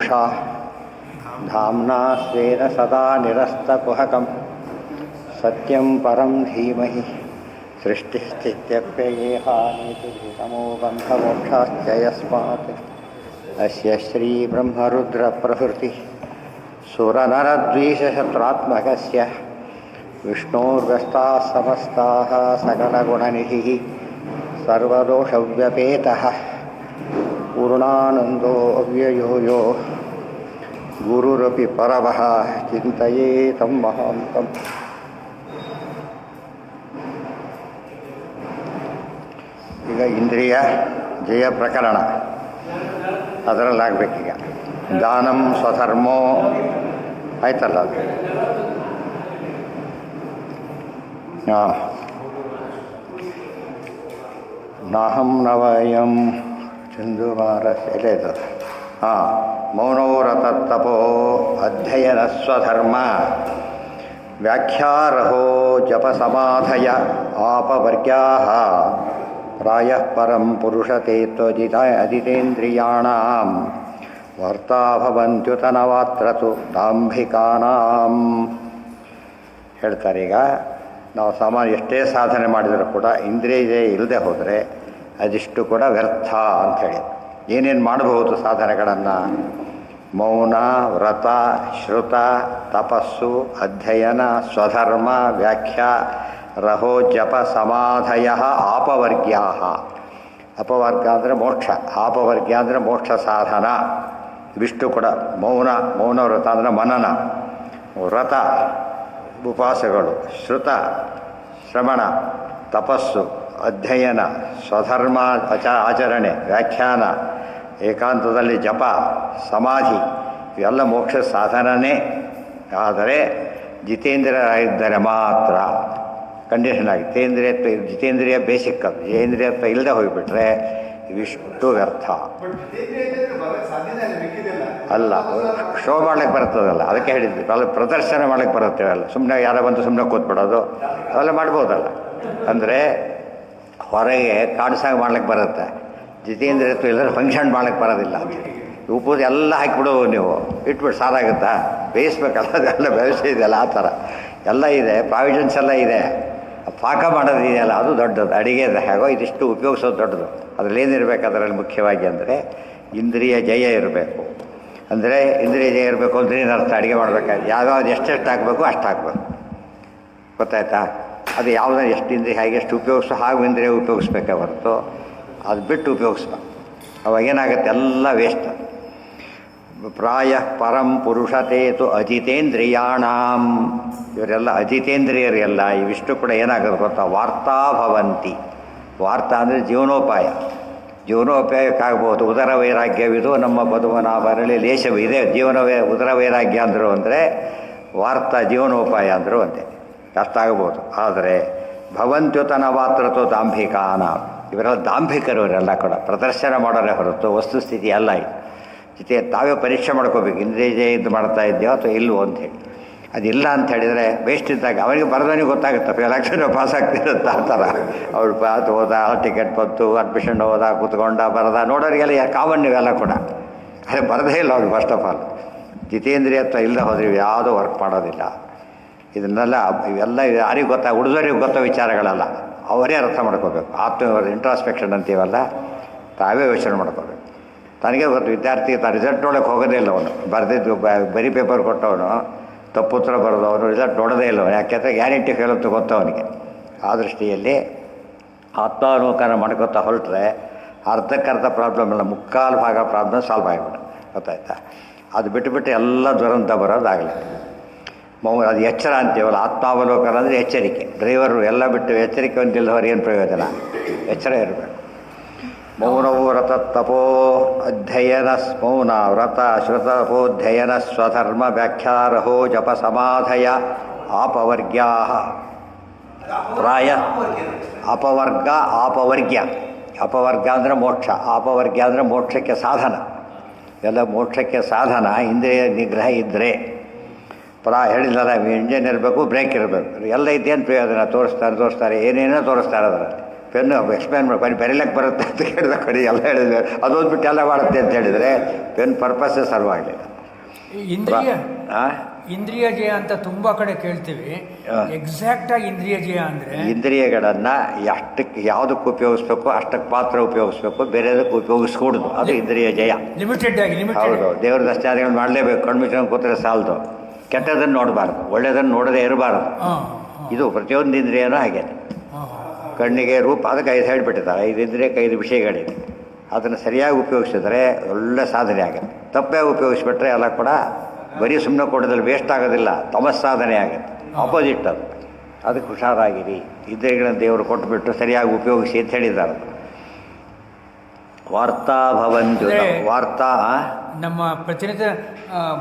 मोक्षा धाम्ना स्वेन सदा निरस्तकुहकं सत्यं परं धीमहि सृष्टिस्थित्यप्ययेहानीतितमो बन्धमोक्षाश्च यस्मात् अस्य श्रीब्रह्मरुद्रप्रभृति सुरनरद्वीषशत्रात्मकस्य विष्णोर्व्यस्ताः समस्ताः सकलगुणनिधिः सर्वदोषव्यपेतः पूर्णानन्दो अव्ययो यो गुरुरपि परमः चिन्तयेतं महान्तम्. ಈಗ ಇಂದ್ರಿಯ ಜಯ ಪ್ರಕರಣ ಅದರಲ್ಲಾಗಬೇಕೀಗ. ದಾನಂ ಸ್ವಧರ್ಮೋ ಆಯ್ತಲ್ಲ ಅದು. ನಾಹಂ ನವಯಂ ಚಂದುಮಾರ ಎಲೆದು ಮೌನೌರತತ್ತಪೋ ಅಧ್ಯಯನ ಸ್ವಧರ್ಮ ವ್ಯಾಖ್ಯಾರಹೋ ಜಪಸಮಾಧಯ ಆಪವರ್ಗ್ಯಾಃ ಪ್ರಾಯಃ ಪರಂ ಪುರುಷತೆ ಅದಿತೇಂದ್ರಿಯಾಣಾಂ ವಾರ್ತಾ ಭವಂತ್ಯುತನವಾತ್ರತು ದಾಂಭಿಕಾನಾಂ. ಹೇಳ್ತಾರೆ, ಈಗ ನಾವು ಸಾಮಾನ್ಯ ಎಷ್ಟೇ ಸಾಧನೆ ಮಾಡಿದರೂ ಕೂಡ ಇಂದ್ರಿಯ ಇಲ್ಲದೆ ಹೋದರೆ ಅದಿಷ್ಟು ಕೂಡ ವ್ಯರ್ಥ ಅಂಥೇಳಿ. ಏನೇನು ಮಾಡಬಹುದು ಸಾಧನೆಗಳನ್ನು? ಮೌನ, ವ್ರತ, ಶ್ರುತ, ತಪಸ್ಸು, ಅಧ್ಯಯನ, ಸ್ವಧರ್ಮ, ವ್ಯಾಖ್ಯಾ, ರಹೋ, ಜಪ, ಸಮಾಧಯ, ಆಪವರ್ಗ್ಯಾ. ಅಪವರ್ಗ ಅಂದರೆ ಮೋಕ್ಷ, ಆಪವರ್ಗ್ಯ ಅಂದರೆ ಮೋಕ್ಷ ಸಾಧನ. ಇವಿಷ್ಟು ಕೂಡ ಮೌನ ವ್ರತ ಅಂದರೆ ಮನನ, ವ್ರತ ಉಪವಾಸಗಳು, ಶ್ರುತ ಶ್ರವಣ, ತಪಸ್ಸು, ಅಧ್ಯಯನ, ಸ್ವಧರ್ಮ ಆಚರಣೆ, ವ್ಯಾಖ್ಯಾನ, ಏಕಾಂತದಲ್ಲಿ ಜಪ, ಸಮಾಧಿ, ಇವೆಲ್ಲ ಮೋಕ್ಷ ಸಾಧನನೇ. ಆದರೆ ಜಿತೇಂದ್ರಿಯರಾಗಿದ್ದರೆ ಮಾತ್ರ ಕಂಡೀಷನ್ ಆಗಿ ಜಿತೇಂದ್ರಿಯ ಬೇಸಿಕ್. ಅದು ಜಿತೇಂದ್ರಿಯತ್ವ ಇಲ್ಲದೆ ಹೋಗಿಬಿಟ್ರೆ ಇವಿಷ್ಟು ವ್ಯರ್ಥ ಅಲ್ಲ. ಶೋ ಮಾಡ್ಲಿಕ್ಕೆ ಬರ್ತದಲ್ಲ, ಅದಕ್ಕೆ ಹೇಳಿದ್ವಿ. ಅಲ್ಲ, ಪ್ರದರ್ಶನ ಮಾಡ್ಲಿಕ್ಕೆ ಬರುತ್ತೆ. ಅಲ್ಲ ಸುಮ್ಮನೆ ಯಾರೋ ಬಂದು ಸುಮ್ಮನೆ ಕೂತ್ಬಿಡೋದು ಅವೆಲ್ಲ ಮಾಡ್ಬೋದಲ್ಲ. ಅಂದರೆ ಹೊರಗೆ ಕಾಡ್ಸಾಗಿ ಮಾಡ್ಲಿಕ್ಕೆ ಬರುತ್ತೆ. ಜಿತೇಂದ್ರಿಯತ್ವ ಇಲ್ಲದ್ರೆ ಫಂಕ್ಷನ್ ಮಾಡ್ಲಿಕ್ಕೆ ಬರೋದಿಲ್ಲ. ಉಪ್ಪು ಎಲ್ಲ ಹಾಕಿಬಿಡು, ನೀವು ಇಟ್ಬಿಟ್ಟು ಸಾರಾಗುತ್ತಾ? ಬೇಯಿಸ್ಬೇಕಲ್ಲ, ಅದೆಲ್ಲ ವ್ಯವಸ್ಥೆ ಇದೆಯಲ್ಲ, ಆ ಥರ ಎಲ್ಲ ಇದೆ, ಪ್ರಾವಿಷನ್ಸ್ ಎಲ್ಲ ಇದೆ. ಪಾಕ ಮಾಡೋದು ಇದೆಯಲ್ಲ, ಅದು ದೊಡ್ಡದು. ಅಡಿಗೆ ಹೇಗೋ ಇದಿಷ್ಟು ಉಪಯೋಗಿಸೋದು ದೊಡ್ಡದು. ಅದರಲ್ಲಿ ಏನಿರಬೇಕು? ಅದರಲ್ಲಿ ಮುಖ್ಯವಾಗಿ ಅಂದರೆ ಇಂದ್ರಿಯ ಜಯ ಇರಬೇಕು. ಅಂದರೆ ಇಂದ್ರಿಯ ಜಯ ಇರಬೇಕು ಅಂದರೆ ಏನರ್ಥ? ಅಡುಗೆ ಮಾಡಬೇಕಾದ್ರೆ ಯಾವ್ಯಾವ್ದು ಎಷ್ಟೆಷ್ಟು ಹಾಕಬೇಕು ಅಷ್ಟು ಹಾಕಬೇಕು. ಗೊತ್ತಾಯ್ತಾ? ಅದು ಯಾವುದನ್ನು ಎಷ್ಟು ಇಂದ್ರಿಯ ಹೇಗೆ ಎಷ್ಟು ಉಪಯೋಗಿಸೋ ಹಾಗೂ ಇಂದ್ರಿಯ ಉಪಯೋಗಿಸ್ಬೇಕೆ ಹೊರತು ಅದು ಬಿಟ್ಟು ಉಪಯೋಗಿಸ್ಬೇಕು. ಅವಾಗ ಏನಾಗುತ್ತೆ? ಎಲ್ಲ ವೇಸ್ಟ್. ಪ್ರಾಯ ಪರಂ ಪುರುಷತೇತು ಅಜಿತೇಂದ್ರಿಯಾಣಾಂ. ಇವರೆಲ್ಲ ಅಜಿತೇಂದ್ರಿಯರೆಲ್ಲ ಇವಿಷ್ಟು ಕೂಡ ಏನಾಗೋದು ಗೊತ್ತಾ? ವಾರ್ತಾ ಭವಂತಿ. ವಾರ್ತಾ ಅಂದರೆ ಜೀವನೋಪಾಯ. ಜೀವನೋಪಾಯಕ್ಕಾಗ್ಬೋದು. ಉದರ ವೈರಾಗ್ಯವಿದು ನಮ್ಮ ಬದುವನ ಬರಲಿ ಲೇಷವಿದೆ. ಉದರ ವೈರಾಗ್ಯ ಅಂದರು ಅಂದರೆ ವಾರ್ತಾ ಜೀವನೋಪಾಯ ಅಂದರು ಅಂತೆ, ಅಷ್ಟಾಗ್ಬೋದು. ಆದರೆ ಭವಂತ್ಯುತನ ವಾತ್ರತು ದಾಂಭಿಕಾನ. ಇವರೆಲ್ಲ ದಾಂಭಿಕರು. ಇವರೆಲ್ಲ ಕೂಡ ಪ್ರದರ್ಶನ ಮಾಡೋರೇ ಹೊರತು ವಸ್ತುಸ್ಥಿತಿ ಅಲ್ಲ. ಇದು ಜೊತೆ ತಾವೇ ಪರೀಕ್ಷೆ ಮಾಡ್ಕೋಬೇಕು, ಇಂದ್ರಿಯ ಇದು ಮಾಡ್ತಾ ಇದ್ದೇವೋ ಅಥವಾ ಇಲ್ವೋ ಅಂಥೇಳಿ. ಅದಿಲ್ಲ ಅಂತ ಹೇಳಿದರೆ ವೇಸ್ಟ್ ಇದ್ದಾಗ ಅವರಿಗೆ ಬರೆದವನಿಗೆ ಗೊತ್ತಾಗುತ್ತೆ ಎಲೆಕ್ಷನ್ ಪಾಸ್ ಆಗ್ತಿರುತ್ತೆ. ಆ ಥರ ಅವ್ರು ಪಾಸ್ ಹೋದ, ಟಿಕೆಟ್ ಬಂತು, ಅಡ್ಮಿಷನ್ ಹೋದ, ಕೂತ್ಕೊಂಡ, ಬರದ, ನೋಡೋರಿಗೆಲ್ಲ ಕಾಮನ್ ಇವೆಲ್ಲ ಕೂಡ. ಅದೇ ಬರದೇ ಇಲ್ಲ ಅವ್ರು. ಫಸ್ಟ್ ಆಫ್ ಆಲ್ ಜಿತೇಂದ್ರಿಯತ್ವ ಇಲ್ಲದೆ ಹೋದ್ರೆ ಯಾವುದೂ ವರ್ಕ್ ಮಾಡೋದಿಲ್ಲ. ಇದನ್ನೆಲ್ಲ ಇವೆಲ್ಲ ಯಾರಿಗೆ ಗೊತ್ತಾ? ಉಳಿದೋರಿಗೆ ಗೊತ್ತೋ ವಿಚಾರಗಳಲ್ಲ, ಅವರೇ ಅರ್ಥ ಮಾಡ್ಕೋಬೇಕು. ಇಂಟ್ರಾಸ್ಪೆಕ್ಷನ್ ಅಂತೀವಲ್ಲ, ತಾವೇ ಯೋಚನೆ ಮಾಡ್ಕೋಬೇಕು. ತನಗೆ ಗೊತ್ತು. ವಿದ್ಯಾರ್ಥಿ ರಿಸಲ್ಟ್ ನೋಡೋಕ್ಕೆ ಹೋಗೋದೇ ಇಲ್ಲ. ಅವನು ಬರೆದಿದ್ದು ಬರೀ ಪೇಪರ್ ಕೊಟ್ಟವನು ತಪ್ಪುತ್ರ ಬರೆದವನು ರಿಸಲ್ಟ್ ನೋಡೋದೇ ಇಲ್ಲ. ಯಾಕೆಂದರೆ ಗ್ಯಾರಂಟಿ ಫೇಲ್ ಅಂತ ಗೊತ್ತು ಅವನಿಗೆ. ಆ ದೃಷ್ಟಿಯಲ್ಲಿ ಆತ್ಮಾವಲೋಕನ ಮಾಡ್ಕೊತಾ ಹೊರಟ್ರೆ ಅರ್ಧಕ್ಕರ್ಧ ಪ್ರಾಬ್ಲಮ್ ಇಲ್ಲ, ಮುಕ್ಕಾಲು ಭಾಗ ಪ್ರಾಬ್ಲಮ್ ಸಾಲ್ವ್ ಆಗಿಬಿಟ್ಟು. ಗೊತ್ತಾಯ್ತಾ? ಅದು ಬಿಟ್ಟುಬಿಟ್ಟು ಎಲ್ಲ ದುರಂತ ಬರೋದಾಗಲಿ. ಅದು ಎಚ್ಚರ ಅಂತೀವಲ್ಲ, ಆತ್ಮಾವಲೋಕನ ಅಂದರೆ ಎಚ್ಚರಿಕೆ. ಡ್ರೈವರು ಎಲ್ಲ ಬಿಟ್ಟು ಎಚ್ಚರಿಕೆ ಹೊಂದಿಲ್ಲದವ್ರು ಏನು ಪ್ರಯೋಜನ? ಎಚ್ಚರ ಇರಬೇಕು. ಮೌನವು ವ್ರತ ತಪೋ ಅಧ್ಯಯನ, ಮೌನ ವ್ರತ ಶ್ರುತಪೋಧ್ಯಯನ ಸ್ವಧರ್ಮ ವ್ಯಾಖ್ಯಾರಹೋ ಜಪ ಸಮಾಧಯ ಆಪವರ್ಗ್ಯಾ. ಪ್ರಾಯ ಅಪವರ್ಗ ಆಪವರ್ಗ್ಯ. ಅಪವರ್ಗ ಅಂದರೆ ಮೋಕ್ಷ, ಆಪವರ್ಗ್ಯ ಅಂದರೆ ಮೋಕ್ಷಕ್ಕೆ ಸಾಧನ. ಎಲ್ಲ ಮೋಕ್ಷಕ್ಕೆ ಸಾಧನ ಇಂದ್ರಿಯ ನಿಗ್ರಹ ಇದ್ದರೆ. ಹೇಳಿಲ್ಲಲ್ಲ, ಇಂಜಿನ್ ಇರಬೇಕು, ಬ್ರೇಕ್ ಇರಬೇಕು. ಎಲ್ಲ ಇದ್ದೇನು ಪ್ರಯೋಜನ? ತೋರಿಸ್ತಾರೆ ಏನೇನೋ ತೋರಿಸ್ತಾರೆ. ಅದರಲ್ಲಿ ಪೆನ್ನು ಎಕ್ಸ್ಪ್ಲೇನ್ ಮಾಡಿ ಬರೀ ಬರೀಲಕ್ಕೆ ಬರುತ್ತೆ ಅಂತ ಕೇಳಿದ ಕಡೆ ಎಲ್ಲ ಹೇಳಿದ್ರೆ ಅದೊಂದು ಬಿಟ್ಟು ಎಲ್ಲ ಮಾಡುತ್ತೆ ಅಂತ ಹೇಳಿದರೆ ಪೆನ್ ಪರ್ಪಸ್ಸೇ ಸರ್ವ್ ಆಗಲಿಲ್ಲ. ಇಂದ್ರಿಯ ಜಯ ಅಂತ ತುಂಬ ಕಡೆ ಕೇಳ್ತೀವಿ. ಎಕ್ಸಾಕ್ಟ್ ಆಗಿ ಇಂದ್ರಿಯ ಜಯ ಅಂದರೆ ಇಂದ್ರಿಯಗಳನ್ನು ಅಷ್ಟಕ್ಕೆ ಯಾವುದಕ್ಕೆ ಉಪಯೋಗಿಸ್ಬೇಕು ಅಷ್ಟಕ್ಕೆ ಮಾತ್ರ ಉಪಯೋಗಿಸ್ಬೇಕು, ಬೇರೆದಕ್ಕೆ ಉಪಯೋಗಿಸ್ಕೊಡುದು, ಅದು ಇಂದ್ರಿಯ ಜಯ. ಲಿಮಿಟೆಡ್ ಆಗಿ ಹೌದು, ದೇವ್ರ ದರ್ಶನಾದಿಗಳು ಮಾಡಲೇಬೇಕು, ಕಣ್ಮುಚ್ಕೊಂಡು ಕೂತ್ರೆ ಸಾಲದು. ಕೆಟ್ಟದನ್ನು ನೋಡಬಾರ್ದು, ಒಳ್ಳೆಯದನ್ನು ನೋಡದೇ ಇರಬಾರ್ದು. ಇದು ಪ್ರತಿಯೊಂದು ಇಂದ್ರಿಯನೂ ಹಾಗೆ. ಕಣ್ಣಿಗೆ ರೂಪ, ಅದಕ್ಕೆ 5 ಹೇಳ್ಬಿಟ್ಟಿದ್ದಾರೆ, 5 ಇಂದ್ರಿಯಕ್ಕೆ 5 ವಿಷಯಗಳಿದೆ. ಅದನ್ನು ಸರಿಯಾಗಿ ಉಪಯೋಗಿಸಿದ್ರೆ ಒಳ್ಳೆ ಸಾಧನೆ ಆಗುತ್ತೆ. ತಪ್ಪೇ ಉಪಯೋಗಿಸ್ಬಿಟ್ರೆ ಎಲ್ಲ ಕೂಡ ಬರೀ ಸುಮ್ಮನೆ ಕೊಡೋದ್ರಲ್ಲಿ ವೇಸ್ಟ್ ಆಗೋದಿಲ್ಲ, ತಮಸ್ ಸಾಧನೆ ಆಗುತ್ತೆ, ಆಪೋಸಿಟ್ ಅದು. ಅದಕ್ಕೆ ಹುಷಾರಾಗಿರಿ, ಇಂದ್ರಿಯಗಳನ್ನು ದೇವರು ಕೊಟ್ಟುಬಿಟ್ಟು ಸರಿಯಾಗಿ ಉಪಯೋಗಿಸಿ ಅಂತ ಹೇಳಿದ್ದಾರೆ. ವಾರ್ತಾ ಭವಂತು, ವಾರ್ತಾ ನಮ್ಮ ಪ್ರತಿನಿತ್ಯ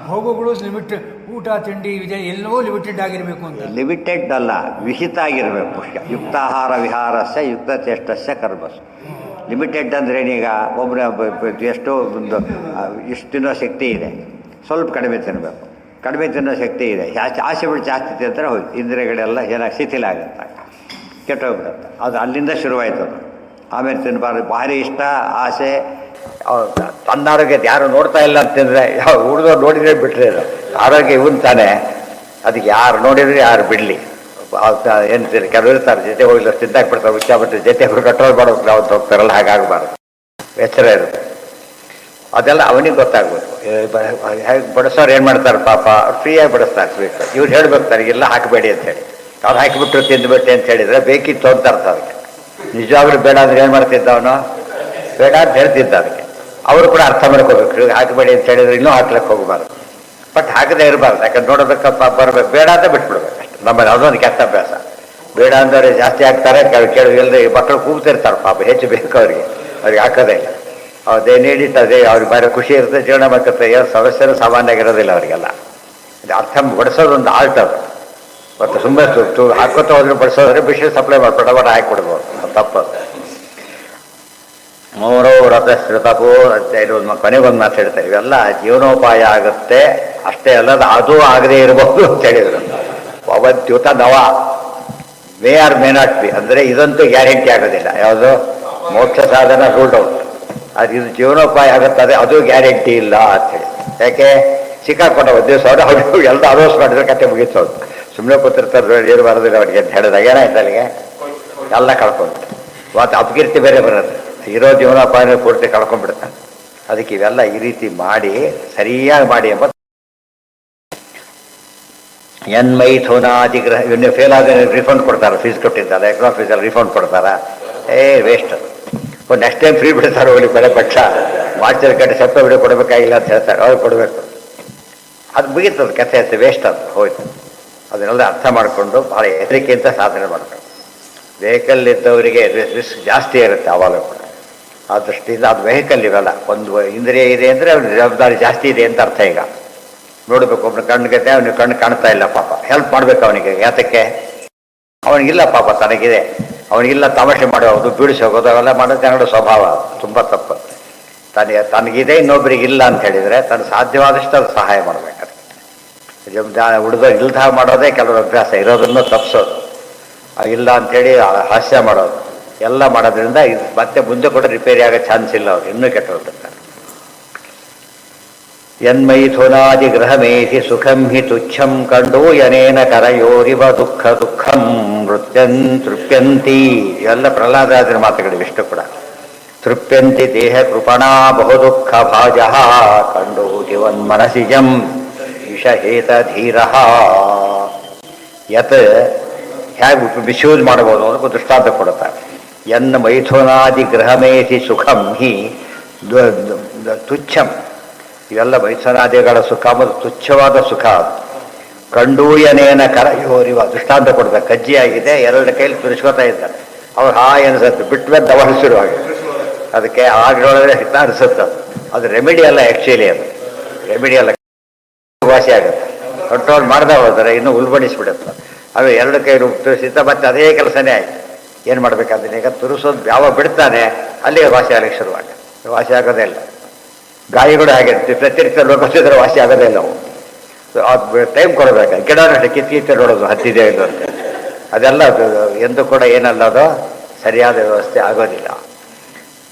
ಭೋಗಗಳು ಲಿಮಿಟ್, ಊಟ ತಿಂಡಿ ಇದೆ ಎಲ್ಲವೂ ಲಿಮಿಟೆಡ್ ಆಗಿರಬೇಕು ಅಂತ. ಲಿಮಿಟೆಡ್ ಅಲ್ಲ, ವಿಹಿತ ಆಗಿರಬೇಕು. ಯುಕ್ತಾಹಾರ ವಿಹಾರಸ್ಯ ಯುಕ್ತ ಚೇಷ್ಟಸ್ಯ ಕರ್ಮಸು. ಲಿಮಿಟೆಡ್ ಅಂದ್ರೆ ಏನೀಗ ಒಬ್ಬರ ಎಷ್ಟೋ ಒಂದು ಇಷ್ಟು ತಿನ್ನೋ ಶಕ್ತಿ ಇದೆ, ಸ್ವಲ್ಪ ಕಡಿಮೆ ತಿನ್ನಬೇಕು. ಕಡಿಮೆ ತಿನ್ನೋ ಶಕ್ತಿ ಇದೆ, ಆಸೆ ಬಿಟ್ಟು ಜಾಸ್ತಿ ತಿಂತಾರೆ ಹೋಗಿ ಇಂದ್ರಿಯಗಳೆಲ್ಲ ಏನಾಗಿ ಶಿಥಿಲ ಆಗುತ್ತೆ, ಕೆಟ್ಟೋಗ್ಬಿಡುತ್ತೆ. ಅದು ಅಲ್ಲಿಂದ ಶುರುವಾಯಿತು. ಅದು ಆಮೇಲೆ ತಿನ್ನಬಾರ್ದು. ಭಾರಿ ಇಷ್ಟ, ಆಸೆ, ತನ್ನ ಆರೋಗ್ಯದ ಯಾರು ನೋಡ್ತಾ ಇಲ್ಲ ಅಂತಂದರೆ ಹುಡುಗರು ನೋಡಿದರೆ ಬಿಟ್ಟರೆ ಅದು ಆರೋಗ್ಯ ಇವನ್ ತಾನೆ. ಅದಕ್ಕೆ ಯಾರು ನೋಡಿದರೆ ಯಾರು ಬಿಡಲಿ ಏನ್ತೀರಿ, ಕೆಲವರು ಇರ್ತಾರೆ ಜೊತೆ ಹೋಗಿಲ್ಲ ತಿಂದಾಕ್ ಬಿಡ್ತಾರೆ, ಹುಚ್ಚಾಬಿಟ್ಟು ಜೊತೆ ಕಂಟ್ರೋಲ್ ಮಾಡೋಕೆ ನಾವು ಹೋಗ್ತಾರಲ್ಲ, ಹಾಗಾಗಬಾರ್ದು, ಎಚ್ಚರ ಇರುತ್ತೆ. ಅದೆಲ್ಲ ಅವನಿಗೆ ಗೊತ್ತಾಗ್ಬೇಕು. ಹೇಗೆ ಬಡಿಸೋರು ಏನು ಮಾಡ್ತಾರೆ ಪಾಪ, ಫ್ರೀಯಾಗಿ ಬಡಿಸ್ತಾರೆ ಸ್ವೀಟ್. ಇವ್ರು ಹೇಳ್ಬೇಕು ನನಗೆಲ್ಲ ಹಾಕಬೇಡಿ ಅಂತೇಳಿ. ಅವ್ರು ಹಾಕಿಬಿಟ್ರು ತಿಂದುಬಿಟ್ಟೆ ಅಂತ ಹೇಳಿದರೆ ಬೇಕಿತ್ತು ಅಂತ ಅರ್ಥ. ಅದಕ್ಕೆ ನಿಜವಾಗ್ಲೂ ಬೇಡ ಅಂದ್ರೆ ಏನು ಮಾಡ್ತಿದ್ದ ಅವನು, ಬೇಡ ಅಂತ ಹೇಳ್ತಿದ್ದ. ಅದಕ್ಕೆ ಅವರು ಕೂಡ ಅರ್ಥ ಮಾಡ್ಕೋಬೇಕು, ಹಾಕಬೇಡಿ ಅಂತ ಹೇಳಿದ್ರೆ ಇನ್ನೂ ಹಾಕ್ಲಿಕ್ಕೆ ಹೋಗಬಾರ್ದು, ಬಟ್ ಹಾಕದೇ ಇರಬಾರ್ದು. ಯಾಕಂದ್ರೆ ನೋಡೋದಕ್ಕಪ್ಪ ಬರ್ಬೇಕು, ಬೇಡ ಅಂತ ಬಿಟ್ಬಿಡ್ಬೇಕು ಅಷ್ಟೆ. ನಮ್ಮಲ್ಲಿ ಅದೊಂದು ಕೆಟ್ಟ ಅಭ್ಯಾಸ. ಬೇಡ ಅಂದರೆ ಜಾಸ್ತಿ ಹಾಕ್ತಾರೆ, ಕೇಳಿದ್ರೆ ಮಕ್ಕಳು ಕೂಗ್ತಿರ್ತಾರೆ ಪಾಪ, ಹೆಚ್ಚು ಬೇಕು ಅವ್ರಿಗೆ ಹಾಕೋದೇ ಇಲ್ಲ. ಅದೇ ನೀಡಿಟ್ಟದೆ ಅವ್ರಿಗೆ ಬಾರಿ ಖುಷಿ ಇರುತ್ತೆ, ಜೀವನ ಮಾಡ್ಕೊತಾರೆ. ಏನು ಸಮಸ್ಯೆನೂ ಸಾಮಾನ್ಯವಾಗಿರೋದಿಲ್ಲ ಅವರಿಗೆಲ್ಲ. ಇದು ಅರ್ಥ ಬಡಿಸೋದೊಂದು ಆಲ್ಟ್ ಅದು. ಮತ್ತು ಸುಮ್ಮನೆ ಹಾಕೋತ ಹೋದ್ರೆ ಬಡಿಸೋದ್ರೆ ಬಿಸಿ ಸಪ್ಲೈ ಮಾಡಿ ಪಟಪಟ ಹಾಕಿಬಿಡ್ಬೋದು, ಅದು ತಪ್ಪದು. ಮೂರೋ ವ್ರತಶ್ರುತಪೋ ಅಂತ ಒಂದು ಕೊನೆಗೊಂದು ಮಾತು ಹೇಳ್ತಾರೆ, ಇವೆಲ್ಲ ಜೀವನೋಪಾಯ ಆಗುತ್ತೆ ಅಷ್ಟೇ ಅಲ್ಲದ ಅದು ಆಗದೇ ಇರಬಹುದು ಅಂತ ಹೇಳಿದರು. ಅವತ್ಯುತ ನವ May R may not be ಅಂದರೆ ಇದಂತೂ ಗ್ಯಾರಂಟಿ ಆಗೋದಿಲ್ಲ. ಯಾವುದು ಮೋಕ್ಷ ಸಾಧನ ರೂಲ್ಡ್ ಔಟ್. ಅದು ಇದು ಜೀವನೋಪಾಯ ಆಗುತ್ತದೆ, ಅದು ಗ್ಯಾರಂಟಿ ಇಲ್ಲ ಅಂಥೇಳಿ. ಯಾಕೆ ಸಿಕ್ಕಾಕೊಂಡ ದಿವಸ ಅವ್ರು ಎಲ್ಲ ಅನೌನ್ಸ್ ಮಾಡಿದ್ರೆ ಕತೆ ಮುಗಿಸೋದು. ಸುಮ್ಮನೆ ಕೂತಿರ್ತಾರೆ, ಏನು ಬರೋದಿಲ್ಲ ಅವ್ರಿಗೆ ಅಂತ ಹೇಳಿದಾಗ ಏನಾಯ್ತು ಅಲ್ಲಿಗೆ ಎಲ್ಲ ಕಳ್ಕೊಂಡು ಮತ್ತು ಅಪಕೀರ್ತಿ ಬೇರೆ ಬರೋದು. ಇರೋ ಜೀವನೋಪಾಯನ ಪೂರ್ತಿ ಕಳ್ಕೊಂಡ್ಬಿಡ್ತಾನೆ. ಅದಕ್ಕೆ ಇವೆಲ್ಲ ಈ ರೀತಿ ಮಾಡಿ ಸರಿಯಾಗಿ ಮಾಡಿ ಎಂಬ ಮೈಥುನಾದಿಗ್ರಹ. ಇವನ್ನ ಫೇಲ್ ಆದರೆ ರಿಫಂಡ್ ಕೊಡ್ತಾರೆ, ಫೀಸ್ ಕೊಟ್ಟಿದ್ದಾರೆ, ಎಕ್ಸಾಮ್ ಫೀಸಲ್ಲಿ ರಿಫಂಡ್ ಕೊಡ್ತಾರ, ವೇಸ್ಟ್ ಅದು. ನೆಕ್ಸ್ಟ್ ಟೈಮ್ ಫ್ರೀ ಬಿಡ್ತಾರೆ, ಹೋಗಿ ಬೆಳೆ ಪಕ್ಷ ಮಾಡ್ತಿರ ಕಟ್ಟಿ ಸಪ್ಪ ಬಿಡಿ ಕೊಡಬೇಕಾಗಿಲ್ಲ ಅಂತ ಹೇಳ್ತಾರೆ, ಅವ್ರು ಕೊಡಬೇಕು. ಅದು ಮುಗೀತದ ಕಥೆ ಅಂತ ವೇಸ್ಟ್ ಅದು ಹೋಯ್ತು. ಅದನ್ನೆಲ್ಲ ಅರ್ಥ ಮಾಡಿಕೊಂಡು ಭಾಳ ಹೆದರಿಕೆಯಿಂದ ಸಾಧನೆ ಮಾಡಬೇಕು. ವೆಹಿಕಲ್ ಇದ್ದವರಿಗೆ ರಿಸ್ಕ್ ಜಾಸ್ತಿ ಇರುತ್ತೆ ಆವಾಗ ಕೂಡ. ಆ ದೃಷ್ಟಿಯಿಂದ ಅದು ವೆಹಿಕಲ್ ಇವೆಲ್ಲ ಒಂದು ಇಂದ್ರಿಯ ಇದೆ ಅಂದರೆ ಅವ್ನ ಜವಾಬ್ದಾರಿ ಜಾಸ್ತಿ ಇದೆ ಅಂತ ಅರ್ಥ. ಈಗ ನೋಡಬೇಕು, ಒಬ್ಬನ ಕಣ್ಣಿಗೆ ಅವನಿಗೆ ಕಣ್ಣು ಕಾಣ್ತಾ ಇಲ್ಲ ಪಾಪ, ಹೆಲ್ಪ್ ಮಾಡಬೇಕು ಅವನಿಗೆ. ಯಾತಕ್ಕೆ ಅವನಿಗಿಲ್ಲ ಪಾಪ, ತನಗಿದೆ, ಅವನಿಗಿಲ್ಲ ತಮಾಷೆ ಮಾಡೋದು, ಬೀಳಿಸಿ ಹೋಗೋದು, ಅವೆಲ್ಲ ಮಾಡೋದು ಜನಗಳ ಸ್ವಭಾವ, ತುಂಬ ತಪ್ಪು. ತನಗಿದೆ ಇನ್ನೊಬ್ಬರಿಗಿಲ್ಲ ಅಂತ ಹೇಳಿದರೆ ತನ್ನ ಸಾಧ್ಯವಾದಷ್ಟು ಅದು ಸಹಾಯ ಮಾಡಬೇಕು. ಉಳಿದೋ ಇಲ್ದ ಮಾಡೋದೇ ಕೆಲವರು ಅಭ್ಯಾಸ, ಇರೋದನ್ನು ತಪ್ಪಿಸೋದು, ಇಲ್ಲ ಅಂಥೇಳಿ ಹಾಸ್ಯ ಮಾಡೋದು ಎಲ್ಲ ಮಾಡೋದ್ರಿಂದ ಇದು ಮತ್ತೆ ಮುಂದೆ ಕೂಡ ರಿಪೇರಿ ಆಗೋ ಚಾನ್ಸ್ ಇಲ್ಲ. ಅವ್ರು ಇನ್ನೂ ಕೆಟ್ಟೋಗ್ತಾರೆ. ಯನ್ಮೈಥುನಾದಿ ಗೃಹಮೇಧಿ ಸುಖಂ ಹಿ ತುಚ್ಛಂ ಕಂಡು ಯನೇನ ಕರಯೋರಿವ ದುಃಖ ದುಃಖಂ ನೃತ್ಯನ್ ತೃಪ್ಯಂತಿ. ಇವೆಲ್ಲ ಪ್ರಹ್ಲಾದಾದಿನ ಮಾತುಗಳು ಇಷ್ಟು ಕೂಡ. ತೃಪ್ಯಂತಿ ದೇಹ ಕೃಪಣಾ ಬಹು ದುಃಖ ಭಾಜ ಕಂಡು ಜೀವನ್ ಮನಸಿಜಂ ವಿಷಹೇತ ಧೀರ. ಯತ್ ಹೇಗೆ ಮಿಸ್ಯೂಸ್ ಮಾಡಬಹುದು ಅನ್ನೋದಕ್ಕೂ ದೃಷ್ಟಾಂತ ಕೊಡುತ್ತಾರೆ. ಯನ್ನ ಮೈಥುನಾದಿ ಗೃಹಮೇಧಿ ಸುಖಂ ಹಿ ತುಚ್ಛಂ. ಇವೆಲ್ಲ ಮೈಥುನಾದಿಗಳ ಸುಖ ಮತ್ತು ತುಚ್ಛವಾದ ಸುಖ. ಕಂಡೂಯನೇನ ಕರಯೋರಿವ ದೃಷ್ಟಾಂತ ಕೊಡ್ಬೇಕು. ಕಜ್ಜಿಯಾಗಿದೆ, ಎರಡು ಕೈಲಿ ತುರಿಸ್ಕೋತಾ ಇದ್ದಾರೆ, ಅವ್ರು ಹಾಯ್ ಅನಿಸುತ್ತೆ, ಬಿಟ್ಟು ಮೇಲೆ ದವಳ ಶುರುವಾಗಿ. ಅದಕ್ಕೆ ಆಗಿರೊಳಗೆ ಹಿತ ಅನಿಸುತ್ತೆ. ಅದು ರೆಮಿಡಿ ಅಲ್ಲ, ಆ್ಯಕ್ಚುಲಿ ಅದು ರೆಮಿಡಿ ಅಲ್ಲ, ವಾಸಿ ಆಗುತ್ತೆ. ಕಂಟ್ರೋಲ್ ಮಾಡದೆ ಹೋದರೆ ಇನ್ನೂ ಉಲ್ಬಣಿಸ್ಬಿಡುತ್ತೆ. ಅದು ಎರಡು ಕೈ ತುರಿಸಿದ್ದ ಮತ್ತೆ ಅದೇ ಕೆಲಸನೇ ಆಯಿತು. ಏನು ಮಾಡಬೇಕಾದ್ರೆ ಈಗ ತುರಿಸೋದು ಯಾವಾಗ ಬಿಡ್ತಾನೆ ಅಲ್ಲಿಗೆ ವಾಸಿ ಆಗಲಿಕ್ಕೆ ಶುರುವಾಗ. ವಾಸಿ ಆಗೋದೇ ಇಲ್ಲ. ಗಾಯಗಳು ಹಾಗೆ ಪ್ರತಿನಿತ್ಯ ಲೋಕಿಸಿದ್ರೆ ವಾಸಿ ಆಗೋದೇ ಇಲ್ಲ. ಅವು ಟೈಮ್ ಕೊಡಬೇಕು. ಗಿಡ ಕಿತ್ಕಿತ್ತೆ ನೋಡೋದು ಹತ್ತಿದೆ ಇಲ್ಲ ಅಂತ, ಅದೆಲ್ಲ ಎಂದು ಕೂಡ ಏನಲ್ಲ, ಅದು ಸರಿಯಾದ ವ್ಯವಸ್ಥೆ ಆಗೋದಿಲ್ಲ.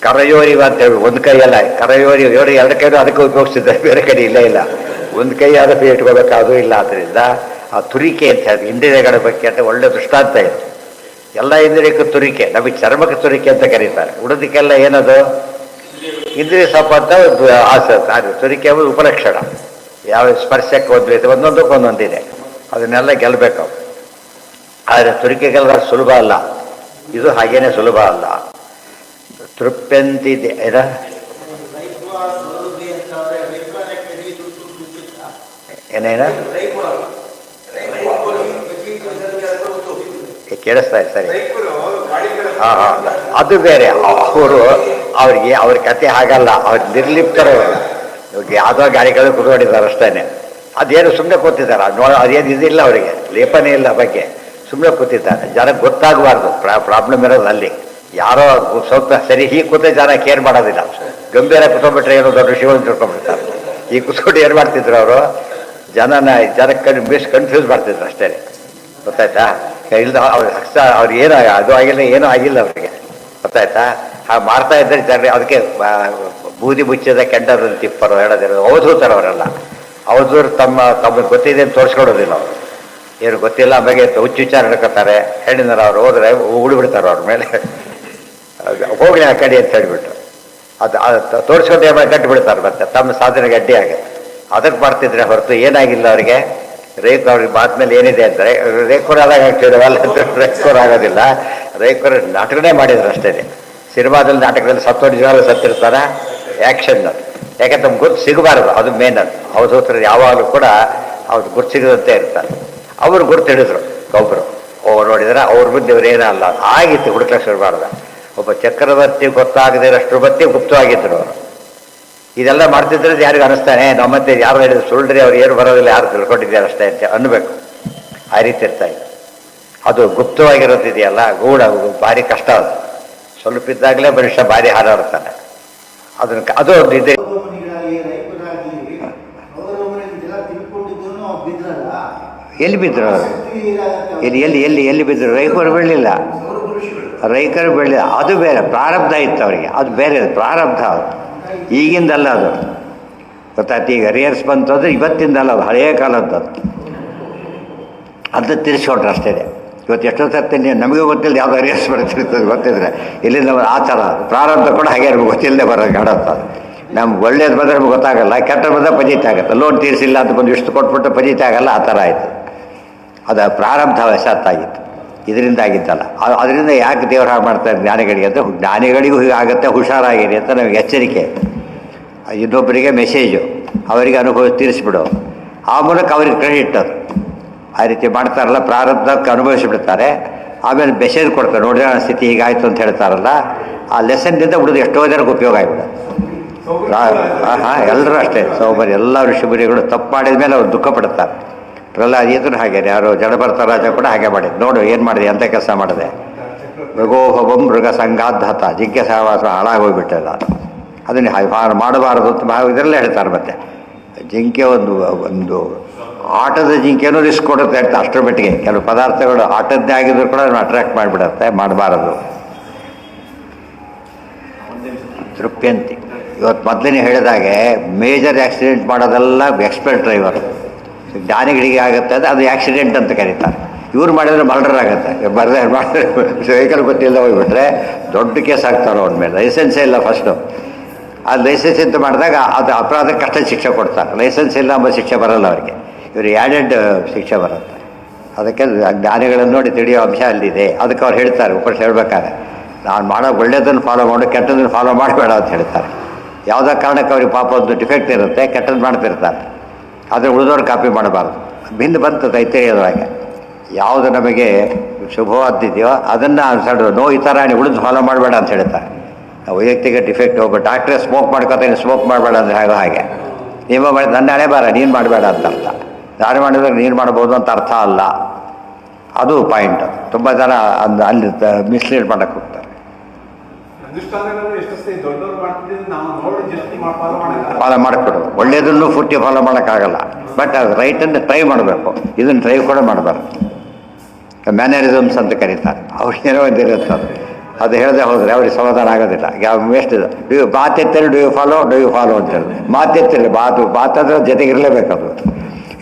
ಕರಯೋರಿ ಅಂತ ಹೇಳಿ ಒಂದು ಕೈಯಲ್ಲ, ಕರಯೋರಿ ಎರಡು ಕೈನೂ ಅದಕ್ಕೆ ಉಪಯೋಗಿಸ್ತಿದ್ದಾರೆ, ಬೇರೆ ಕಡೆ ಇಲ್ಲ. ಒಂದು ಕೈ ಆದರೂ ಇಟ್ಕೋಬೇಕು, ಅದು ಇಲ್ಲ. ಆದ್ದರಿಂದ ಆ ತುರಿಕೆ ಅಂತ ಹೇಳಿ ಇಂದ್ರಿಯಗಳ ಬಗ್ಗೆ ಅಂತ ಒಳ್ಳೆ ದೃಷ್ಟಾಂತ ಇದೆ. ಎಲ್ಲ ಇಂದ್ರಿಯಕ್ಕೂ ತುರಿಕೆ, ನಮಗೆ ಚರ್ಮಕ್ಕೆ ತುರಿಕೆ ಅಂತ ಕರೀತಾರೆ. ಉಳಿದಕ್ಕೆಲ್ಲ ಏನದು ಇಂದ್ರಿಯ ಸಂಪತ್ತ ಆಸೆ. ತುರಿಕೆ ಎಂಬುದು ಉಪಲಕ್ಷಣ. ಯಾವ ಸ್ಪರ್ಶಕ್ಕೆ ಒಂದು ಒಂದೊಂದಕ್ಕೆ ಒಂದೊಂದಿದೆ, ಅದನ್ನೆಲ್ಲ ಗೆಲ್ಲಬೇಕು. ಆದರೆ ತುರಿಕೆ ಗೆಲ್ಲದ ಸುಲಭ ಅಲ್ಲ, ಇದು ಹಾಗೇನೆ ಸುಲಭ ಅಲ್ಲ. ತೃಪ್ಯಂತಿದೆ ಏನೇನ ಕೇಳಿಸ್ತಾ ಇದೆ ಸರಿ. ಹಾಂ, ಅದು ಬೇರೆ. ಅವ್ರ ಕತೆ ಹಾಗಲ್ಲ, ಅವ್ರು ನಿರ್ಲಿಪ್ತರು. ಯಾವುದೋ ಗಾಡಿಗಳು ಕುತ್ಕೊಂಡಿದ್ದಾರೆ ಅಷ್ಟೇ. ಅದೇನು ಸುಮ್ಮನೆ ಕೂತಿದ್ದಾರೆ, ಅದೇನು ಇದಿಲ್ಲ ಅವರಿಗೆ, ಲೇಪನೇ ಇಲ್ಲ ಬಗ್ಗೆ, ಸುಮ್ಮನೆ ಕೂತಿದ್ದಾರೆ. ಜನಕ್ಕೆ ಗೊತ್ತಾಗಬಾರ್ದು ಪ್ರಾಬ್ಲಮ್ ಇರೋದು ಅಲ್ಲಿ. ಯಾರೋ ಸ್ವಲ್ಪ ಸರಿ ಹೀಗೆ ಕೂತ ಜನ ಕೇರ್ ಮಾಡೋದಿಲ್ಲ. ಗಂಭೀರ ಕೂತ್ಕೊಂಡ್ಬಿಟ್ರೆ ಏನೋ ದೊಡ್ಡ ಶಿವನ್ ತಿಳ್ಕೊಂಡ್ಬಿಡ್ತಾರೆ. ಈ ಕೂತ್ಕೊಂಡು ಏನು ಮಾಡ್ತಿದ್ರು ಅವರು, ಜನಕ್ಕೆ ಕನ್ಫ್ಯೂಸ್ ಮಾಡ್ತಿದ್ರು ಅಷ್ಟೇ. ಗೊತ್ತಾಯ್ತಾ? ಇಲ್ಲ ಅವ್ರು ಏನೋ ಅದು ಆಗಿಲ್ಲ, ಏನೂ ಆಗಿಲ್ಲ ಅವರಿಗೆ. ಗೊತ್ತಾಯ್ತಾ? ಹಾಗೆ ಮಾಡ್ತಾ ಇದ್ದಾರೆ ಜನ. ಅದಕ್ಕೆ ಬೂದಿ ಮುಚ್ಚಿದ ಕೆಂಡದಲ್ಲಿ ತಿಪ್ಪರು ಹೇಳೋದಿರೋದು. ಅವಧೂತರು ಅವರೆಲ್ಲ. ಅವಧೂರು ತಮಗೆ ಗೊತ್ತಿದೆ ಅಂತ ತೋರಿಸ್ಕೊಡೋದಿಲ್ಲ ಅವರು. ಏನು ಗೊತ್ತಿಲ್ಲ ಆಮೇಲೆ ಹುಚ್ಚುಚ್ಚಾರ ಹಿಡ್ಕೊತಾರೆ. ಹೇಳಿದಾರ ಅವ್ರು ಹೋದ್ರೆ ಉಳಿಬಿಡ್ತಾರೆ ಅವ್ರ ಮೇಲೆ, ಹೋಗ್ಲಿ ಆ ಕಡೆ ಅಂತ ಹೇಳಿಬಿಟ್ಟು ಅದು ತೋರಿಸ್ಕೊಂಡು ಗಟ್ಟಿ ಬಿಡ್ತಾರೆ. ಮತ್ತೆ ತಮ್ಮ ಸಾಧನೆಗೆ ಅಡ್ಡಿ ಆಗುತ್ತೆ. ಅದಕ್ಕೆ ಮಾಡ್ತಿದ್ರೆ ಹೊರತು ಏನಾಗಿಲ್ಲ ಅವರಿಗೆ. ಅವ್ರಿಗೆ ಮಾತಿನಲ್ಲಿ ಏನಿದೆ ಅಂದರೆ ರೇಖೋರ್ ಆದಾಗ ಆಗ್ತಿದ್ದಾವಲ್ಲ, ರೇಖೋರ್ ಆಗೋದಿಲ್ಲ. ರೇಖೋರ್ ನಾಟಕನೇ ಮಾಡಿದ್ರು ಅಷ್ಟೇ. ಸಿನಿಮಾದಲ್ಲಿ ನಾಟಕದಲ್ಲಿ ಸತ್ತೋಡಿ ಜನ ಸತ್ತಿರ್ತಾರೆ, ಆ್ಯಕ್ಷನ್. ಯಾಕೆ ತಮ್ಗೆ ಗುರ್ತು ಸಿಗಬಾರ್ದು, ಅದು ಮೇನ್. ಅದು ಅವಧೂತರು ಯಾವಾಗಲೂ ಕೂಡ ಅವ್ರು ಗುರ್ತು ಸಿಗದಂತೆ ಇರ್ತಾರೆ. ಅವರು ಗುರ್ತು ಹಿಡಿದ್ರು ಒಬ್ಬರು. ನೋಡಿದ್ರೆ ಅವ್ರ ಮುಂದೆ ಇವ್ರು ಏನಲ್ಲ ಆಗಿತ್ತು, ಹುಡುಕ್ಲಕ್ಕೆ ಶುರುಬಾರ್ದು. ಒಬ್ಬ ಚಕ್ರವರ್ತಿ ಗೊತ್ತಾಗದೆ ರಾಷ್ಟ್ರಪತಿ ಗುಪ್ತವಾಗಿದ್ದರು ಅವರು. ಇದೆಲ್ಲ ಮಾಡ್ತಿದ್ರೆ ಯಾರಿಗೂ ಅನಿಸ್ತಾನೆ, ನಮ್ಮತ್ತೆ ಯಾರು ಹೇಳಿದ್ರು ಸುಳ್ಳ್ರಿ, ಅವ್ರು ಏನು ಬರೋದಿಲ್ಲ, ಯಾರು ತಿಳ್ಕೊಂಡಿದ್ದಾರೆ ಅಷ್ಟೇ ಅಂತ ಅನ್ಬೇಕು. ಆ ರೀತಿ ಇರ್ತಾಯಿತ್ತು. ಅದು ಗುಪ್ತವಾಗಿರೋದಿದೆಯಲ್ಲ, ಗೂಢ, ಭಾರಿ ಕಷ್ಟ. ಅದು ಸ್ವಲ್ಪ ಇದ್ದಾಗಲೇ ಮನುಷ್ಯ ಭಾರಿ ಹಾರಾಡ್ತಾನೆ. ಅದು ಒಂದು ಇದೆ. ಎಲ್ಲಿ ಬಿದ್ದರು ಅವರು? ಎಲ್ಲಿ ಬಿದ್ದರು? ರೈಕರು ಬೀಳಲಿಲ್ಲ, ರೈಕರು ಬೀಳಲಿಲ್ಲ. ಅದು ಬೇರೆ ಪ್ರಾರಬ್ಧ ಇತ್ತು ಅವರಿಗೆ, ಅದು ಬೇರೆ ಪ್ರಾರಬ್ಧ. ಅದು ಈಗಿಂದಲ್ಲ, ಅದು ಗೊತ್ತಾಯ್ತು. ಈಗ ರಿಯರ್ಸ್ ಬಂತು ಅಂದರೆ ಇವತ್ತಿಂದಲ್ಲ, ಅದು ಹಳೆಯ ಕಾಲದ್ದು. ಅದು ತಿರ್ಸ್ಕೊಟ್ರೆ ಅಷ್ಟೇ. ಇವತ್ತು ಎಷ್ಟೋ ಸರ್ತಿ ನಮಗೆ ಗೊತ್ತಿಲ್ಲ ಯಾವುದೋ ರಿಯರ್ಸ್ ಬರ್ತಿರ್ತದೆ, ಗೊತ್ತಿದ್ರೆ ಇಲ್ಲಿಂದ ಆ ಥರ ಪ್ರಾರಂಭ ಕೂಡ ಹಾಗೆ ನಮ್ಗೆ ಗೊತ್ತಿಲ್ಲದೆ ಬರೋದು ಕಾಡುತ್ತೆ. ನಮ್ಗೆ ಒಳ್ಳೇದು ಬಂದರೆ ನಮ್ಗೆ ಗೊತ್ತಾಗಲ್ಲ, ಕೆಟ್ಟ ಬಂದರೆ ಪಜಿತ ಆಗುತ್ತೆ. ಲೋನ್ ತೀರಿಸಿಲ್ಲ ಅಂತ ಬಂದು ಇಷ್ಟು ಕೊಟ್ಬಿಟ್ಟು ಪಜಿತ ಆಗಲ್ಲ, ಆ ಥರ ಆಯಿತು. ಅದು ಪ್ರಾರಬ್ಧ ವಶತ್ತಾಗಿತ್ತು, ಇದರಿಂದ ಆಗಿದ್ದಲ್ಲ. ಅದರಿಂದ ಯಾಕೆ ದೇವರು ಹಾಗೆ ಮಾಡ್ತಾರೆ ಜ್ಞಾನಿಗಳಿಗೆ ಅಂತ, ಜ್ಞಾನಿಗಳಿಗೂ ಹೀಗೆ ಆಗುತ್ತೆ, ಹುಷಾರಾಗಿರಿ ಅಂತ ನಮಗೆ ಎಚ್ಚರಿಕೆ. ಇನ್ನೊಬ್ಬರಿಗೆ ಮೆಸೇಜು, ಅವರಿಗೆ ಅನುಭವ ತೀರಿಸ್ಬಿಡು, ಆ ಮೂಲಕ ಅವ್ರಿಗೆ ಕ್ರೆಡಿಟ್. ಅದು ಆ ರೀತಿ ಮಾಡ್ತಾರಲ್ಲ, ಪ್ರಾರಬ್ಧಕ್ಕೆ ಅನುಭವಿಸಿಬಿಡ್ತಾರೆ. ಆಮೇಲೆ ಮೆಸೇಜ್ ಕೊಡ್ತಾರೆ, ನೋಡಿದ್ರೆ ನನ್ನ ಸ್ಥಿತಿ ಹೀಗಾಯಿತು ಅಂತ ಹೇಳ್ತಾರಲ್ಲ, ಆ ಲೆಸನ್ನಿಂದ ಉಳಿದು ಎಷ್ಟೋ ಜನಕ್ಕೆ ಉಪಯೋಗ ಆಗಿಬಿಡುತ್ತೆ. ಹಾಂ, ಎಲ್ಲರೂ ಅಷ್ಟೇ. ಎಲ್ಲ ಋಷಿಮುನಿಗಳು ತಪ್ಪು ಮಾಡಿದ ಮೇಲೆ ಅವ್ರು ದುಃಖ ಪಡ್ತಾರೆ. ಪ್ರಹ್ಲಾದೀತನು ಹಾಗೆ, ಯಾರು ಜಡಭರತ ರಾಜ ಕೂಡ ಹಾಗೆ ಮಾಡಿದ್ದು. ನೋಡು ಏನು ಮಾಡಿದೆ, ಎಂಥ ಕೆಲಸ ಮಾಡಿದೆ. ಮೃಗೋಹವಂ ಮೃಗ ಸಂಘಾದ್ಹತ, ಜಿಜ್ಞೆ ಸಹವಾಸ ಹಾಳಾಗೋಗ್ಬಿಟ್ಟಲ್ಲ. ಅದನ್ನು ಮಾಡಬಾರದು ಅಂತ ಇದರಲ್ಲೇ ಹೇಳ್ತಾರೆ. ಮತ್ತೆ ಜಿಂಕೆ ಒಂದು ಆಟದ ಜಿಂಕೆನೂ ರಿಸ್ಕ್ ಕೊಡುತ್ತೆ ಅಂತ ಅಷ್ಟರ ಮಟ್ಟಿಗೆ. ಕೆಲವು ಪದಾರ್ಥಗಳು ಆಟದ್ದೇ ಆಗಿದ್ರು ಕೂಡ ಅದನ್ನು ಅಟ್ರಾಕ್ಟ್ ಮಾಡಿಬಿಡುತ್ತೆ, ಮಾಡಬಾರದು. ತೃಪ್ಯಂತಿ. ಇವತ್ತು ಮೊದಲನೇ ಹೇಳಿದಾಗೆ ಮೇಜರ್ ಆಕ್ಸಿಡೆಂಟ್ ಮಾಡೋದೆಲ್ಲ ಎಕ್ಸ್ಪರ್ಟ್ ಡ್ರೈವರ್. ಜ್ಞಾನಿಗಳಿಗೆ ಆಗುತ್ತೆ ಅದು ಆಕ್ಸಿಡೆಂಟ್ ಅಂತ ಕರೀತಾರೆ. ಇವ್ರು ಮಾಡಿದ್ರೆ ಮರ್ಡರ್ ಆಗುತ್ತೆ. ಮಾಡಿದ್ರೆ ವೆಹಿಕಲ್ ಗೊತ್ತಿಲ್ಲ ಹೋಗ್ಬಿಟ್ರೆ ದೊಡ್ಡ ಕೇಸ್ ಆಗ್ತಾರೆ ಅವ್ರ ಮೇಲೆ. ಲೈಸೆನ್ಸೇ ಇಲ್ಲ ಫಸ್ಟು. ಆ ಲೈಸೆನ್ಸ್ ಅಂತ ಮಾಡಿದಾಗ ಅದು ಅಪರಾಧಕ್ಕೆ ಕಷ್ಟ ಶಿಕ್ಷೆ ಕೊಡ್ತಾರೆ. ಲೈಸೆನ್ಸ್ ಇಲ್ಲ ಎಂಬ ಶಿಕ್ಷೆ ಬರೋಲ್ಲ ಅವರಿಗೆ, ಇವರು ಆ್ಯಡೆಡ್ ಶಿಕ್ಷೆ ಬರುತ್ತೆ. ಅದಕ್ಕೆ ಜ್ಞಾನಿಗಳನ್ನು ನೋಡಿ ತಿಳಿಯೋ ಅಂಶ ಅಲ್ಲಿದೆ. ಅದಕ್ಕೆ ಅವ್ರು ಹೇಳ್ತಾರೆ, ಉಪನಿಷ ಹೇಳ್ಬೇಕಾದ್ರೆ, ನಾನು ಮಾಡೋ ಒಳ್ಳೆಯದನ್ನು ಫಾಲೋ ಮಾಡು, ಕೆಟ್ಟದನ್ನು ಫಾಲೋ ಮಾಡಬೇಡ ಅಂತ ಹೇಳ್ತಾರೆ. ಯಾವುದೋ ಕಾರಣಕ್ಕೆ ಅವ್ರಿಗೆ ಪಾಪ ಒಂದು ಡಿಫೆಕ್ಟ್ ಇರುತ್ತೆ, ಕೆಟ್ಟದ್ದು ಮಾಡ್ತಿರ್ತಾರೆ. ಆದರೆ ಉಳಿದವ್ರು ಕಾಪಿ ಮಾಡಬಾರ್ದು. ಭಿನ್ನ ಬಂತು ತೈತರಿಯದ್ರಾಗೆ. ಯಾವುದು ನಮಗೆ ಶುಭವಾದಿದೆಯೋ ಅದನ್ನು ಅನ್ಸೋದು. ಈ ಥರ ಉಳಿದು ಫಾಲೋ ಮಾಡಬೇಡ ಅಂತ ಹೇಳ್ತಾರೆ. ವೈಯಕ್ತಿಕ ಡಿಫೆಕ್ಟ್. ಒಬ್ಬ ಡಾಕ್ಟ್ರೇ ಸ್ಮೋಕ್ ಮಾಡ್ಕೊತೀನಿ, ಸ್ಮೋಕ್ ಮಾಡಬೇಡ ಅಂದರೆ ಹಾಗೆ ನೀವು ಮಾಡಿ ನನ್ನ ಹಣೆ ಬಾರ, ನೀನು ಮಾಡಬೇಡ ಅಂತ ಅರ್ಥ. ನಾನು ಮಾಡಿದ್ರೆ ನೀನು ಮಾಡ್ಬೋದು ಅಂತ ಅರ್ಥ ಅಲ್ಲ. ಅದು ಪಾಯಿಂಟ್. ತುಂಬ ಜನ ಅಲ್ಲಿ ಮಿಸ್ಲೀಡ್ ಮಾಡೋಕ್ಕೆ ಹೋಗ್ತಾರೆ. ಫಾಲೋ ಮಾಡಿಕೊಡು. ಒಳ್ಳೆಯದನ್ನು ಫುಟ್ಟಿ ಫಾಲೋ ಮಾಡೋಕ್ಕಾಗಲ್ಲ, ಬಟ್ ಅದು ರೈಟನ್ನು ಟ್ರೈ ಮಾಡಬೇಕು. ಇದನ್ನು ಟ್ರೈ ಕೂಡ ಮಾಡಬಾರ್ದು. ಮ್ಯಾನರಿಸಮ್ಸ್ ಅಂತ ಕರೀತಾರೆ. ಅವ್ರಿಗೇನೋ ಒಂದಿರುತ್ತೆ. ಅದು ಅದು ಹೇಳದೆ ಹೋದರೆ ಅವ್ರಿಗೆ ಸಮಾಧಾನ ಆಗೋದಿಲ್ಲ. ಯಾವ ವೇಸ್ಟ್ ಇದು. ಮಾತೆತ್ತೇಳಿ ಡು ಯು ಫಾಲೋ ಅಂತ ಹೇಳಿ ಮಾತೆತ್ತೇಳಿ ಮಾತಾದ್ರೆ ಜೊತೆಗಿರಲೇಬೇಕು ಅದು.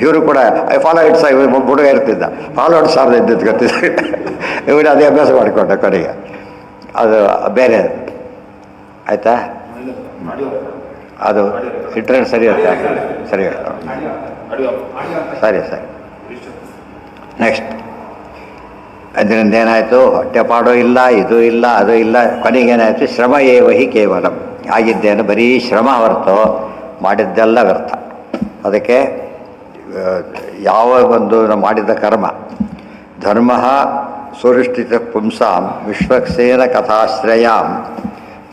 ಇವರು ಕೂಡ ಐ ಫಾಲೋ ಇಟ್ಸ್ ಹುಡುಗ ಇರ್ತಿದ್ದ, ಫಾಲೋ ಇಟ್ಸ್ ಸಾರ್ದು ಇದ್ದಿದ್ದು ಗೊತ್ತಿದ್ದ. ಇವರು ಅದೇ ಅಭ್ಯಾಸ ಮಾಡಿಕೊಂಡ ಕೊನೆಗೆ. ಅದು ಬೇರೆ ಆಯಿತಾ. ಅದು ಇಟ್ಟರೆ ಸರಿ ಇರುತ್ತೆ. ಸರಿ ಸರಿ ಸರಿ. ನೆಕ್ಸ್ಟ್ ಅದರಿಂದ ಏನಾಯಿತು, ಹೊಟ್ಟೆಪಾಡು ಇಲ್ಲ, ಇದು ಇಲ್ಲ, ಅದು ಇಲ್ಲ. ಕೊನೆಗೇನಾಯಿತು, ಶ್ರಮ ಏವಹಿ ಕೇವಲ. ಆಗಿದ್ದೇನು ಬರೀ ಶ್ರಮ ಹೊರತು ಮಾಡಿದ್ದೆಲ್ಲ ವ್ಯರ್ಥ. ಅದಕ್ಕೆ ಯಾವ ಒಂದು ಮಾಡಿದ ಕರ್ಮ ಧರ್ಮ ಸುರಿಷ್ಠಿತ ಪುಂಸಾಂ ವಿಶ್ವಕ್ಸೇನ ಕಥಾಶ್ರಯಾಂ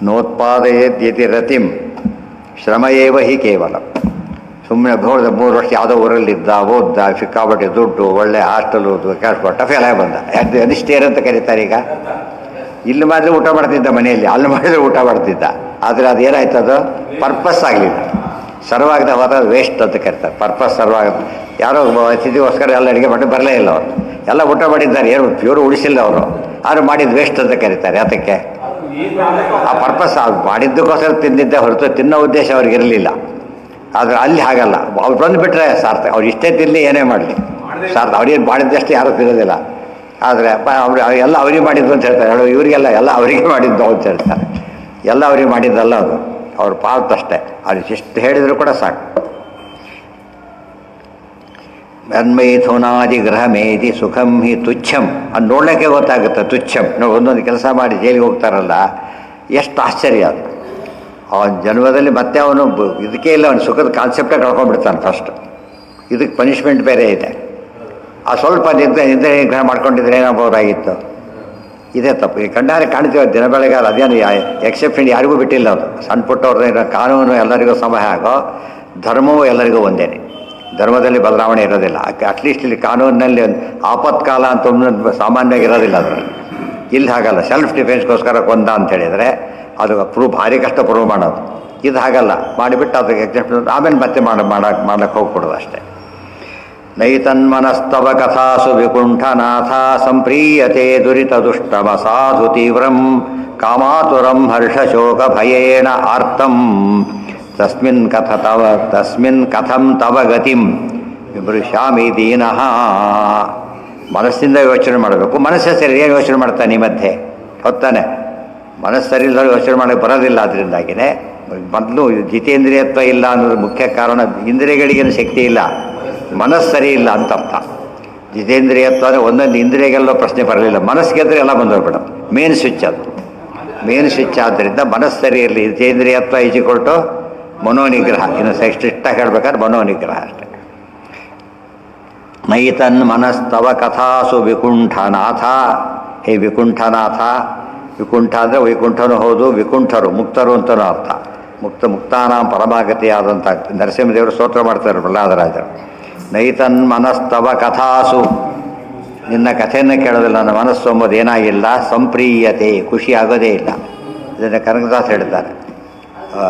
ನೋತ್ಪಾದಯೇದ್ಯತಿ ರತಿಂ ಶ್ರಮ ಏವ ಹಿ ಕೇವಲ. ಸುಮ್ಮನೆ ಹೋದ 3 ವರ್ಷ ಯಾವುದೋ ಊರಲ್ಲಿದ್ದ, ಓದ್ದ, ಸಿಕ್ಕಾಪಟ್ಟೆ ದುಡ್ಡು, ಒಳ್ಳೆ ಹಾಸ್ಟೆಲು, ಕಷ್ಟಪಟ್ಟ ಫೇಲ್ ಆಗಿ ಬಂದ. ಅನಿಷ್ಟೇರ್ ಅಂತ ಕರೀತಾರೆ ಈಗ. ಇಲ್ಲಿ ಮಾಡಿದ್ರೆ ಊಟ ಮಾಡ್ತಿದ್ದ ಮನೆಯಲ್ಲಿ, ಅಲ್ಲಿ ಮಾಡಿದ್ರೆ ಊಟ ಮಾಡ್ತಿದ್ದ. ಆದರೆ ಅದು ಏನಾಯ್ತು, ಅದು ಪರ್ಪಸ್ ಆಗಲಿಲ್ಲ, ಸರ್ವಾಗದ ಹೋದ ವೇಸ್ಟ್ ಅಂತ ಕರೀತಾರೆ. ಪರ್ಪಸ್ ಸರ್ವಾಗ. ಯಾರೋ ಅತಿಥಿಗೋಸ್ಕರ ಎಲ್ಲ ಅಡುಗೆ ಮಾಡಿ ಬರಲೇ ಇಲ್ಲ ಅವರು, ಎಲ್ಲ ಊಟ ಮಾಡಿದ್ದಾರೆ, ಏನು ಪ್ಯೂರ್ ಉಳಿಸಿಲ್ಲ ಅವರು. ಆದರೂ ಮಾಡಿದ್ದು ವೇಸ್ಟ್ ಅಂತ ಕರೀತಾರೆ. ಅದಕ್ಕೆ ಆ ಪರ್ಪಸ್ ಮಾಡಿದ್ದಕ್ಕೋಸ್ಕರ ತಿಂದಿದ್ದೇ ಹೊರತು ತಿನ್ನೋ ಉದ್ದೇಶ ಅವ್ರಿಗೆ ಇರಲಿಲ್ಲ. ಆದರೆ ಅಲ್ಲಿ ಹಾಗಲ್ಲ, ಅವ್ರು ಬಂದುಬಿಟ್ರೆ ಸಾರ್ಥಕ. ಅವ್ರು ಇಷ್ಟೇ ತಿನ್ನಲಿ, ಏನೇ ಮಾಡಲಿ ಸಾರ್ಥ. ಅವ್ರಿಗೆ ಮಾಡಿದ್ದಷ್ಟು ಯಾರೂ ತಿನ್ನೋದಿಲ್ಲ. ಆದರೆ ಅವರು ಎಲ್ಲ ಅವ್ರಿಗೆ ಮಾಡಿದ್ದು ಅಂತ ಹೇಳ್ತಾರೆ. ಇವರಿಗೆಲ್ಲ ಎಲ್ಲ ಅವರಿಗೆ ಮಾಡಿದ್ದು ಅಂತ ಹೇಳ್ತಾರೆ. ಎಲ್ಲ ಅವ್ರಿಗೆ ಮಾಡಿದ್ದಲ್ಲ ಅದು, ಅವ್ರ ಪಾರ್ಟ್ ಅಷ್ಟೇ. ಅವ್ರಿಗೆ ಇಷ್ಟು ಹೇಳಿದರೂ ಕೂಡ ಸಾಕು. ಮನ್ಮೈಥುನಾದಿ ಗ್ರಹ ಮೇದಿ ಸುಖಂ ಹಿ ತುಚ್ಛಂ. ಅದು ನೋಡಲಿಕ್ಕೆ ಗೊತ್ತಾಗುತ್ತೆ ತುಚ್ಛಂ. ನಾವು ಒಂದೊಂದು ಕೆಲಸ ಮಾಡಿ ಜೈಲಿಗೆ ಹೋಗ್ತಾರಲ್ಲ, ಎಷ್ಟು ಆಶ್ಚರ್ಯ ಅದು. ಅವನ ಜನ್ಮದಲ್ಲಿ ಮತ್ತೆ ಅವನು ಇದಕ್ಕೆ ಇಲ್ಲ, ಅವನು ಸುಖದ ಕಾನ್ಸೆಪ್ಟೇ ಕಳ್ಕೊಂಡ್ಬಿಡ್ತಾನೆ ಫಸ್ಟ್. ಇದಕ್ಕೆ ಪನಿಷ್ಮೆಂಟ್ ಬೇರೆ ಇದೆ. ಆ ಸ್ವಲ್ಪ ನಿದ್ರೆ ಗ್ರಹ ಮಾಡ್ಕೊಂಡಿದ್ರೆ ಏನಾಗ್ಬೋದಾಗಿತ್ತು. ಇದೇ ತಪ್ಪು. ಈ ಕಣ್ಣಾರೆ ಕಾಣ್ತೀವಿ ದಿನ ಬೆಳಗಾದ. ಅದೇನು ಎಕ್ಸೆಪ್ಷನ್ ಯಾರಿಗೂ ಬಿಟ್ಟಿಲ್ಲ ಅದು. ಸಣ್ಣ ಪುಟ್ಟವ್ರದ್ದು ಕಾನೂನು ಎಲ್ಲರಿಗೂ ಸಮಯ ಆಗೋ, ಧರ್ಮವೂ ಎಲ್ಲರಿಗೂ ಒಂದೇನೆ. ಧರ್ಮದಲ್ಲಿ ಬದಲಾವಣೆ ಇರೋದಿಲ್ಲ. ಅಟ್ಲೀಸ್ಟ್ ಇಲ್ಲಿ ಕಾನೂನಿನಲ್ಲಿ ಒಂದು ಆಪತ್ಕಾಲ ಅಂತ ಒಂದು ಸಾಮಾನ್ಯವಾಗಿ ಇರೋದಿಲ್ಲ ಅದರಲ್ಲಿ. ಇಲ್ಲಿ ಹಾಗಲ್ಲ. ಸೆಲ್ಫ್ ಡಿಫೆನ್ಸ್ಗೋಸ್ಕರ ಕೊಂದ ಅಂತ ಹೇಳಿದರೆ ಅದು ಭಾರಿ ಕಷ್ಟ ಪ್ರೂವ್ ಮಾಡೋದು. ಇದು ಹಾಗಲ್ಲ, ಮಾಡಿಬಿಟ್ಟು ಅದಕ್ಕೆ ಎಕ್ಸೆಪ್ಷನ್ ಆಮೇಲೆ ಮತ್ತೆ ಮಾಡಕ್ಕೆ ಹೋಗ್ಕೊಡೋದು ಅಷ್ಟೇ. ನೈತನ್ಮನಸ್ತವ ಕಥಾಸು ವಿಕುಂಠನಾಥ ಸಂಪ್ರೀಯತೆ ದುರಿತ ದುಷ್ಟಮ ಸಾಧು ತೀವ್ರಂ ಕಾಮಾತುರಂ ಹರ್ಷಶೋಕ ಭಯೇನ ಆರ್ತಂ ತಸ್ಮಿನ್ ಕಥಂ ತವ ಗತಿಂ ವಿಮೃಶಾಮಿ ದೀನಃ. ಮನಸ್ಸಿಂದ ಯೋಚನೆ ಮಾಡಬೇಕು. ಮನಸ್ಸೇ ಸರಿ, ಏನು ಯೋಚನೆ ಮಾಡ್ತಾನೆ ಈ ಮಧ್ಯೆ ಹೊತ್ತಾನೆ. ಮನಸ್ಸು ಸರಿ ಇಲ್ಲ, ಯೋಚನೆ ಮಾಡೋಕ್ಕೆ ಬರೋದಿಲ್ಲ. ಅದರಿಂದಾಗಿಯೇ ಮೊದಲು ಜಿತೇಂದ್ರಿಯತ್ವ ಇಲ್ಲ ಅನ್ನೋದು ಮುಖ್ಯ ಕಾರಣ. ಇಂದ್ರಿಯಗಳಿಗೇನು ಶಕ್ತಿ ಇಲ್ಲ, ಮನಸ್ಸು ಸರಿ ಇಲ್ಲ ಅಂತ ಅರ್ಥ. ಜಿತೇಂದ್ರಿಯತ್ವ ಅಂದರೆ ಒಂದೊಂದು ಇಂದ್ರಿಯಗೆಲ್ಲೋ ಪ್ರಶ್ನೆ ಬರಲಿಲ್ಲ, ಮನಸ್ಸು ಗೆದ್ದರೆ ಎಲ್ಲ ಬಂದೋಗ್ಬಿಡೋದು. ಮೇನ್ ಸ್ವಿಚ್ ಅದು, ಮೇನ್ ಸ್ವಿಚ್. ಆದ್ದರಿಂದ ಮನಸ್ಸು ಸರಿ ಇರಲಿ. ಜಿತೇಂದ್ರಿಯತ್ವ ಈಜಿಕೊಟ್ಟು ಮನೋನಿಗ್ರಹ. ಇನ್ನು ಸ್ಟ್ರಿಕ್ಟಾಗಿ ಹೇಳ್ಬೇಕಾದ್ರೆ ಮನೋನಿಗ್ರಹ ಅಷ್ಟೆ. ನೈತನ್ ಮನಸ್ತವ ಕಥಾಸು ವಿಕುಂಠನಾಥ. ಹೇ ವಿಕುಂಠನಾಥ. ವಿಕುಂಠ ಅಂದರೆ ವೈಕುಂಠನೂ ಹೌದು, ವಿಕುಂಠರು ಮುಕ್ತರು ಅಂತಲೂ ಅರ್ಥ. ಮುಕ್ತಾನಾಂ ಪರಮಾಗತಿಯಾದಂಥ ನರಸಿಂಹದೇವರು ಸ್ತೋತ್ರ ಮಾಡ್ತಾರೆ ಪ್ರಹ್ಲಾದರಾಜರು. ನೈತನ್ ಮನಸ್ತವ ಕಥಾಸು. ನಿನ್ನ ಕಥೆಯನ್ನು ಕೇಳೋದಿಲ್ಲ, ನನ್ನ ಮನಸ್ಸು ಎಂಬುದು ಏನಾಗಿಲ್ಲ. ಸಂಪ್ರೀಯತೆ, ಖುಷಿ ಆಗೋದೇ ಇಲ್ಲ. ಇದನ್ನು ಕನಕದಾಸ್ ಹೇಳ್ತಾರೆ.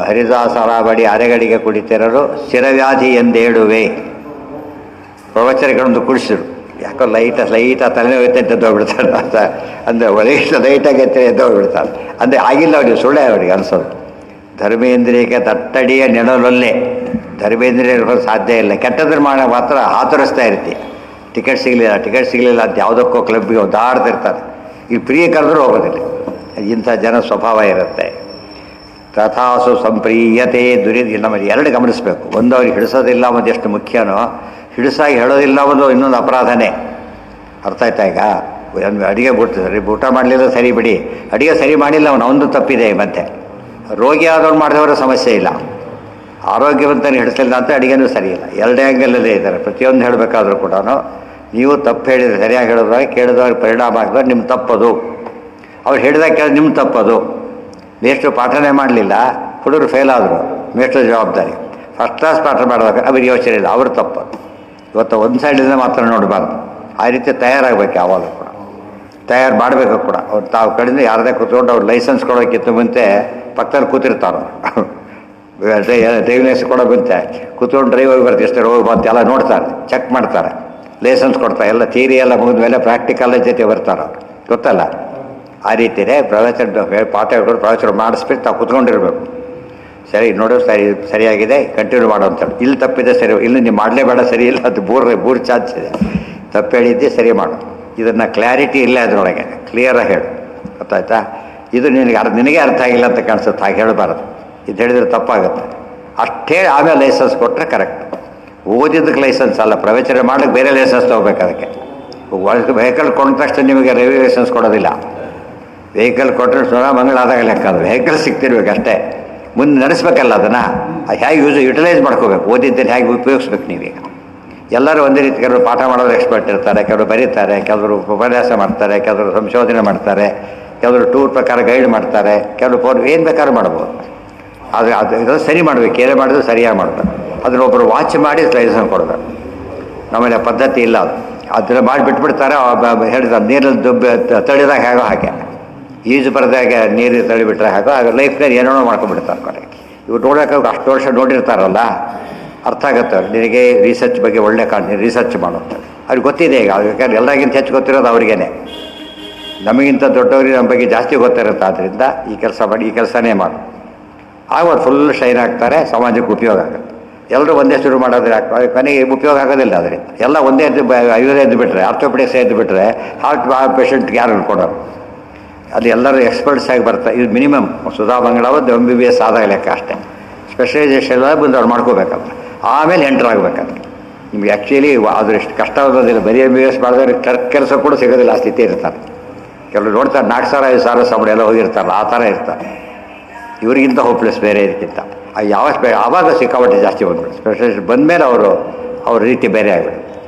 ಹರಿದಾಸರ ಬಡಿ ಅರೆಗಡಿಗೆ ಕುಡಿತಿರರು ಶಿರವ್ಯಾಧಿ ಎಂದೇಳುವೆ. ಪ್ರವಚನಗಳೊಂದು ಕುಡಿಸಿರು. ಯಾಕೋ ಲೈಟ ತಲೆನೋ ಹೋಗುತ್ತೆ ಅಂತ ಎದ್ದೋಗ್ಬಿಡ್ತಾರೆ ಅಂತ. ಅಂದರೆ ಲೈಟಾಗಿ ಎದ್ದೋಗ್ಬಿಡ್ತಾರೆ. ಅಂದರೆ ಆಗಿಲ್ಲ ಅವ್ರಿಗೆ, ಸುಳ್ಳೆ ಅವ್ರಿಗೆ ಅನಿಸೋದು. ಧರ್ಮೇಂದ್ರಿಯಕ್ಕೆ ತಟ್ಟಡಿಯ ನೆನಲೊಲ್ಲೇ. ಧರ್ಮೇಂದ್ರಿಯ ಸಾಧ್ಯ ಇಲ್ಲ. ಕೆಟ್ಟದ್ರ ಮಾಡ ಮಾತ್ರ ಆತುರಿಸ್ತಾ ಇರ್ತಿ. ಟಿಕೆಟ್ ಸಿಗಲಿಲ್ಲ ಅಂತ ಯಾವುದಕ್ಕೋ ಕ್ಲಬ್ಗೆ ಒದ್ದಾಡ್ತಿರ್ತಾರೆ. ಈ ಪ್ರಿಯ ಕರೆದ್ರೂ ಹೋಗೋದಿಲ್ಲ. ಇಂಥ ಜನ ಸ್ವಭಾವ ಇರುತ್ತೆ. ತಥಾಸು ಸಂಪ್ರೀಯತೆ ನಮಗೆ ಎರಡು ಗಮನಿಸಬೇಕು. ಒಂದು ಅವ್ರಿಗೆ ಹಿಡಿಸೋದಿಲ್ಲ ಅನ್ನೋದು ಎಷ್ಟು ಮುಖ್ಯನೋ, ಹಿಡಿಸಾಗಿ ಹೇಳೋದಿಲ್ಲ ಅನ್ನೋದು ಇನ್ನೊಂದು ಅಪರಾಧನೇ. ಅರ್ಥ ಆಯ್ತಾ? ಈಗ ಅಡುಗೆ ಬಿಡ್ತಿದ್ದಾರೆ, ಊಟ ಮಾಡಲಿಲ್ಲ ಸರಿ ಬಿಡಿ, ಅಡುಗೆ ಸರಿ ಮಾಡಿಲ್ಲ ಅವನು ತಪ್ಪಿದೆ. ಮತ್ತೆ ರೋಗಿ ಆದವ್ರು ಮಾಡಿದವರ ಸಮಸ್ಯೆ ಇಲ್ಲ, ಆರೋಗ್ಯವಂತನ ಹಿಡಿಸಲಿಲ್ಲ ಅಂತ ಅಡುಗೆನೂ ಸರಿ ಇಲ್ಲ. ಎರಡೇ ಆ್ಯಂಗಲಲ್ಲೇ ಇದ್ದಾರೆ. ಪ್ರತಿಯೊಂದು ಹೇಳಬೇಕಾದ್ರೂ ಕೂಡ ನೀವು ತಪ್ಪು ಹೇಳಿದರೆ ಸರಿಯಾಗಿ ಹೇಳಿದಾಗ ಕೇಳಿದವ್ರಿಗೆ ಪರಿಣಾಮ ಆಗಿದ್ರೆ ನಿಮ್ಮ ತಪ್ಪದು. ಅವ್ರು ಹೇಳಿದಾಗ ಕೇಳಿದ್ರೆ ನಿಮ್ಮ ತಪ್ಪದು. ಮೇಷ್ಟ್ರು ಪಾಠನೇ ಮಾಡಲಿಲ್ಲ, ಹುಡುಗರು ಫೇಲ್ ಆದರು, ಮೇಷ್ಟ್ರ ಜವಾಬ್ದಾರಿ. ಫಸ್ಟ್ ಕ್ಲಾಸ್ ಪಾಠ ಮಾಡಿದಾಗ ಅವ್ರಿಗೆ ಯೋಚನೆ ಇಲ್ಲ, ಅವರು ತಪ್ಪು. ಇವತ್ತು ಒಂದು ಸೈಡಿಂದ ಮಾತ್ರ ನೋಡಬಾರ್ದು. ಆ ರೀತಿ ತಯಾರಾಗಬೇಕು. ಯಾವಾಗ ಕೂಡ ತಯಾರು ಮಾಡಬೇಕು ಕೂಡ. ಅವ್ರು ತಾವು ಕಡೆಯಿಂದ ಯಾರದೇ ಕೂತ್ಕೊಂಡು ಅವ್ರು ಲೈಸೆನ್ಸ್ ಕೊಡೋಕ್ಕಿಂತ ಮುಂಚೆ ಪಕ್ಕದಲ್ಲಿ ಕೂತಿರ್ತಾರೆ. ಡ್ರೈವಿಂಗ್ ಲೈಸೆನ್ಸ್ ಕೊಡೋ ಮುಂಚೆ ಕೂತ್ಕೊಂಡು ಡ್ರೈವ್ ಹೋಗಿ ಬರ್ತೀವಿ ಎಷ್ಟು ಹೋಗಿ ಬಂತು ಎಲ್ಲ ನೋಡ್ತಾರೆ, ಚೆಕ್ ಮಾಡ್ತಾರೆ, ಲೈಸೆನ್ಸ್ ಕೊಡ್ತಾರೆ. ಎಲ್ಲ ಥಿಯರಿ ಎಲ್ಲ ಮುಗಿದ ಮೇಲೆ ಪ್ರಾಕ್ಟಿಕಲ್ ಜೊತೆ ಬರ್ತಾರೆ ಅವ್ರು, ಗೊತ್ತಲ್ಲ. ಆ ರೀತಿಯೇ ಪ್ರವಚನ ಪಾಠ ಹೇಳ್ಕೊಂಡು ಪ್ರವಚನ ಮಾಡಿಸ್ಬಿಟ್ಟು ತಾವು ಕುತ್ಕೊಂಡಿರ್ಬೇಕು. ಸರಿ ನೋಡು, ಸರಿಯಾಗಿದೆ, ಕಂಟಿನ್ಯೂ ಮಾಡೋ ಅಂತೇಳಿ. ಇಲ್ಲಿ ತಪ್ಪಿದೆ ಸರಿ, ಇಲ್ಲಿ ನೀವು ಮಾಡಲೇಬೇಡ, ಸರಿ ಇಲ್ಲ, ಅದು ಮೂರು ಚಾನ್ಸ್ ಇದೆ. ತಪ್ಪು ಹೇಳಿದ್ದೆ ಸರಿ ಮಾಡು. ಇದನ್ನು ಕ್ಲಾರಿಟಿ ಇಲ್ಲ ಅದರೊಳಗೆ, ಕ್ಲಿಯರಾಗಿ ಹೇಳು, ಗೊತ್ತಾಯ್ತಾ? ಇದು ನಿನಗೆ ಅರ್ಥ ಆಗಿಲ್ಲ ಅಂತ ಕಾಣಿಸುತ್ತೆ, ಹಾಗೆ ಹೇಳಬಾರದು. ಇದು ಹೇಳಿದ್ರೆ ತಪ್ಪಾಗುತ್ತೆ. ಅಷ್ಟು ಹೇಳಿ ಆಮೇಲೆ ಲೈಸೆನ್ಸ್ ಕೊಟ್ಟರೆ ಕರೆಕ್ಟ್. ಓದಿದ್ದಕ್ಕೆ ಲೈಸೆನ್ಸ್ ಅಲ್ಲ, ಪ್ರವಚನ ಮಾಡಲಿಕ್ಕೆ ಬೇರೆ ಲೈಸೆನ್ಸ್ ತೊಗೋಬೇಕು. ಅದಕ್ಕೆ ವೆಹಿಕಲ್ ಕೊಂಡ ತಕ್ಷಣ ನಿಮಗೆ ಡ್ರೈವಿಂಗ್ ಲೈಸೆನ್ಸ್ ಕೊಡೋದಿಲ್ಲ. ವೆಹಿಕಲ್ ಕೊಟ್ಟರೆ ಮಂಗಳಾದಾಗ ಲೆಕ್ಕ, ಅದು ವೆಹಿಕಲ್ ಸಿಗ್ತಿರ್ಬೇಕು ಅಷ್ಟೇ. ಮುಂದೆ ನಡೆಸ್ಬೇಕಲ್ಲ ಅದನ್ನು, ಹೇಗೆ ಯುಟಿಲೈಸ್ ಮಾಡ್ಕೋಬೇಕು, ಓದಿದ್ದನ್ನು ಹೇಗೆ ಉಪಯೋಗಿಸ್ಬೇಕು ನೀವೀಗ. ಎಲ್ಲರೂ ಒಂದೇ ರೀತಿ, ಕೆಲವರು ಪಾಠ ಮಾಡೋರು ಎಕ್ಸ್ಪರ್ಟ್ ಇರ್ತಾರೆ, ಕೆಲವರು ಬರೀತಾರೆ, ಕೆಲವರು ಉಪನ್ಯಾಸ ಮಾಡ್ತಾರೆ, ಕೆಲವರು ಸಂಶೋಧನೆ ಮಾಡ್ತಾರೆ, ಕೆಲವರು ಟೂರ್ ಪ್ರಕಾರ ಗೈಡ್ ಮಾಡ್ತಾರೆ, ಕೆಲವರು ಏನು ಬೇಕಾದ್ರೂ ಮಾಡ್ಬೋದು. ಅದು ಸರಿ ಮಾಡಬೇಕು, ಏನೇ ಮಾಡಿದ್ರು ಸರಿಯಾಗಿ ಮಾಡಬೇಕು. ಅದನ್ನ ಒಬ್ಬರು ವಾಚ್ ಮಾಡಿ ಲೈಸೆನ್ಸ್ ಕೊಡಬೇಕು. ನಮ್ಮಲ್ಲಿ ಪದ್ಧತಿ ಇಲ್ಲ ಅದು. ಅದನ್ನು ಮಾಡಿ ಬಿಟ್ಬಿಡ್ತಾರೆ. ಹೇಳಿದ ನೀರಲ್ಲಿ ತಳಿದಾಗ ಹೇಗೋ ಹಾಗೆ, ಈಜು ಬರದಾಗ ನೀರು ತಳಿಬಿಟ್ರೆ ಹಾಗೋ, ಆಗ ಲೈಫ್ನಲ್ಲಿ ಏನೇನೋ ಮಾಡ್ಕೊಂಡ್ಬಿಡ್ತಾರೆ ಕೊನೆಗೆ. ಇವ್ರು ನೋಡೋಕೆ ಅಷ್ಟು ವರ್ಷ ನೋಡಿರ್ತಾರಲ್ಲ, ಅರ್ಥ ಆಗುತ್ತೆ ಅವ್ರು. ನಿನಗೆ ರಿಸರ್ಚ್ ಬಗ್ಗೆ ಒಳ್ಳೆ ರಿಸರ್ಚ್ ಮಾಡುತ್ತೆ, ಅವ್ರಿಗೆ ಗೊತ್ತಿದೆ. ಈಗ ಯಾಕಂದ್ರೆ ಎಲ್ಲರಿಗಿಂತ ಹೆಚ್ಚು ಗೊತ್ತಿರೋದು ಅವ್ರಿಗೇನೆ. ನಮಗಿಂತ ದೊಡ್ಡವ್ರಿಗೆ ನಮ್ಮ ಬಗ್ಗೆ ಜಾಸ್ತಿ ಗೊತ್ತಿರುತ್ತೆ. ಆದ್ದರಿಂದ ಈ ಕೆಲಸ ಮಾಡಿ, ಈ ಕೆಲಸನೇ ಮಾಡು, ಆಗ ಅವ್ರು ಫುಲ್ ಶೈನ್ ಆಗ್ತಾರೆ, ಸಮಾಜಕ್ಕೆ ಉಪಯೋಗ ಆಗುತ್ತೆ. ಎಲ್ಲರೂ ಒಂದೇ ಶುರು ಮಾಡೋದ್ರೆ ಕೊನೆಗೆ ಉಪಯೋಗ ಆಗೋದಿಲ್ಲ. ಅದರಿಂದ ಎಲ್ಲ ಒಂದೇ ಇವರೇ ಎದ್ದು ಬಿಟ್ಟರೆ, ಆರ್ಥೋಪೆಡಿಕ್ಸ್ ಎದ್ದು ಬಿಟ್ಟರೆ ಹಾರ್ಟ್ ಪೇಷಂಟ್ಗೆ ಯಾರು ಕೊಡೋರು? ಅಲ್ಲಿ ಎಲ್ಲರೂ ಎಕ್ಸ್ಪರ್ಟ್ಸ್ ಆಗಿ ಬರ್ತಾರೆ. ಇದು ಮಿನಿಮಮ್ ಸುಧಾ ಬಂಗಳವದ್ದು MBBS ಆದಾಗ ಲೆಕ್ಕ ಅಷ್ಟೇ. ಸ್ಪೆಷಲೈಸೇಷನ್ ಎಲ್ಲ ಬಂದು ಅವ್ರು ಮಾಡ್ಕೋಬೇಕಲ್ಲ, ಆಮೇಲೆ ಎಂಟರ್ ಆಗಬೇಕಲ್ಲ. ನಿಮ್ಗೆ ಆ್ಯಕ್ಚುಲಿ ಆದರೂ ಎಷ್ಟು ಕಷ್ಟ ಆಗೋದಿಲ್ಲ. ಬರೀ MBBS ಮಾಡಿದ್ರೆ ಕೆಲಸ ಕೂಡ ಸಿಗೋದಿಲ್ಲ, ಆ ಸ್ಥಿತಿ ಇರ್ತಾರೆ. ಕೆಲವರು ನೋಡ್ತಾರೆ 4,000-5,000 ಸಂಬಳ ಎಲ್ಲ ಹೋಗಿರ್ತಾರಲ್ಲ, ಆ ಥರ ಇರ್ತಾರೆ. ಇವರಿಗಿಂತ ಹೋಪ್ಲೆಸ್ ಬೇರೆ ಇದಕ್ಕಿಂತ. ಆವಾಗ ಸಿಕ್ಕಾಪಟ್ಟೆ ಜಾಸ್ತಿ ಬಂದ್ಬಿಡು. ಸ್ಪೆಷಲಿಸ್ಟ್ ಬಂದಮೇಲೆ ಅವ್ರ ರೀತಿ ಬೇರೆ ಆಗಿಬಿಡು.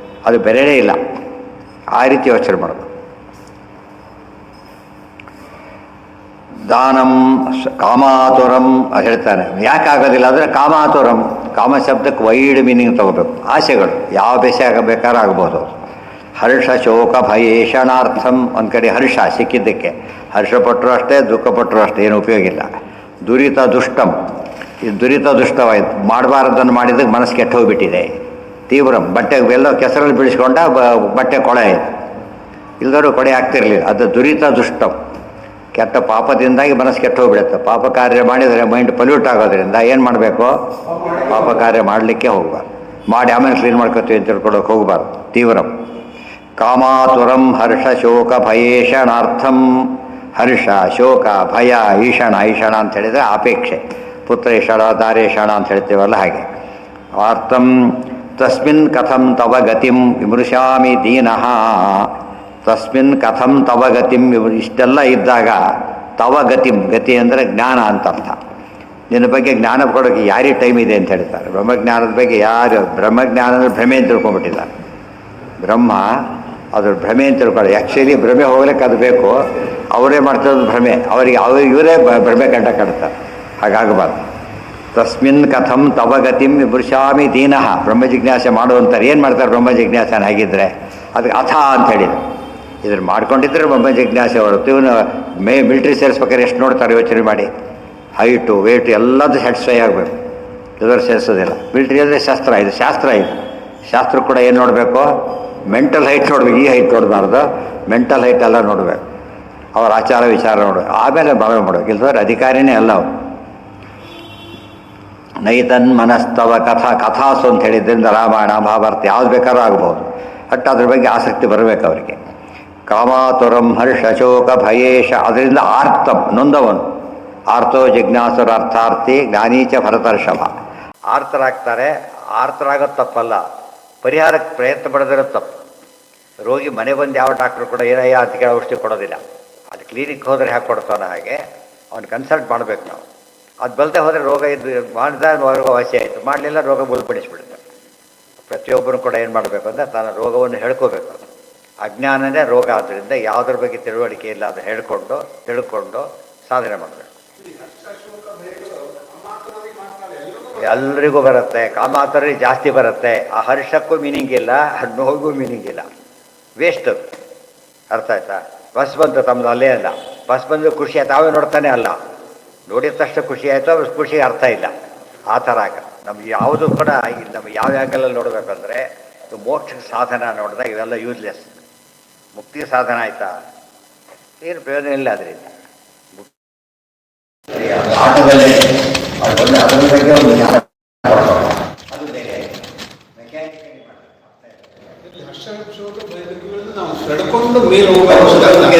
ಅದು ಬೇರೆಯೇ ಇಲ್ಲ. ಆ ರೀತಿ ಯೋಚನೆ ಮಾಡೋದು. ದಾನಂ ಕಾಮಾತುರಂ ಅದು ಹೇಳ್ತಾನೆ. ಯಾಕೆ ಆಗೋದಿಲ್ಲ ಅಂದರೆ ಕಾಮಾತುರಂ, ಕಾಮ ಶಬ್ದಕ್ಕೆ ವೈಡ್ ಮೀನಿಂಗ್ ತಗೋಬೇಕು. ಆಸೆಗಳು ಯಾವ ಬೇಸೆ ಆಗಬೇಕಾದ್ರೂ ಆಗ್ಬೋದು. ಹರ್ಷ ಶೋಕ ಭಯೇಷಣಾರ್ಥಂ, ಒಂದು ಕಡೆ ಹರ್ಷ ಸಿಕ್ಕಿದ್ದಕ್ಕೆ ಹರ್ಷಪಟ್ಟರು ಅಷ್ಟೇ, ದುಃಖಪಟ್ಟರು ಅಷ್ಟೇ, ಏನು ಉಪಯೋಗ ಇಲ್ಲ. ದುರಿತ ದುಷ್ಟಂ, ಇದು ದುರಿತ ದುಷ್ಟವಾಯಿತು. ಮಾಡಬಾರ್ದನ್ನು ಮಾಡಿದ್ದಕ್ಕೆ ಮನಸ್ಸು ಕೆಟ್ಟು ಹೋಗಿಬಿಟ್ಟಿದೆ. ತೀವ್ರಂ, ಬಟ್ಟೆ ಎಲ್ಲೋ ಕೆಸರಲ್ಲಿ ಬೀಳಿಸ್ಕೊಂಡ ಬಟ್ಟೆ ಕೊಳೆ ಆಯಿತು, ಇಲ್ಲದರೂ ಕೊಡೆ ಆಗ್ತಿರಲಿಲ್ಲ. ಅದು ದುರಿತ ದುಷ್ಟಂ. ಕೆಟ್ಟ ಪಾಪದಿಂದಾಗಿ ಮನಸ್ಸು ಕೆಟ್ಟು ಹೋಗ್ಬಿಡುತ್ತೆ. ಪಾಪ ಕಾರ್ಯ ಮಾಡಿದರೆ ಮೈಂಡ್ ಪಲ್ಯೂಟ್ ಆಗೋದ್ರಿಂದ ಏನು ಮಾಡಬೇಕು? ಪಾಪ ಕಾರ್ಯ ಮಾಡಲಿಕ್ಕೆ ಹೋಗಬಾರ್ದು. ಮಾಡಿ ಆಮೇಲೆ ಕ್ಲೀನ್ ಮಾಡ್ಕೊತೀವಿ ಅಂತ ತಿಳ್ಕೊಳಕ್ಕೆ ಹೋಗಬಾರ್ದು. ತೀವ್ರಂ ಕಾಮಾತುರಂ ಹರ್ಷ ಶೋಕ ಭಯೇಷಣಾರ್ಥಂ. ಹರ್ಷ ಶೋಕ ಭಯ ಈಷಣ, ಈಷಣ ಅಂತ ಹೇಳಿದರೆ ಅಪೇಕ್ಷೆ. ಪುತ್ರೇಷಣ ದಾರೇಷಣ ಅಂತ ಹೇಳ್ತೀವಲ್ಲ ಹಾಗೆ. ಅರ್ಥಂ ತಸ್ಮಿನ್ ಕಥಂ ತವ ಗತಿಂ ವಿಮೃಶಾಮಿ ದೀನಃ. ತಸ್ಮಿನ್ ಕಥಂ ತವ ಗತಿಂ, ಇಷ್ಟೆಲ್ಲ ಇದ್ದಾಗ ತವ ಗತಿಂ, ಗತಿ ಅಂದರೆ ಜ್ಞಾನ ಅಂತ ಅರ್ಥ. ನಿನ್ನ ಬಗ್ಗೆ ಜ್ಞಾನ ಕೊಡೋಕ್ಕೆ ಯಾರಿಗೆ ಟೈಮ್ ಇದೆ ಅಂತ ಹೇಳ್ತಾರೆ. ಬ್ರಹ್ಮಜ್ಞಾನದ ಬಗ್ಗೆ ಯಾರು, ಬ್ರಹ್ಮಜ್ಞಾನ ಅಂದರೆ ಭ್ರಮೆ ಅಂತ ತಿಳ್ಕೊಂಡ್ಬಿಟ್ಟಿದ್ದಾರೆ. ಬ್ರಹ್ಮ ಅದ್ರ ಭ್ರಮೆ ಅಂತ ತಿಳ್ಕೊಳ್ಳಿ. ಆ್ಯಕ್ಚುಲಿ ಭ್ರಮೆ ಹೋಗ್ಲಿಕ್ಕೆ ಅದು ಬೇಕು, ಅವರೇ ಮಾಡ್ತಿರೋದು ಭ್ರಮೆ. ಇವರೇ ಭ್ರಮೆ ಕಂಡ ಕಾಡ್ತಾರೆ. ಹಾಗಾಗಬಾರ್ದು. ತಸ್ಮಿನ್ ಕಥಂ ತವ ಗತಿಂ ವಿಮೃಶಾಮಿ ದೀನಃ. ಬ್ರಹ್ಮ ಜಿಜ್ಞಾಸೆ ಮಾಡುವಂತಾರೆ. ಏನು ಮಾಡ್ತಾರೆ ಬ್ರಹ್ಮ ಜಿಜ್ಞಾಸನ? ಹಾಗಿದ್ರೆ ಅದಕ್ಕೆ ಅಥ ಅಂತ ಹೇಳಿದ್ರು. ಇದ್ರ ಮಾಡ್ಕೊಂಡಿದ್ರೆ ಬ್ರಹ್ಮ ಜಿಜ್ಞಾಸೆ ಹೊರತು ಇವನು ಮಿಲ್ಟ್ರಿ ಸೇರಿಸ್ಬೇಕಾದ್ರೆ ಎಷ್ಟು ನೋಡ್ತಾರೆ ಯೋಚನೆ ಮಾಡಿ. ಹೈಟು ವೇಟು ಎಲ್ಲದೂ ಸ್ಯಾಟಿಸ್ಫೈ ಆಗಬೇಕು, ಇದರ ಸೇರಿಸೋದಿಲ್ಲ. ಮಿಲ್ಟ್ರಿ ಅಂದರೆ ಶಾಸ್ತ್ರ, ಇದು ಶಾಸ್ತ್ರ. ಇದು ಶಾಸ್ತ್ರ ಕೂಡ ಏನು ನೋಡಬೇಕು? ಮೆಂಟಲ್ ಹೈಟ್ ನೋಡ್ಬೇಕು. ಈ ಹೈಟ್ ನೋಡಬಾರ್ದು, ಮೆಂಟಲ್ ಹೈಟ್ ಎಲ್ಲ ನೋಡಬೇಕು. ಅವ್ರ ಆಚಾರ ವಿಚಾರ ನೋಡಬೇಕು, ಆಮೇಲೆ ಭಾವನೆ ಮಾಡಬೇಕು. ಇಲ್ದವ್ರು ಅಧಿಕಾರಿನೇ ಅಲ್ಲ ಅವರು. ನೈತನ್ ಮನಸ್ತವ ಕಥಾಸು ಅಂತ ಹೇಳಿದ್ರಿಂದ ರಾಮಾಯಣ ಮಹಾಭಾರತ ಯಾವ್ದು ಬೇಕಾದ್ರೂ ಆಗ್ಬೋದು. ಬಟ್ ಅದ್ರ ಬಗ್ಗೆ ಆಸಕ್ತಿ ಬರಬೇಕು ಅವರಿಗೆ. ಕಾಮಾತುರಂ ಹರ್ಷ ಶೋಕ ಭಯೇಶ, ಅದರಿಂದ ಆರ್ತಂ, ನೊಂದವನು. ಆರ್ತೋ ಜಿಜ್ಞಾಸುರ ಅರ್ಥಾರ್ಥಿ ಜ್ಞಾನೀಚ ಭರತರ್ಷಭ. ಆರ್ತರಾಗ್ತಾರೆ. ಆರ್ತರಾಗೋದು ತಪ್ಪಲ್ಲ, ಪರಿಹಾರಕ್ಕೆ ಪ್ರಯತ್ನ ಪಡೆದಿರೋದು ತಪ್ಪು. ರೋಗಿ ಮನೆ ಬಂದು ಯಾವ ಡಾಕ್ಟ್ರು ಕೂಡ ಏನಯ್ಯ ಅದಕ್ಕೆ ಔಷಧಿ ಕೊಡೋದಿಲ್ಲ. ಅದು ಕ್ಲಿನಿಕ್ ಹೋದರೆ ಹ್ಯಾಕೆ ಕೊಡ್ತಾನೆ ಹಾಗೆ ಅವ್ನು ಕನ್ಸಲ್ಟ್ ಮಾಡಬೇಕು ನಾವು. ಅದು ಬಲ್ಲದೆ ಹೋದರೆ ರೋಗ ಇದು ಮಾಡಿದಾಗ ರೋಗ ವಾಸಿ ಆಯಿತು, ಮಾಡಲಿಲ್ಲ ರೋಗ ಬಲಪಡಿಸ್ಬಿಡುತ್ತೆ. ಪ್ರತಿಯೊಬ್ಬರು ಕೂಡ ಏನು ಮಾಡಬೇಕು ಅಂದರೆ ತನ್ನ ರೋಗವನ್ನು ಹೇಳ್ಕೋಬೇಕು. ಅಜ್ಞಾನನೇ ರೋಗ. ಆದ್ದರಿಂದ ಯಾವುದ್ರ ಬಗ್ಗೆ ತಿಳುವಳಿಕೆ ಇಲ್ಲ, ಅದು ತಿಳ್ಕೊಂಡು ಸಾಧನೆ ಮಾಡಬೇಕು. ಎಲ್ರಿಗೂ ಬರುತ್ತೆ. ಕಾಮಾತುರರಿಗೆ ಜಾಸ್ತಿ ಬರುತ್ತೆ. ಆ ಹರ್ಷಕ್ಕೂ ಮೀನಿಂಗ್ ಇಲ್ಲ, ನೋವಿಗೂ ಮೀನಿಂಗ್ ಇಲ್ಲ, ವೇಸ್ಟ್ ಅದು. ಅರ್ಥ ಆಯ್ತಾ? ಬಸ್ ಬಂತು ತಮ್ಮದು, ಅಲ್ಲೇ ಅಲ್ಲ. ಬಸ್ ಬಂದು ಖುಷಿ ಆಯ್ತು, ತಾವೇ ನೋಡ್ತಾನೆ ಅಲ್ಲ, ನೋಡಿದ ತಕ್ಷಣ ಖುಷಿ ಆಯಿತು, ಅವ್ರ ಖುಷಿಗೆ ಅರ್ಥ ಇಲ್ಲ. ಆ ಥರ ಆಗ ನಮ್ಗೆ ಯಾವುದು ಕೂಡ ನಮ್ಗೆ ಯಾವ ಆ್ಯಂಗಲಲ್ಲಿ ನೋಡಬೇಕಂದ್ರೆ ಮೋಕ್ಷ ಸಾಧನ ನೋಡಿದಾಗ ಇವೆಲ್ಲ ಯೂಸ್ಲೆಸ್. ಮುಕ್ತಿ ಸಾಧನ ಆಯಿತಾ? ಏನು ಪ್ರಯೋಜನ ಇಲ್ಲ ಅದರಿಂದ. ಆಟದಲ್ಲೇ ಅದು ಬಂದು ಅದರ ಬಗ್ಗೆ ಒಂದು ಜ್ಞಾನ ಅದು ಬೇರೆ ನಾವು ಸೆಡ್ಕೊಂಡು ಮೇಲೆ ಹೋಗೋ ಸಮಯ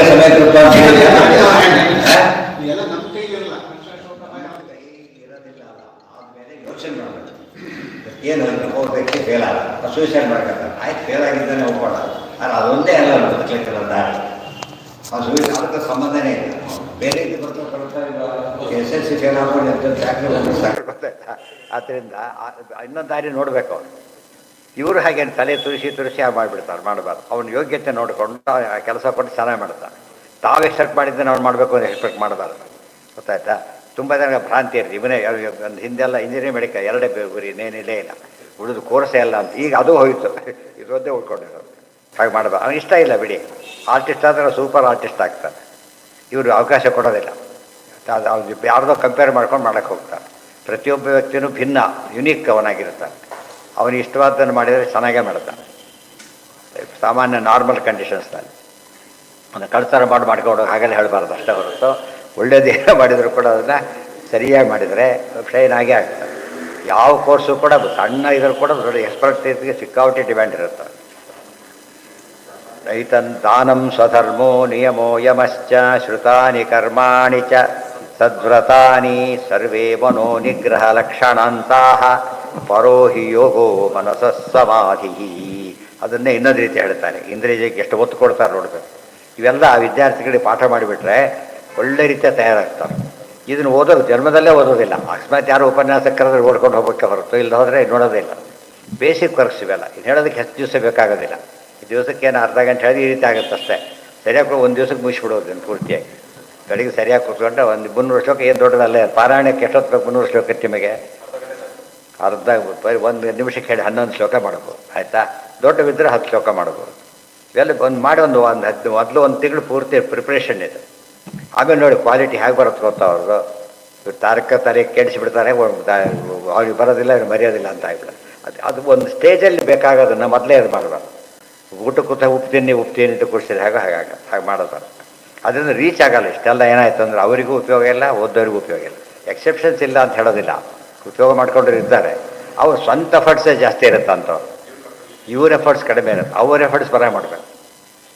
ಎಲ್ಲ ನಮ್ಮ ಕೈಲಿರಲ್ಲ. ಆದಮೇಲೆ ಯೋಚನೆ ಮಾಡಬೇಕು ಏನು ಒಬ್ಬ ವ್ಯಕ್ತಿ ಫೇಲ್ ಆಗ ಸೂಸೈಡ್ ಮಾಡ್ಕೊತಾರೆ. ಆಯ್ತು ಫೇಲ್ ಆಗಿದ್ದಾನೆ ಒಪ್ಪೋಣ, ಆದರೆ ಅದೊಂದೇ ಅಲ್ಲ ಬದುಕಲಿಕ್ಕಿಲ್ಲ ದಾರಿ. ಆ ಸೂಸೈಡ್ ಅದಕ್ಕೆ ಸಂಬಂಧನೇ ಇಲ್ಲ. ಬೇರೆ ರೀತಿ SSLC ಫೇಲ್ ಆಗೋದು ಗೊತ್ತಾಯ್ತಾ. ಆದ್ದರಿಂದ ಇನ್ನೊಂದು ದಾರಿ ನೋಡಬೇಕು ಅವರು. ಇವರು ಹಾಗೆ ತಲೆ ತುರಿಸಿ ಮಾಡಿಬಿಡ್ತಾರೆ. ಮಾಡಬಾರ್ದು. ಅವ್ನ ಯೋಗ್ಯತೆ ನೋಡಿಕೊಂಡು ಆ ಕೆಲಸ ಕೊಟ್ಟು ಚೆನ್ನಾಗಿ ಮಾಡ್ತಾನೆ. ತಾವು ಎಕ್ಸ್ಪೆಕ್ಟ್ ಮಾಡಿದ್ದನ್ನು ಅವ್ನು ಮಾಡಬೇಕು ಅಂತ ಎಕ್ಸ್ಪೆಕ್ಟ್ ಮಾಡಬಾರ್ದು. ಗೊತ್ತಾಯ್ತಾ. ತುಂಬ ಜನ ಭ್ರಾಂತಿ ಇರಲಿ, ಇವನೇ ಒಂದು ಹಿಂದೆಲ್ಲ ಇಂಜಿನಿಯರಿಂಗ್ ಮೆಡಿಕಲ್ ಎರಡೇ ಗುರಿ, ಇನ್ನೇನಿಲ್ಲೇ ಇಲ್ಲ, ಉಳಿದು ಕೋರ್ಸೇ ಇಲ್ಲ ಅಂತ. ಈಗ ಅದು ಹೋಯಿತು, ಇದೊಂದೇ ಉಳ್ಕೊಂಡಿರೋದು. ಹಾಗೆ ಮಾಡಬಾರ್ದು. ಅವ್ನಿಗೆ ಇಷ್ಟ ಇಲ್ಲ ಬಿಡಿ. ಆರ್ಟಿಸ್ಟ್ ಆದರೆ ಸೂಪರ್ ಆರ್ಟಿಸ್ಟ್ ಆಗ್ತಾನೆ. ಇವರು ಅವಕಾಶ ಕೊಡೋದಿಲ್ಲ. ಅವ್ರು ಯಾರ್ದೋ ಕಂಪೇರ್ ಮಾಡ್ಕೊಂಡು ಮಾಡೋಕ್ಕೆ ಹೋಗ್ತಾರೆ. ಪ್ರತಿಯೊಬ್ಬ ವ್ಯಕ್ತಿಯೂ ಭಿನ್ನ, ಯುನೀಕ್ ಅವನಾಗಿರ್ತಾನೆ. ಅವನಿಗೆ ಇಷ್ಟವಾದ್ದನ್ನು ಮಾಡಿದರೆ ಚೆನ್ನಾಗೇ ಮಾಡ್ತಾನೆ. ಸಾಮಾನ್ಯ ನಾರ್ಮಲ್ ಕಂಡೀಷನ್ಸ್ನಲ್ಲಿ ಒಂದು ಕಳ್ತರ ಮಾಡ್ಕೊಂಡು ಹಾಗೆಲ್ಲ ಹೇಳಬಾರ್ದು ಅಷ್ಟೇ ಹೊರತು, ಒಳ್ಳೇದೇನೋ ಮಾಡಿದರೂ ಕೂಡ ಅದನ್ನು ಸರಿಯಾಗಿ ಮಾಡಿದರೆ ಶೈನ್ ಆಗೇ ಆಗ್ತದೆ. ಯಾವ ಕೋರ್ಸು ಕೂಡ ಸಣ್ಣ ಇದ್ರೂ ಕೂಡ ದೊಡ್ಡ ಎಕ್ಸ್ಪರ್ಟೈಸ್ಗೆ ಸಿಕ್ಕಾಪಟ್ಟೆ ಡಿಮ್ಯಾಂಡ್ ಇರುತ್ತೆ. ರೈತನ್ ದಾನಂ ಸ್ವಧರ್ಮೋ ನಿಯಮೋ ಯಮಶ್ಚ ಶ್ರುತಾನಿ ಕರ್ಮಾಣಿ ಚ ಸದ್ವ್ರತಾನಿ ಸರ್ವೇ ಮನೋ ನಿಗ್ರಹ ಲಕ್ಷಣಾಂತಾಃ ಪರೋ ಹಿ ಯೋಗೋ ಮನಸಃ ಸಮಾಧಿ. ಅದನ್ನೇ ಇನ್ನೊಂದು ರೀತಿ ಹೇಳ್ತಾನೆ. ಇಂದ್ರಿಯಕ್ಕೆ ಎಷ್ಟು ಒತ್ತು ಕೊಡ್ತಾರೆ ನೋಡಬೇಕು. ಇವೆಲ್ಲ ವಿದ್ಯಾರ್ಥಿಗಳಿಗೆ ಪಾಠ ಮಾಡಿಬಿಟ್ರೆ ಒಳ್ಳೆ ರೀತಿಯ ತಯಾರಾಗ್ತಾರೆ. ಇದನ್ನು ಓದೋದು ಜನ್ಮದಲ್ಲೇ ಓದೋದಿಲ್ಲ. ಅಕಸ್ಮಾತ್ ಯಾರು ಉಪನ್ಯಾಸಕರಾದ್ರೆ ಓಡ್ಕೊಂಡು ಹೋಗೋಕ್ಕೆ ಹೊರತು, ಇಲ್ಲ ಹೋದರೆ ನೋಡೋದೇ ಇಲ್ಲ. ಬೇಸಿಕ್ ವರ್ಕ್ಸ್ ಇವೆಲ್ಲ. ಇದು ಹೇಳೋದಕ್ಕೆ ಹೆಚ್ಚು ದಿವಸ ಬೇಕಾಗೋದಿಲ್ಲ. ದಿವಸಕ್ಕೇನು ಅರ್ಧ ಗಂಟೆ ಹೇಳಿದ್ರೆ ಈ ರೀತಿ ಆಗುತ್ತಷ್ಟೇ. ಸರಿಯಾಗಿ ಒಂದು ದಿವಸಕ್ಕೆ ಮುಗಿಸ್ಬಿಡೋದು ಪೂರ್ತಿಯಾಗಿ. ಬೆಳಿಗ್ಗೆ ಸರಿಯಾಗಿ ಕೂತ್ಕೊಂಡ್ರೆ ಒಂದು 300 ಶ್ಲೋಕ ಏನು ದೊಡ್ಡದಲ್ಲೇ. ಪಾರಾಯಣಕ್ಕೆ ಎಷ್ಟೊತ್ತು ಬೇಕು? 300 ಶ್ಲೋಕ ನಿಮಗೆ ಅರ್ಧ ಒಂದು ನಿಮಿಷಕ್ಕೆ ಹೇಳಿ 11 ಶ್ಲೋಕ ಮಾಡ್ಬೋದು. ಆಯಿತಾ. ದೊಡ್ಡವಿದ್ದರೆ 10 ಶ್ಲೋಕ ಮಾಡ್ಬೋದು. ಇವೆಲ್ಲ ಮಾಡಿ ಒಂದು 10 ಮೊದಲು ಒಂದು ತಿಂಗಳು ಪೂರ್ತಿ ಪ್ರಿಪ್ರೇಷನ್ ಇದೆ. ಆಮೇಲೆ ನೋಡಿ ಕ್ವಾಲಿಟಿ ಹೇಗೆ ಬರುತ್ತೆ ಗೊತ್ತಾ ಅವ್ರದ್ದು. ಇವ್ರು ತಲೆ ಕೆಡಿಸಿಬಿಡ್ತಾರೆ, ಅವ್ರಿಗೆ ಬರೋದಿಲ್ಲ, ಇವ್ರು ಮರೆಯೋದಿಲ್ಲ ಅಂತ ಆಗ್ಬಿಡ. ಅದು ಒಂದು ಸ್ಟೇಜಲ್ಲಿ ಬೇಕಾಗೋದನ್ನು ಮೊದಲೇ ಇದು ಮಾಡಬಾರ್ದು. ಊಟ ಕೂತ ಉಪ್ತೀನಿ ಅಂತ ಕೊಡಿಸಿದ್ರೆ ಹಾಗೆ ಮಾಡೋದು. ಅದರಿಂದ ರೀಚ್ ಆಗಲ್ಲ. ಇಷ್ಟೆಲ್ಲ ಏನಾಯ್ತು ಅಂದರೆ ಅವರಿಗೂ ಉಪಯೋಗ ಇಲ್ಲ, ಓದೋರಿಗೂ ಉಪಯೋಗ ಇಲ್ಲ. ಎಕ್ಸೆಪ್ಷನ್ಸ್ ಇಲ್ಲ ಅಂತ ಹೇಳೋದಿಲ್ಲ. ಉಪಯೋಗ ಮಾಡ್ಕೊಂಡ್ರು ಇರ್ತಾರೆ. ಅವ್ರ ಸ್ವಂತ ಎಫರ್ಟ್ಸೇ ಜಾಸ್ತಿ ಇರುತ್ತೆ ಅಂಥವ್ರು. ಇವ್ರ ಎಫರ್ಟ್ಸ್ ಕಡಿಮೆ ಇರುತ್ತೆ. ಅವ್ರ ಎಫರ್ಟ್ಸ್ ಬರ ಮಾಡಬೇಕು.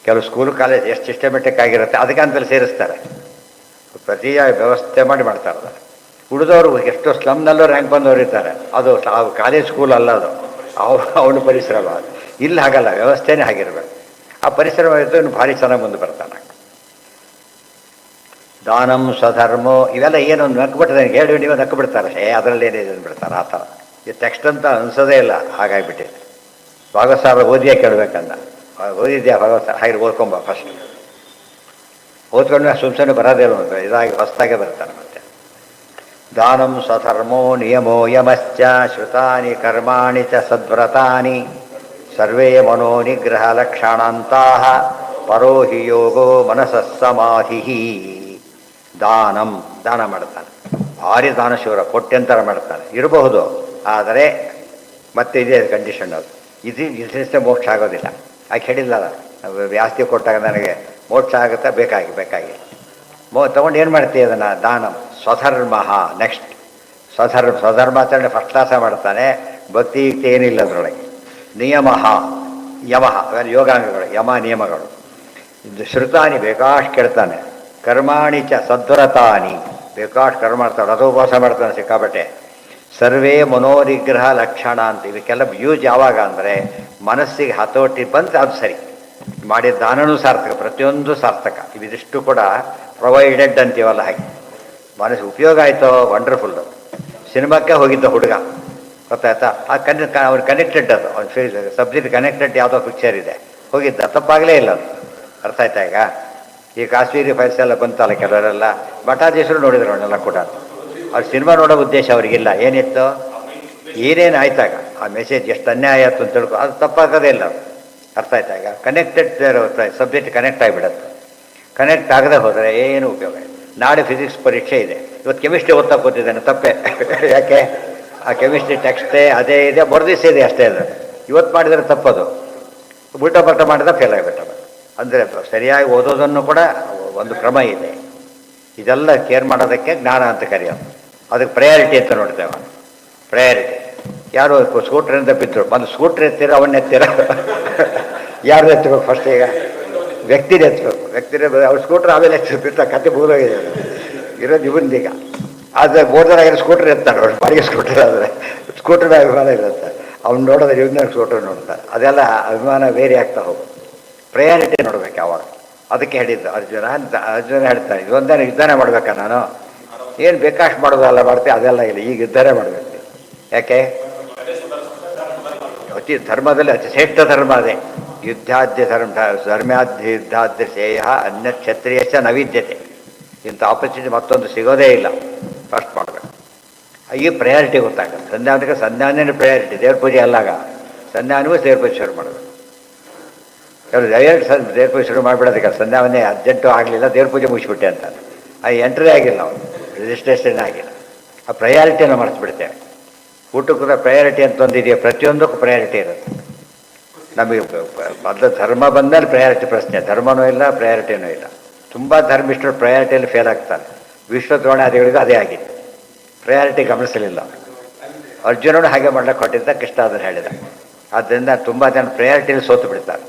ಕೆಲವು ಸ್ಕೂಲು ಕಾಲೇಜ್ ಎಷ್ಟು ಸಿಸ್ಟಮೆಟಿಕ್ ಆಗಿರುತ್ತೆ, ಅದಕ್ಕೆ ಅಂತೇಳಿ ಸೇರಿಸ್ತಾರೆ. ಪ್ರತಿ ವ್ಯವಸ್ಥೆ ಮಾಡ್ತಾರೆ. ಉಳಿದವರು ಎಷ್ಟೋ ಸ್ಲಮ್ನಲ್ಲೂ ರ್ಯಾಂಕ್ ಬಂದವರು ಇರ್ತಾರೆ. ಅದು ಕಾಲೇಜ್ ಸ್ಕೂಲ್ ಅಲ್ಲ, ಅದು ಅವನು ಪರಿಶ್ರಮ. ಇಲ್ಲಿ ಹಾಗಲ್ಲ, ವ್ಯವಸ್ಥೆನೇ ಆಗಿರ್ಬೇಕು. ಆ ಪರಿಶ್ರಮ ಇತ್ತು, ಇನ್ನು ಭಾರಿ ಚೆನ್ನಾಗಿ ಮುಂದೆ ಬರ್ತಾನೆ. ದಾನಂ ಸ್ವಧರ್ಮೋ ಇವೆಲ್ಲ ಏನೊಂದು ನಕ್ಬಿಡ್ತಾರೆ. ಹೇಳಿ ನೀವು ನಕ್ಬಿಡ್ತಾರೆ. ಅದರಲ್ಲಿ ಏನಿದೆ ಅಂದ್ಬಿಡ್ತಾರೆ. ಆ ಥರ ಈ ಟೆಕ್ಸ್ಟ್ ಅಂತ ಅನಿಸೋದೇ ಇಲ್ಲ. ಹಾಗಾಗಿಬಿಟ್ಟಿದೆ. ಭಾಗವತ ಸಾಹೇಬ್ರ ಓದಿಯೇ ಕೇಳಬೇಕಂದ. ಓದಿದ್ಯಾ ಭಾಗವತ? ಹಾಗೆ ಓದ್ಕೊಂಬ ಫಸ್ಟ್. ಓದ್ಕೊಂಡ್ರೆ ಸುಮ್ಮನೆ ಬರೋದೇ ಒಂದು ಇದಾಗಿ ಹೊಸದಾಗೆ ಬರ್ತಾನೆ. ಮತ್ತೆ ದಾನಂ ಸ್ವಧರ್ಮೋ ನಿಯಮೋ ಯಮಶ್ಚ ಶ್ರುತಾನಿ ಕರ್ಮಾಣಿ ಚ ಸದ್ವ್ರತಾನಿ ಸರ್ವೇ ಮನೋ ನಿಗ್ರಹ ಲಕ್ಷಣಾಂತಾಃ ಪರೋ ಹಿ ಯೋಗೋ ಮನಸಃ ಸಮಾಧಿ. ದಾನಂ ದಾನ ಮಾಡ್ತಾನೆ. ಭಾರಿ ದಾನಶೂರ, ಕೊಟ್ಟೆಂತರ ಮಾಡ್ತಾನೆ. ಇರಬಹುದು, ಆದರೆ ಮತ್ತೆ ಇದೇ ಕಂಡೀಷನ್. ಅದು ಇದರಿಂದ ಮೋಕ್ಷ ಆಗೋದಿಲ್ಲ. ಆಕೆ ಹೇಳಿಲ್ಲ, ಜಾಸ್ತಿ ಕೊಟ್ಟಾಗ ನನಗೆ ಮೋಕ್ಷ ಆಗುತ್ತಾ? ಬೇಕಾಗಿ ತೊಗೊಂಡು ಏನು ಮಾಡ್ತೀವಿ ಅದನ್ನು? ದಾನಂ ಸ್ವಧರ್ಮ. ನೆಕ್ಸ್ಟ್ ಸ್ವಧರ್ಮಾಚರಣೆ ಫಸ್ಟ್ ಕ್ಲಾಸ ಮಾಡ್ತಾನೆ. ಭಕ್ತಿ ಯುಕ್ತಿ ಏನಿಲ್ಲ ಅದರೊಳಗೆ. ನಿಯಮ ಯಮ ಯೋಗಾಂಗಗಳು, ಯಮ ನಿಯಮಗಳು. ಶ್ರುತಾನಿ ಬೇಕಾಷ್ಟು ಕೇಳ್ತಾನೆ. ಕರ್ಮಾಣಿ ಚ ಸದ್ವ್ರತಾನಿ ಬೇಕಾಷ್ಟು ಕರ್ಮ ಮಾಡ್ತಾನೆ. ರಥೋಪವಾಸ ಮಾಡ್ತಾನೆ ಸಿಕ್ಕಾಪಟ್ಟೆ. ಸರ್ವೇ ಮನೋನಿಗ್ರಹ ಲಕ್ಷಣ ಅಂತ. ಇವಕ್ಕೆಲ್ಲ ಯೂಸ್ ಯಾವಾಗ ಅಂದರೆ ಮನಸ್ಸಿಗೆ ಹತೋಟಿ ಬಂತು, ಅದು ಸರಿ. ಮಾಡಿದ ದಾನನೂ ಸಾರ್ಥಕ, ಪ್ರತಿಯೊಂದು ಸಾರ್ಥಕ. ಇವಿದಿಷ್ಟು ಕೂಡ ಪ್ರೊವೈಡೆಡ್ ಅಂತೀವಲ್ಲ ಹಾಗೆ. ಮನಸ್ಸಿಗೆ ಉಪಯೋಗ ಆಯಿತೋ ವಂಡರ್ಫುಲ್ಲು. ಸಿನಿಮಾಕ್ಕೆ ಹೋಗಿದ್ದ ಹುಡುಗ, ಗೊತ್ತಾಯ್ತಾ? ಅವ್ನು ಕನೆಕ್ಟೆಡ್, ಅದು ಅವ್ನು ಸಬ್ಜೆಕ್ಟ್ ಕನೆಕ್ಟೆಡ್ ಯಾವುದೋ ಪಿಕ್ಚರ್ ಇದೆ, ಹೋಗಿದ್ದ. ತಪ್ಪಾಗಲೇ ಇಲ್ಲ ಅದು. ಅರ್ಥ ಆಯ್ತಾ? ಈಗ ಈ ಕಾಶ್ಮೀರಿ ಫೈಲ್ಸ್ ಎಲ್ಲ ಬಂತಲ್ಲ, ಕೆಲವರೆಲ್ಲ ಮಠಾಧೀಶರು ನೋಡಿದ್ರು ಅವನ್ನೆಲ್ಲ ಕೂಡ. ಅವ್ರು ಸಿನಿಮಾ ನೋಡೋ ಉದ್ದೇಶ ಅವ್ರಿಗಿಲ್ಲ. ಏನಿತ್ತು, ಏನೇನು ಆಯ್ತಾಗ ಆ ಮೆಸೇಜ್ ಎಷ್ಟು ಅನ್ಯಾಯ ಆಯಿತು ಅಂತ ತಿಳ್ಕೊ, ಅದು ತಪ್ಪಾಗೋದೇ ಇಲ್ಲ. ಅದು ಅರ್ಥ ಆಯ್ತಾ? ಈಗ ಕನೆಕ್ಟೆಡ್ ಸಬ್ಜೆಕ್ಟ್ ಕನೆಕ್ಟ್ ಆಗಿಬಿಡುತ್ತೆ. ಕನೆಕ್ಟ್ ಆಗದೆ ಹೋದರೆ ಏನು ಉಪಯೋಗ ಇಲ್ಲ. ನಾಳೆ ಫಿಸಿಕ್ಸ್ ಪರೀಕ್ಷೆ ಇದೆ, ಇವತ್ತು ಕೆಮಿಸ್ಟ್ರಿ ಓದ್ತಾ ಕೂತಿದ್ದಾನೆ, ತಪ್ಪೆ. ಯಾಕೆ? ಆ ಕೆಮಿಸ್ಟ್ರಿ ಟೆಕ್ಸ್ಟೇ ಅದೇ ಇದೆ, ಬರೆದಿಸ ಇದೆ ಅಷ್ಟೇ. ಅದು ಇವತ್ತು ಮಾಡಿದರೆ ತಪ್ಪದು. ಉಲ್ಟಾ ಪಲ್ಟ ಮಾಡಿದ್ರೆ ಫೇಲ್ ಆಗಿಬಿಟ್ಟವ. ಅಂದರೆ ಸರಿಯಾಗಿ ಓದೋದನ್ನು ಕೂಡ ಒಂದು ಕ್ರಮ ಇದೆ. ಇದೆಲ್ಲ ಕೇರ್ ಮಾಡೋದಕ್ಕೆ ಜ್ಞಾನ ಅಂತ ಕರೆಯೋದು. ಅದಕ್ಕೆ ಪ್ರಯಾರಿಟಿ ಅಂತ ನೋಡ್ತೇವೆ. ಪ್ರಯಾರಿಟಿ ಯಾರು ಸ್ಕೂಟ್ರಿಂದ ಬಿದ್ದರು, ಒಂದು ಸ್ಕೂಟ್ರ್ ಎತ್ತೀರ ಅವನ್ನ ಎತ್ತೀರ ಯಾರು ಎತ್ತಬೇಕು ಫಸ್ಟ್? ಈಗ ವ್ಯಕ್ತಿನ ಎತ್ತಬೇಕು. ವ್ಯಕ್ತಿನ ಅವ್ರು ಸ್ಕೂಟ್ರ್ ಆಮೇಲೆ ಬಿತ್ತ ಕತೆ ಮುಗಿದೋಗಿದೆ ಇರೋದು ಇವನ್ದೀಗ. ಆದರೆ ಬೋರ್ದರಾಗಿರೋ ಸ್ಕೂಟ್ರ್ ಎತ್ತಾರೆ ಅವ್ರು, ಬಾಡಿಗೆ ಸ್ಕೂಟರ್ ಆದರೆ ಸ್ಕೂಟ್ರ್ ಅಭಿಮಾನ ಇರುತ್ತೆ. ಅವ್ನು ನೋಡೋದ್ರೆ ಇವನ್ನ ಸ್ಕೂಟರ್ ನೋಡ್ತಾರೆ. ಅದೆಲ್ಲ ಅಭಿಮಾನ ಬೇರೆ ಆಗ್ತಾ ಹೋಗೋದು. ಪ್ರಯಾರಿಟಿ ನೋಡ್ಬೇಕು ಯಾವಾಗ. ಅದಕ್ಕೆ ಹೇಳಿದ್ದು ಅರ್ಜುನ ಹೇಳ್ತಾರೆ, ಇದೊಂದೇ ಯುದ್ಧನೇ ಮಾಡ್ಬೇಕಾ ನಾನು? ಏನು ಬೇಕಾಷ್ಟು ಮಾಡೋದಲ್ಲ ಮಾಡ್ತೀವಿ, ಅದೆಲ್ಲ ಇಲ್ಲ, ಈಗ ಯುದ್ಧನೇ ಮಾಡಬೇಕು. ಯಾಕೆ? ಅತಿ ಧರ್ಮದಲ್ಲಿ ಅತಿ ಶ್ರೇಷ್ಠ ಧರ್ಮ ಅದೇ. ಯುದ್ಧಾದ್ಯ ಧರ್ಮಾದ್ಯ ಯುದ್ಧಾದ್ಯ ಶ್ರೇಯ ಅನ್ಯ ಕ್ಷತ್ರಿಯಶ್ಚ ನವಿದ್ಯತೆ. ಇಂಥ ಆಪರ್ಚುನಿಟಿ ಮತ್ತೊಂದು ಸಿಗೋದೇ ಇಲ್ಲ. ಫಸ್ಟ್ ಮಾಡಬೇಕು. ಈ ಪ್ರಯಾರಿಟಿ ಗೊತ್ತಾಗುತ್ತೆ. ಸಂಧ್ಯಾವಂತಿಗೆ ಸಂಧ್ಯಾನೇ ಪ್ರಯಾರಿಟಿ, ದೇವ್ರ ಪೂಜೆ ಅಲ್ಲಾಗ ಸಂಧ್ಯಾನವೂ ದೇವ್ರ ಪೂಜೆ ಶುರು ಮಾಡೋದು. ಕೆಲವು ದಯವಿಟ್ಟು ದೇವ್ರ ಪೂಜೆ ಶುರು ಮಾಡಿಬಿಡೋದಕ್ಕೆ ಸಂಧ್ಯಾವನ್ನೇ ಅರ್ಜೆಂಟು ಆಗಲಿಲ್ಲ, ದೇವ್ರ ಪೂಜೆ ಮುಗಿಸ್ಬಿಟ್ಟೆ ಅಂತ. ಅದು ಎಂಟ್ರಿ ಆಗಿಲ್ಲ, ಅವನು ರಿಜಿಸ್ಟ್ರೇಷನ್ ಆಗಿಲ್ಲ. ಆ ಪ್ರಯಾರಿಟಿಯನ್ನು ಮರೆತು ಊಟಕ್ಕೂ ಪ್ರಯಾರಿಟಿ ಅಂತ ಒಂದಿದೆಯಾ? ಪ್ರತಿಯೊಂದಕ್ಕೂ ಪ್ರಯಾರಿಟಿ ಇರುತ್ತೆ. ನಮಗೆ ಮೊದಲು ಧರ್ಮ ಬಂದಲ್ಲಿ ಪ್ರಯಾರಿಟಿ ಪ್ರಶ್ನೆ, ಧರ್ಮನೂ ಇಲ್ಲ ಪ್ರಯಾರಿಟಿನೂ ಇಲ್ಲ. ತುಂಬ ಧರ್ಮಿಷ್ಠರು ಪ್ರಯಾರಿಟಿಯಲ್ಲಿ ಫೇಲ್ ಆಗ್ತಾರೆ. ವಿಶ್ವದ್ರೋಣಾದಿಗಳಿಗೂ ಅದೇ ಆಗಿದೆ, ಪ್ರಯಾರಿಟಿ ಗಮನಿಸಲಿಲ್ಲ. ಅರ್ಜುನನು ಹಾಗೆ ಮಾಡ್ಲಿಕ್ಕೆ ಕೊಟ್ಟಿದ್ದ, ಕೃಷ್ಣ ಅದನ್ನು ಹೇಳಿದ. ಆದ್ದರಿಂದ ತುಂಬ ಜನ ಪ್ರಯಾರಿಟಿಯಲ್ಲಿ ಸೋತು ಬಿಡ್ತಾರೆ.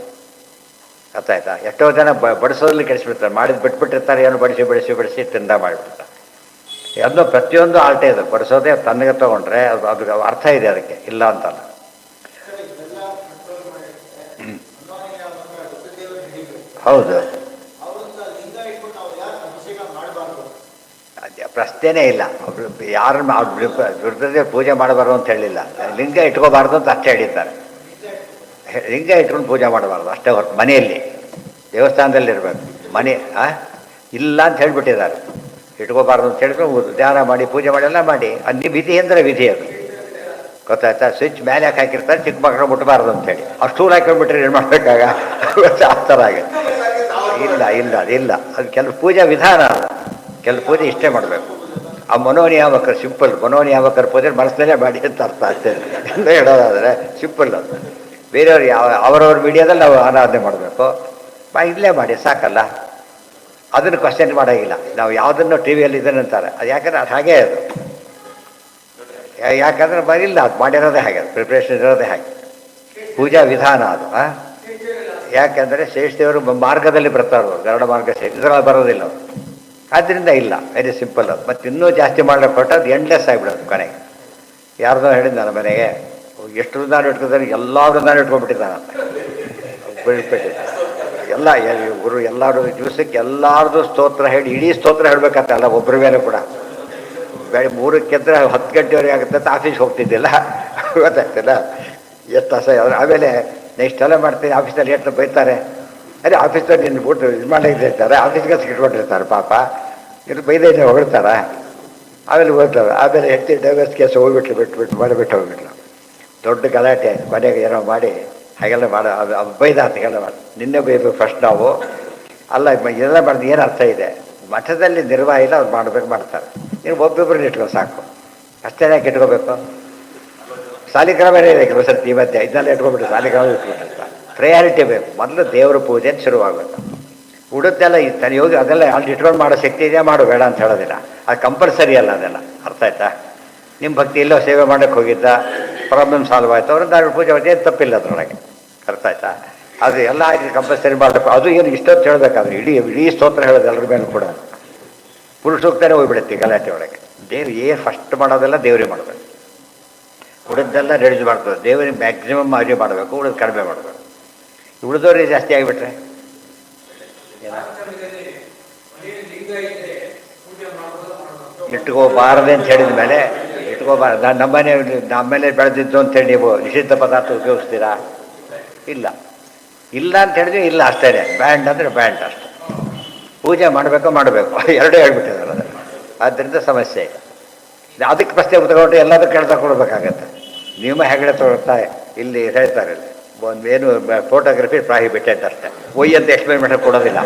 ಗೊತ್ತಾಯ್ತಾ? ಎಷ್ಟೋ ಜನ ಬಡಿಸೋದ್ರಲ್ಲಿ ಕೆಡಿಸ್ಬಿಡ್ತಾರೆ, ಮಾಡಿದ್ದು ಬಿಟ್ಬಿಟ್ಟಿರ್ತಾರೆ, ಏನು ಬಡಿಸಿ ತಿಂದ ಮಾಡಿಬಿಡ್ತಾರೆ. ಅದನ್ನು ಪ್ರತಿಯೊಂದು ಆಲ್ಟೇ ಇದೆ. ಬಡಿಸೋದೇ ತನ್ನಗೆ ತೊಗೊಂಡ್ರೆ ಅದು ಅರ್ಥ ಇದೆ, ಅದಕ್ಕೆ ಇಲ್ಲ ಅಂತಲ್ಲ. ಹೌದು, ಪ್ರಶ್ನೆನೇ ಇಲ್ಲ. ಯಾರನ್ನ ದುರ್ಗದೇ ಪೂಜೆ ಮಾಡಬಾರ್ದು ಅಂತ ಹೇಳಿಲ್ಲ, ಲಿಂಗ ಇಟ್ಕೋಬಾರ್ದು ಅಂತ ಅಷ್ಟೇ ಹೇಳಿದ್ದಾರೆ. ಲಿಂಗ ಇಟ್ಕೊಂಡು ಪೂಜೆ ಮಾಡಬಾರ್ದು ಅಷ್ಟೇ ಹೊರತು ಮನೆಯಲ್ಲಿ ದೇವಸ್ಥಾನದಲ್ಲಿ ಇರಬೇಕು. ಮನೆ ಇಲ್ಲ ಅಂತ ಹೇಳಿಬಿಟ್ಟಿದ್ದಾರೆ. ಇಟ್ಕೋಬಾರ್ದು ಅಂತ ಹೇಳಿದ್ರು ಧ್ಯಾನ ಮಾಡಿ ಪೂಜೆ ಮಾಡಿ ಎಲ್ಲ ಮಾಡಿ. ಅಲ್ಲಿ ವಿಧಿ ಅಂದರೆ ವಿಧಿ ಅದು, ಗೊತ್ತಾಯ್ತಾ? ಸ್ವಿಚ್ ಮೇಲೆ ಯಾಕೆ ಹಾಕಿರ್ತಾರೆ, ಚಿಕ್ಕ ಮಕ್ಕಳು ಮುಟ್ಟಬಾರ್ದು ಅಂತೇಳಿ. ಆ ಸ್ಟೂಲ್ ಹಾಕೊಂಡ್ಬಿಟ್ರೆ ಏನು ಮಾಡಬೇಕಾಗ ಆ ಥರ ಆಗಿದೆ. ಇಲ್ಲ ಅದು ಕೆಲವು ಪೂಜಾ ವಿಧಾನ, ಕೆಲವು ಪೂಜೆ ಇಷ್ಟೇ ಮಾಡಬೇಕು. ಆ ಮನೋನಿಯಾಮಕರು ಸಿಂಪಲ್, ಮನೋನಿಯಾಮಕರ ಪೂಜೆ ಮನಸ್ಸಿನಲ್ಲೇ ಮಾಡಿ ಅಂತ ಅರ್ಥ ಅಷ್ಟೇ. ಎಲ್ಲ ಹೇಳೋದಾದರೆ ಸಿಂಪಲ್ ಅದು. ಬೇರೆಯವ್ರು ಅವರವ್ರ ಮೀಡಿಯಾದಲ್ಲಿ ನಾವು ಆರಾಧನೆ ಮಾಡಬೇಕು, ಇಲ್ಲೇ ಮಾಡಿ ಸಾಕಲ್ಲ. ಅದನ್ನು ಕ್ವಶನ್ ಮಾಡೋಂಗಿಲ್ಲ. ನಾವು ಯಾವುದನ್ನು ಟಿ ವಿಯಲ್ಲಿ ಇದನ್ನು ಅಂತಾರೆ, ಅದು ಯಾಕಂದರೆ ಅದು ಹಾಗೇ ಅದು. ಯಾಕಂದರೆ ಬರಿಲ್ಲ, ಅದು ಮಾಡಿರೋದೇ ಹಾಗೆ, ಪ್ರಿಪ್ರೇಷನ್ ಇರೋದೇ ಹಾಗೆ, ಪೂಜಾ ವಿಧಾನ ಅದು. ಯಾಕೆಂದರೆ ಶ್ರೇಷ್ಠದೇವರು ಮಾರ್ಗದಲ್ಲಿ ಬರ್ತಾರೆ, ಗರುಡ ಮಾರ್ಗ ಇದರಲ್ಲಿ ಬರೋದಿಲ್ಲ ಅವರು. ಆದ್ದರಿಂದ ಇಲ್ಲ, ವೆರಿ ಸಿಂಪಲ್ ಅದು. ಮತ್ತು ಇನ್ನೂ ಜಾಸ್ತಿ ಮಾಡಲಿಕ್ಕೆ ಹೊರಟು ಅದು ಎಂಡ್ಲೆಸ್ ಆಗಿಬಿಡೋದು ಕೊನೆಗೆ. ಯಾರ್ದೋ ಹೇಳಿದ್ದು ನನ್ನ ಮನೆಗೆ, ಎಷ್ಟು ವೃಂದಾನ ಇಟ್ಕೊತಾರೆ, ಎಲ್ಲ ವೃಂದಾನ ಇಟ್ಕೊಂಡ್ಬಿಟ್ಟಿದ್ದಾನಂತ ಬಿಟ್ಬಿಟ್ಟಿದ್ದ. ಎಲ್ಲ ಗುರು ಎಲ್ಲರೂ ದಿವಸಕ್ಕೆ ಎಲ್ಲರದು ಸ್ತೋತ್ರ ಹೇಳಿ, ಇಡೀ ಸ್ತೋತ್ರ ಹೇಳಬೇಕಂತ ಅಲ್ಲ, ಒಬ್ಬರ ಮೇಲೆ ಕೂಡ. ಬೆಳೆ 3ಕ್ಕೆ 10 ಗಂಟೆವರೆಗೆ ಆಗುತ್ತೆ ಅಂತ ಆಫೀಸ್ಗೆ ಹೋಗ್ತಿದ್ದಿಲ್ಲ, ಗೊತ್ತಾಗ್ತಿಲ್ಲ ಎಷ್ಟು ಅಸಹ್ಯ. ಆಮೇಲೆ ನೆಕ್ಸ್ಟ್ ಎಲ್ಲ ಮಾಡ್ತೀನಿ, ಆಫೀಸಲ್ಲಿ ಎಷ್ಟು ಬೈತಾರೆ. ಅದೇ ಆಫೀಸಲ್ಲಿ ನಿನ್ನ ಬಿಟ್ಟು ಇದು ಮಾಡಿದ್ದೆ ಇರ್ತಾರೆ, ಆಫೀಸ್ಗೆ ಇಟ್ಕೊಂಡಿರ್ತಾರೆ ಪಾಪ, ಇದು ಬೈದೈತೆ ಹೊಗಳ್ತಾರ. ಆಮೇಲೆ ಹೋಗ್ತಾರೆ. ಆಮೇಲೆ ಹೆಂಡತಿ ಡೈವರ್ಸ್ ಕೇಸ್ ಬಿಟ್ಟು ಹೋಗ್ಬಿಟ್ಲು. ದೊಡ್ಡ ಗಲಾಟೆ ಆಯಿತು. ಕೊನೆಗೆ ಏನೋ ಮಾಡಿ ಹಾಗೆಲ್ಲ ಮಾಡೋ ಬೈದ ಅಂತೆಲ್ಲ ಮಾಡಿ. ನಿನ್ನೆ ಬೈಬೇಕು ಫಸ್ಟ್ ನಾವು ಅಲ್ಲ, ಇದೆಲ್ಲ ಮಾಡಿದ್ರೆ ಏನು ಅರ್ಥ ಇದೆ? ಮಠದಲ್ಲಿ ನಿರ್ವಾಹ ಇಲ್ಲ, ಅವ್ರು ಮಾಡಬೇಕು ಮಾಡ್ತಾರೆ. ನೀನು ಒಬ್ಬೊಬ್ಬರನ್ನ ಇಟ್ಕೋ ಸಾಕು, ಅಷ್ಟೇ ಯಾಕೆ ಇಟ್ಕೋಬೇಕು? ಸಾಲಿಗ್ರಾಮನೇ ಇದೆ ಕೆಲವು ಸರ್ತಿ, ಇವತ್ತೆ ಇದನ್ನೆಲ್ಲ ಇಟ್ಕೊಬಿಟ್ಟು ಸಾಲಿಗ್ರಾಮ ಇಟ್ಬಿಟ್ಟಿರ್ತಾರೆ. ಪ್ರಯಾರಿಟಿ ಬೇಕು. ಮೊದಲು ದೇವರ ಪೂಜೆ ಶುರುವಾಗಬೇಕು. ಉಡುತ್ತೆಲ್ಲ ತನ್ನ ಯೋಗಿ ಅದೆಲ್ಲ ಅಲ್ಲಿ ಇಟ್ಕೊಂಡು ಮಾಡೋ ಶಕ್ತಿ ಇದೆಯಾ, ಮಾಡು, ಬೇಡ ಅಂತ ಹೇಳೋದಿಲ್ಲ. ಅದು ಕಂಪಲ್ಸರಿ ಅಲ್ಲ ಅದೆಲ್ಲ, ಅರ್ಥ ಆಯ್ತಾ? ನಿಮ್ಮ ಭಕ್ತಿ ಎಲ್ಲೋ ಸೇವೆ ಮಾಡೋಕ್ಕೆ ಹೋಗಿದ್ದ, ಪ್ರಾಬ್ಲಮ್ ಸಾಲ್ವ್ ಆಯಿತು, ಅವ್ರನ್ನ ನಾನು ಪೂಜೆ ಮಾಡಿ ಏನು ತಪ್ಪಿಲ್ಲ ಅದರೊಳಗೆ, ಅರ್ಥ ಆಯ್ತಾ? ಅದು ಎಲ್ಲ ಆಗಿ ಕಂಪಲ್ಸರಿ ಮಾಡಬೇಕು. ಅದು ಏನು ಇಷ್ಟೊತ್ತು ಹೇಳಬೇಕಾದ್ರೆ ಇಡೀ ಸ್ತೋತ್ರ ಹೇಳೋದು ಎಲ್ಲರ ಮೇಲೂ ಕೂಡ ಪುರುಷ ಸೂಕ್ತನೇ ಹೋಗ್ಬಿಡುತ್ತೆ ಗಲಾಟೆ ಒಳಗೆ. ದೇವ್ರು ಏನು ಫಸ್ಟ್ ಮಾಡೋದೆಲ್ಲ ದೇವರೇ ಮಾಡಬೇಕು, ಉಳಿದೆಲ್ಲ ರೆಡ್ಯೂಸ್ ಮಾಡ್ತದೆ. ದೇವರಿಗೆ ಮ್ಯಾಕ್ಸಿಮಮ್ ಅರಿವು ಮಾಡಬೇಕು, ಉಳಿದು ಕಡಿಮೆ ಮಾಡಬೇಕು. ಉಳಿದವ್ರಿಗೆ ಜಾಸ್ತಿ ಆಗಿಬಿಟ್ರೆ ಇಟ್ಕೋಬಾರದೆ ಅಂತ ಹೇಳಿದ ಮೇಲೆ ಇಟ್ಕೋಬಾರ್ದು. ನಮ್ಮನೆ ಬೆಳೆದಿದ್ದು ಅಂತೇಳಿ ನೀವು ನಿಷಿದ್ಧ ಪದಾರ್ಥ ಉಪಯೋಗಿಸ್ತೀರಾ? ಇಲ್ಲ ಅಂತ ಹೇಳಿದ್ರೆ ಇಲ್ಲ, ಅಷ್ಟೇ. ಬ್ಯಾಂಡ್ ಅಂದರೆ ಬ್ಯಾಂಡ್ ಅಷ್ಟೆ. ಪೂಜೆ ಮಾಡಬೇಕು ಎರಡೇ ಹೇಳ್ಬಿಟ್ಟಿದ್ದಾರೆ ಅದನ್ನು. ಆದ್ದರಿಂದ ಸಮಸ್ಯೆ ಇದೆ. ಅದಕ್ಕೆ ಪ್ರಶ್ನೆ ತಗೊಂಡು ಎಲ್ಲದಕ್ಕೆ ಕೇಳ್ತಾ ಕೊಡಬೇಕಾಗತ್ತೆ. ನಿಯಮ ಹೆಗಡೆ ತೊಗೊಳ್ತಾ ಇಲ್ಲಿ ಹೇಳ್ತಾರೆ, ಇಲ್ಲಿ ಏನು ಫೋಟೋಗ್ರಫಿ ಪ್ರಾಹಿಬಿಟೆಡ್ ಅಷ್ಟೇ. ಅಂತ ಎಕ್ಸ್ಪೆರಿಮೆಂಟ್ ಕೊಡೋದಿಲ್ಲ.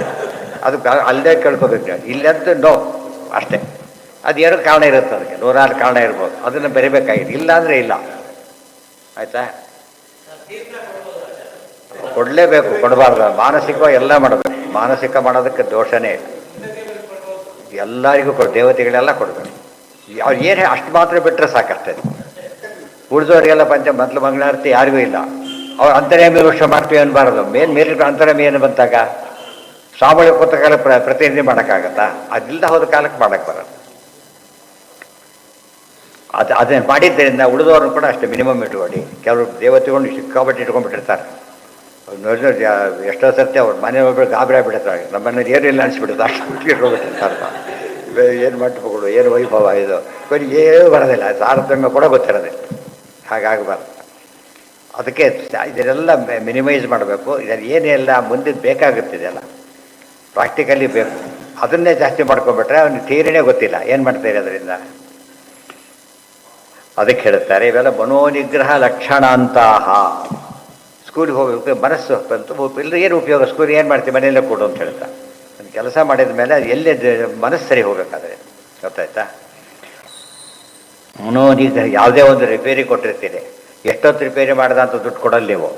ಅದು ಅಲ್ಲೇ ಕೇಳ್ಕೋಬೇಕು. ಇಲ್ಲಂತೂ ನೋ ಅಷ್ಟೇ. ಅದು ಎರಡು ಕಾರಣ ಇರುತ್ತೆ, ಅದಕ್ಕೆ 106 ಕಾರಣ ಇರ್ಬೋದು. ಅದನ್ನು ಬೆರಿಬೇಕಾಗಿದೆ. ಇಲ್ಲ ಅಂದರೆ ಇಲ್ಲ, ಆಯಿತಾ? ಕೊಡಲೇಬೇಕು, ಕೊಡಬಾರ್ದು. ಮಾನಸಿಕ ಎಲ್ಲ ಮಾಡಬೇಕು. ಮಾನಸಿಕ ಮಾಡೋದಕ್ಕೆ ದೋಷನೇ ಇಲ್ಲ. ಎಲ್ಲರಿಗೂ ದೇವತೆಗಳೆಲ್ಲ ಕೊಡಬೇಕು. ಅವ್ರು ಏನು ಅಷ್ಟು ಮಾತ್ರ ಬಿಟ್ಟರೆ ಸಾಕಷ್ಟೇ. ಉಳಿದವರಿಗೆಲ್ಲ ಮೊದಲು ಮಂಗಳಾರತಿ ಯಾರಿಗೂ ಇಲ್ಲ. ಅವ್ರು ಅಂತರ್ಯಾಮಿ ವರ್ಷ ಮಾಡ್ತೀವಿ ಅನ್ಬಾರದು. ಮೇಲೆ ಅಂತರ್ಯಾಮಿ ಏನು ಬಂತಾಗ ಸ್ವಾಮಿಗಳಿಗೆ ಕೊಟ್ಟ ಕಾಲ ಪ್ರತಿನಿಧಿ ಮಾಡೋಕ್ಕಾಗತ್ತಾ? ಅದಿಲ್ಲದ ಹೋದ ಕಾಲಕ್ಕೆ ಮಾಡೋಕ್ಕೆ ಬರೋದು. ಅದನ್ನು ಮಾಡಿದ್ದರಿಂದ ಉಳಿದವ್ರನ್ನ ಕೂಡ ಅಷ್ಟೇ ಮಿನಿಮಮ್ ಇಟ್ಕೊಳ್ಳಿ. ಕೆಲವರು ದೇವತೆಗಳು ಸಿಕ್ಕಾಪಟ್ಟೆ ಇಟ್ಕೊಂಡ್ಬಿಟ್ಟಿರ್ತಾರೆ. ನೋಡಿದ್ರೆ ಎಷ್ಟೋ ಸರ್ತಿ ಅವ್ರು ಮನೆ ಒಬ್ಬರು ಗಾಬರಿ ಆಗಿಬಿಡ್ತಾರೆ. ನಮ್ಮ ಮನೇಲಿ ಏನೂ ಇಲ್ಲ ಅನಿಸ್ಬಿಡುತ್ತೆ, ಅಷ್ಟು ಇಟ್ಕೊಂಡ್ಬಿಟ್ಟಿರ್ತಾರೆ. ಏನು ಮಂಟಪಗಳು, ಏನು ವೈಭವ ಇದು, ಕೊನೆಗೆ ಏನೂ ಬರೋದಿಲ್ಲ. ತಾರತಮ್ಯ ಕೂಡ ಗೊತ್ತಿರೋದಿಲ್ಲ. ಹಾಗಾಗಬಾರ್ದು. ಅದಕ್ಕೆ ಇದನ್ನೆಲ್ಲ ಮಿನಿಮೈಸ್ ಮಾಡಬೇಕು. ಇದನ್ನು ಏನೆಲ್ಲ ಮುಂದೆ ಬೇಕಾಗುತ್ತಿದೆಯಲ್ಲ ಪ್ರಾಕ್ಟಿಕಲಿ ಬೇಕು, ಅದನ್ನೇ ಜಾಸ್ತಿ ಮಾಡ್ಕೊಂಡ್ಬಿಟ್ರೆ ಅವ್ನಿಗೆ ಥಿಯರಿನೇ ಗೊತ್ತಿಲ್ಲ, ಏನು ಮಾಡ್ತಾರೆ ಅದರಿಂದ. ಅದಕ್ಕೆ ಹೇಳ್ತಾರೆ ಇವೆಲ್ಲ ಮನೋನಿಗ್ರಹ ಲಕ್ಷಣಾಂತಹ. ಸ್ಕೂಲಿಗೆ ಹೋಗಬೇಕು, ಮನಸ್ಸು ಬಂತು, ಇಲ್ಲ ಏನು ಉಪಯೋಗ, ಸ್ಕೂಲಿಗೆ ಏನು ಮಾಡ್ತೀವಿ, ಮನೆಯಲ್ಲೇ ಕೊಡು ಅಂತ ಹೇಳ್ತಾರೆ. ಒಂದು ಕೆಲಸ ಮಾಡಿದ ಮೇಲೆ ಎಲ್ಲೇ ಮನಸ್ಸು ಸರಿ ಹೋಗಬೇಕಾದ್ರೆ, ಗೊತ್ತಾಯ್ತಾ? ಮನೋನಿಗ್ರಹ. ಯಾವುದೇ ಒಂದು ರಿಪೇರಿ ಕೊಟ್ಟಿರ್ತೀರಿ, ಎಷ್ಟೊತ್ತು ರಿಪೇರಿ ಮಾಡ್ದ ಅಂತ ದುಡ್ಡು ಕೊಡಲ್ಲ ನೀವು.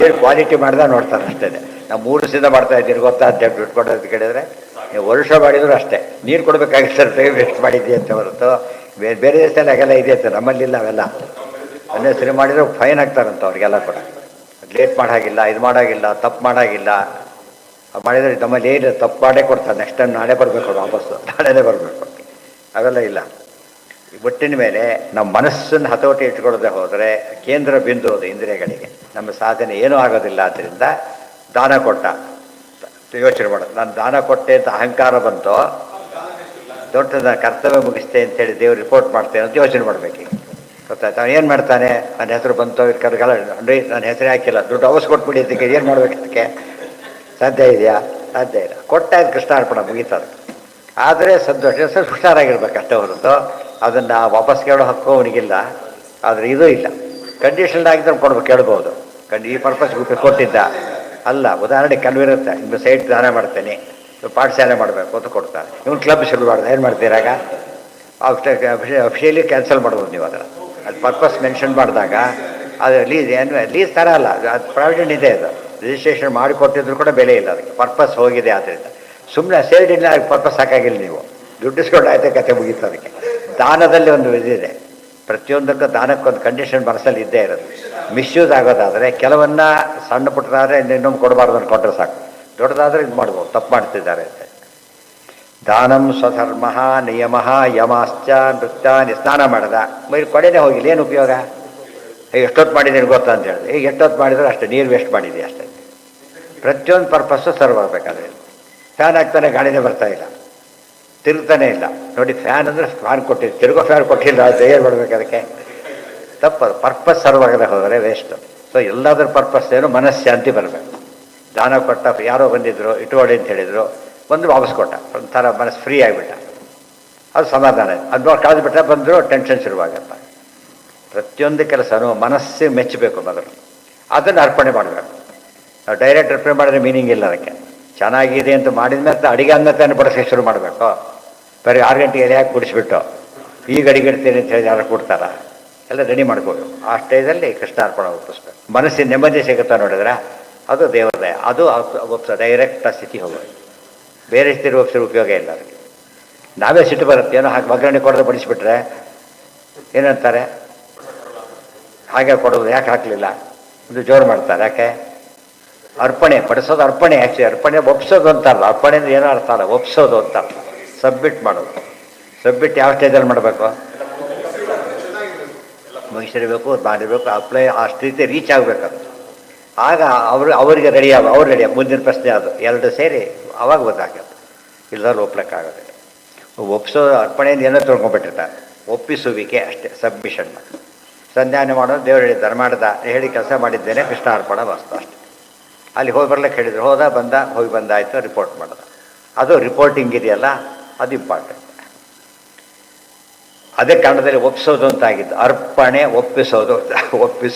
ಏನು ಕ್ವಾಲಿಟಿ ಮಾಡ್ದ ನೋಡ್ತಾರೆ ಅಷ್ಟೇ. ನಾವು 3 ದಿವಸದಿಂದ ಮಾಡ್ತಾ ಇದ್ದೀರಿ ಗೊತ್ತಾ ಅಂತ ದುಡ್ಡು ಕೊಡೋದು ಕೇಳಿದ್ರೆ, ನೀವು ವರ್ಷ ಮಾಡಿದ್ರು ಅಷ್ಟೇ. ನೀರು ಕೊಡಬೇಕಾಗಿತ್ತು ಸರ್, ಟೈಮ್ ವೇಸ್ಟ್ ಮಾಡಿದ್ದೆ ಅಂತ ಹೊರತು ಬೇರೆ ದೇಶದಲ್ಲಿ ಹಾಗೆಲ್ಲ ಇದೆ ಅಂತ, ನಮ್ಮಲ್ಲಿಲ್ಲ ಅವೆಲ್ಲ. ಒಂದೇ ಸರಿ ಮಾಡಿದ್ರೆ ಫೈನ್ ಹಾಕ್ತಾರಂತ ಅವ್ರಿಗೆಲ್ಲ ಕೂಡ. ಲೇಟ್ ಮಾಡಾಗಿಲ್ಲ, ಇದು ಮಾಡಾಗಿಲ್ಲ, ತಪ್ಪು ಮಾಡಾಗಿಲ್ಲ. ಮಾಡಿದರೆ ನಮ್ಮಲ್ಲಿ ಏನು ತಪ್ಪು ಮಾಡೇ ಕೊಡ್ತಾರೆ. ನೆಕ್ಸ್ಟ್ ಟೈಮ್ ನಾಳೆ ಬರಬೇಕು, ವಾಪಸ್ಸು ನಾಳೆನೇ ಬರಬೇಕು, ಅವೆಲ್ಲ ಇಲ್ಲ. ಒಟ್ಟಿನ ಮೇಲೆ ನಮ್ಮ ಮನಸ್ಸನ್ನು ಹತೋಟಿ ಇಟ್ಕೊಳ್ಳದೆ ಹೋದರೆ ಕೇಂದ್ರ ಬಿಂದು ಅದು ಇಂದ್ರಿಯಗಳಿಗೆ, ನಮ್ಮ ಸಾಧನೆ ಏನೂ ಆಗೋದಿಲ್ಲ. ಆದ್ದರಿಂದ ದಾನ ಕೊಟ್ಟ, ಯೋಚನೆ ಮಾಡೋದು, ನಾನು ದಾನ ಕೊಟ್ಟೆ ಅಂತ ಅಹಂಕಾರ ಬಂತು, ದೊಡ್ಡದ ಕರ್ತವ್ಯ ಮುಗಿಸ್ತೆ ಅಂತೇಳಿ ದೇವ್ರು ರಿಪೋರ್ಟ್ ಮಾಡ್ತೇನೆ ಅಂತ ಯೋಚನೆ ಮಾಡಬೇಕು. ಗೊತ್ತಾಯ್ತು? ಅವ್ನು ಏನು ಮಾಡ್ತಾನೆ, ನನ್ನ ಹೆಸರು ಬಂತು ಕರ್ಗಲ್ಲ, ಅಂದರೆ ನನ್ನ ಹೆಸರೇ ಹಾಕಿಲ್ಲ, ದುಡ್ಡು ಅವಸ್ ಕೊಟ್ಬಿಡಿ ಅದಕ್ಕೆ ಏನು ಮಾಡ್ಬೇಕು, ಅದಕ್ಕೆ ಸಾಧ್ಯ ಇದೆಯಾ? ಸಾಧ್ಯ ಇಲ್ಲ. ಕೊಟ್ಟಾಯ್ತು, ಕೃಷ್ಣಾರ್ಪಣ ಮುಗೀತದೆ. ಆದರೆ ಸಂತೋಷ ಹುಷಾರಾಗಿರ್ಬೇಕು ಅಷ್ಟೇ ಹೊರತು ಅದನ್ನು ವಾಪಸ್ ಕೇಳೋ ಹಕ್ಕು ಅವನಿಗಿಲ್ಲ. ಆದರೆ ಇದೂ ಇಲ್ಲ. ಕಂಡೀಷನ್ ಆಗಿದ್ರೆ ಕೊಡ್ಬೇಕು, ಕೇಳ್ಬೋದು. ಈ ಪರ್ಪಸ್ ಕೊಟ್ಟಿದ್ದ ಅಲ್ಲ. ಉದಾಹರಣೆ ಕೆಲವಿರುತ್ತೆ, ನಿಮ್ಮ ಸೈಟ್ ದಾನ ಮಾಡ್ತೇನೆ, ಪಾಠಶಾಲೆ ಮಾಡಬೇಕು ಅಂತ ಕೊಡ್ತಾರೆ. ಇವನು ಕ್ಲಬ್ ಶುರು ಮಾಡಿದೆ, ಏನು ಮಾಡ್ತೀರಾಗ ಅಫಿಷಿಯಲಿ ಕ್ಯಾನ್ಸಲ್ ಮಾಡ್ಬೋದು ನೀವು. ಅದನ್ನು ಅದು ಪರ್ಪಸ್ ಮೆನ್ಷನ್ ಮಾಡಿದಾಗ ಅದು ಲೀಸ್ ಥರ ಅಲ್ಲ, ಅದು ಪ್ರಾವಿಡೆಂಟ್ ಇದೆ. ಅದು ರಿಜಿಸ್ಟ್ರೇಷನ್ ಮಾಡಿ ಕೊಟ್ಟಿದ್ರು ಕೂಡ ಬೆಲೆ ಇಲ್ಲ ಅದಕ್ಕೆ, ಪರ್ಪಸ್ ಹೋಗಿದೆ. ಆದ್ದರಿಂದ ಸುಮ್ಮನೆ ಸೇಲ್ಡಿಲ್ಲ, ಅದಕ್ಕೆ ಪರ್ಪಸ್ ಸಾಕಾಗಿಲ್ಲ. ನೀವು ದುಡ್ಡಿಸ್ಕೊಂಡು ಆಯ್ತು, ಕತೆ ಮುಗೀತು. ಅದಕ್ಕೆ ದಾನದಲ್ಲಿ ಒಂದು ಇದಿದೆ, ಪ್ರತಿಯೊಂದಕ್ಕೂ ದಾನಕ್ಕೊಂದು ಕಂಡೀಷನ್ ಮನಸ್ಸಲ್ಲಿ ಇದ್ದೇ ಇರೋದು. ಮಿಸ್ಯೂಸ್ ಆಗೋದಾದರೆ ಕೆಲವನ್ನ ಸಣ್ಣ ಪುಟ್ಟದಾದರೆ ಇನ್ನೊಮ್ಮೆ ಕೊಡಬಾರ್ದು ಅಂದ್ಕೊಂಡ್ರೆ ಸಾಕು, ದೊಡ್ಡದಾದರೆ ಇದು ಮಾಡ್ಬೋದು, ತಪ್ಪು ಮಾಡ್ತಿದ್ದಾರೆ ಅಂತ. ದಾನಂ ಸ್ವಧರ್ಮ ನಿಯಮ ಯಮಾಶ್ಚ ನೃತ್ಯಾನಿ. ಸ್ನಾನ ಮಾಡ್ದ, ಮೈ ಕೊಡೆನೇ ಹೋಗಿಲ್ಲ, ಏನು ಉಪಯೋಗ? ಎಷ್ಟೊತ್ತು ಮಾಡಿದ್ದೀನಿ ಗೊತ್ತಾ ಅಂತ ಹೇಳಿದೆ. ಈಗ ಎಷ್ಟೊತ್ತು ಮಾಡಿದ್ರೆ ಅಷ್ಟೇ, ನೀರು ವೇಸ್ಟ್ ಮಾಡಿದೆ ಅಷ್ಟೇ. ಪ್ರತಿಯೊಂದು ಪರ್ಪಸ್ಸು ಸರ್ವ್ ಆಗಬೇಕಾದ್ರೆ ಫ್ಯಾನ್ ಹಾಕ್ತಾನೆ, ಗಾಳಿನೇ ಬರ್ತಾಯಿಲ್ಲ, ತಿರುಗ್ತಾನೆ ಇಲ್ಲ. ನೋಡಿ, ಫ್ಯಾನ್ ಅಂದರೆ ಫ್ಯಾನ್ ಕೊಟ್ಟಿದ್ದು, ತಿರುಗೋ ಫ್ಯಾನ್ ಕೊಟ್ಟಿಲ್ಲ, ಅದು ಏನು ಮಾಡ್ಬೇಕು ಅದಕ್ಕೆ? ತಪ್ಪದು. ಪರ್ಪಸ್ ಸರ್ವ್ ಆಗದೆ ಹೋದರೆ ವೇಸ್ಟು. ಸೊ ಎಲ್ಲಾದ್ರ ಪರ್ಪಸ್ ಏನು, ಮನಃಶಾಂತಿ ಬರಬೇಕು. ದಾನ ಕೊಟ್ಟ, ಯಾರೋ ಬಂದಿದ್ರು ಇಟ್ಕೊಳ್ಳಿ ಅಂತ ಹೇಳಿದರು, ಬಂದು ವಾಪಸ್ ಕೊಟ್ಟ, ಒಂಥರ ಮನಸ್ಸು ಫ್ರೀ ಆಗಿಬಿಟ್ಟ, ಅದು ಸಮಾಧಾನ. ಅದು ಕಳೆದುಬಿಟ್ರೆ ಬಂದರೂ ಟೆನ್ಷನ್ ಶುರುವಾಗತ್ತೆ. ಪ್ರತಿಯೊಂದು ಕೆಲಸನೂ ಮನಸ್ಸಿಗೆ ಮೆಚ್ಚಬೇಕು ಮೊದಲು, ಅದನ್ನು ಅರ್ಪಣೆ ಮಾಡಬೇಕು. ನಾವು ಡೈರೆಕ್ಟ್ ಅರ್ಪಣೆ ಮಾಡಿದ್ರೆ ಮೀನಿಂಗ್ ಇಲ್ಲ ಅದಕ್ಕೆ. ಚೆನ್ನಾಗಿದೆ ಅಂತ ಮಾಡಿದ ಮೇಲೆ ಅಡಿಗೆ ಅನ್ನತಾನೆ ಬಡಿಸೋಕೆ ಶುರು ಮಾಡಬೇಕು. ಬರೀ 6 ಗಂಟೆಗೆ ಎಲೆ ಹಾಕಿ ಕುಡಿಸ್ಬಿಟ್ಟು ಈಗ ಅಡಿಗಿಡ್ತೀನಿ ಅಂತ ಹೇಳಿ ಯಾರು ಕೊಡ್ತಾರ? ಎಲ್ಲ ರೆಡಿ ಮಾಡ್ಕೋಬೇಕು. ಆ ಸ್ಟೇಜಲ್ಲಿ ಕೃಷ್ಣಾರ್ಪಣೆ ಒಪ್ಪಿಸ್ಬೇಕು. ಮನಸ್ಸಿನ ನೆಮ್ಮದಿ ಸಿಗುತ್ತಾ ನೋಡಿದ್ರೆ ಅದು ದೇವರದೇ. ಅದು ಡೈರೆಕ್ಟ್ ಆ ಸ್ಥಿತಿ ಹೋಗೋದು. ಬೇರೆ ಸ್ಥಿತಿ ಒಪ್ಸಿರೋ ಉಪಯೋಗ ಇಲ್ಲ ಅದಕ್ಕೆ. ನಾವೇ ಸಿಟ್ಟು ಬರುತ್ತೆ, ಏನೋ ಹಾಗೆ ಒಗ್ಗರಣೆ ಕೊಡೋದು ಬಡಿಸ್ಬಿಟ್ರೆ ಏನಂತಾರೆ, ಹಾಗೆ ಕೊಡೋದು ಯಾಕೆ ಹಾಕಲಿಲ್ಲ ಇದು ಜೋರು ಮಾಡ್ತಾರೆ. ಯಾಕೆ? ಅರ್ಪಣೆ ಬಡಿಸೋದು ಅರ್ಪಣೆ. ಆ್ಯಕ್ಚುಲಿ ಅರ್ಪಣೆ ಒಪ್ಸೋದು ಅಂತಾರಲ್ಲ, ಅರ್ಪಣೆ ಅಂದರೆ ಏನೋ ಅರ್ಥ ಅಲ್ಲ, ಒಪ್ಸೋದು ಅಂತ. ಸಬ್ಮಿಟ್ ಮಾಡೋದು. ಸಬ್ಮಿಟ್ ಯಾವ ಸ್ಟೇಜಲ್ಲಿ ಮಾಡಬೇಕು? ಮುಗಿಸಿರಬೇಕು, ಮಾಡಿರಬೇಕು, ಅಪ್ಲೈ ಆ ಸ್ಥಿತಿ ರೀಚ್ ಆಗಬೇಕದು. ಆಗ ಅವರಿಗೆ ರೆಡಿ ಅವ್ರು ರೆಡಿ. ಮುಂದಿನ ಪ್ರಶ್ನೆ ಅದು, ಎರಡು ಸೇರಿ ಅವಾಗ ಗೊತ್ತಾಗತ್ತೆ. ಇಲ್ಲದ್ರೆ ಒಪ್ಲಕ್ಕಾಗೋದಿಲ್ಲ. ಒಪ್ಸೋದು ಅರ್ಪಣೆಯಿಂದ ಏನೋ ತೊಳ್ಕೊಂಡ್ಬಿಟ್ಟಿರ್ತಾರೆ. ಒಪ್ಪಿಸುವಿಕೆ ಅಷ್ಟೇ, ಸಬ್ಮಿಷನ್. ಸಂಧಾನ ಮಾಡೋದು, ದೇವರು ಹೇಳಿದ್ದಾರೆ ಮಾಡ್ದ, ಹೇಳಿ ಕೆಲಸ ಮಾಡಿದ್ದೇನೆ, ಕೃಷ್ಣಾರ್ಪಣ ವಸ್ತು ಅಷ್ಟೇ. ಅಲ್ಲಿ ಹೋಗಿ ಬರ್ಲಿಕ್ಕೆ ಹೇಳಿದ್ರು, ಹೋದ ಬಂದ, ಹೋಗಿ ಬಂದಾಯಿತು, ರಿಪೋರ್ಟ್ ಮಾಡೋದು. ಅದು ರಿಪೋರ್ಟಿಂಗ್ ಇದೆಯಲ್ಲ, ಅದು ಇಂಪಾರ್ಟೆಂಟ್. ಅದೇ ಕಾರಣದಲ್ಲಿ ಒಪ್ಪಿಸೋದು ಅಂತ ಆಗಿದ್ದು. ಅರ್ಪಣೆ ಒಪ್ಪಿಸೋದು,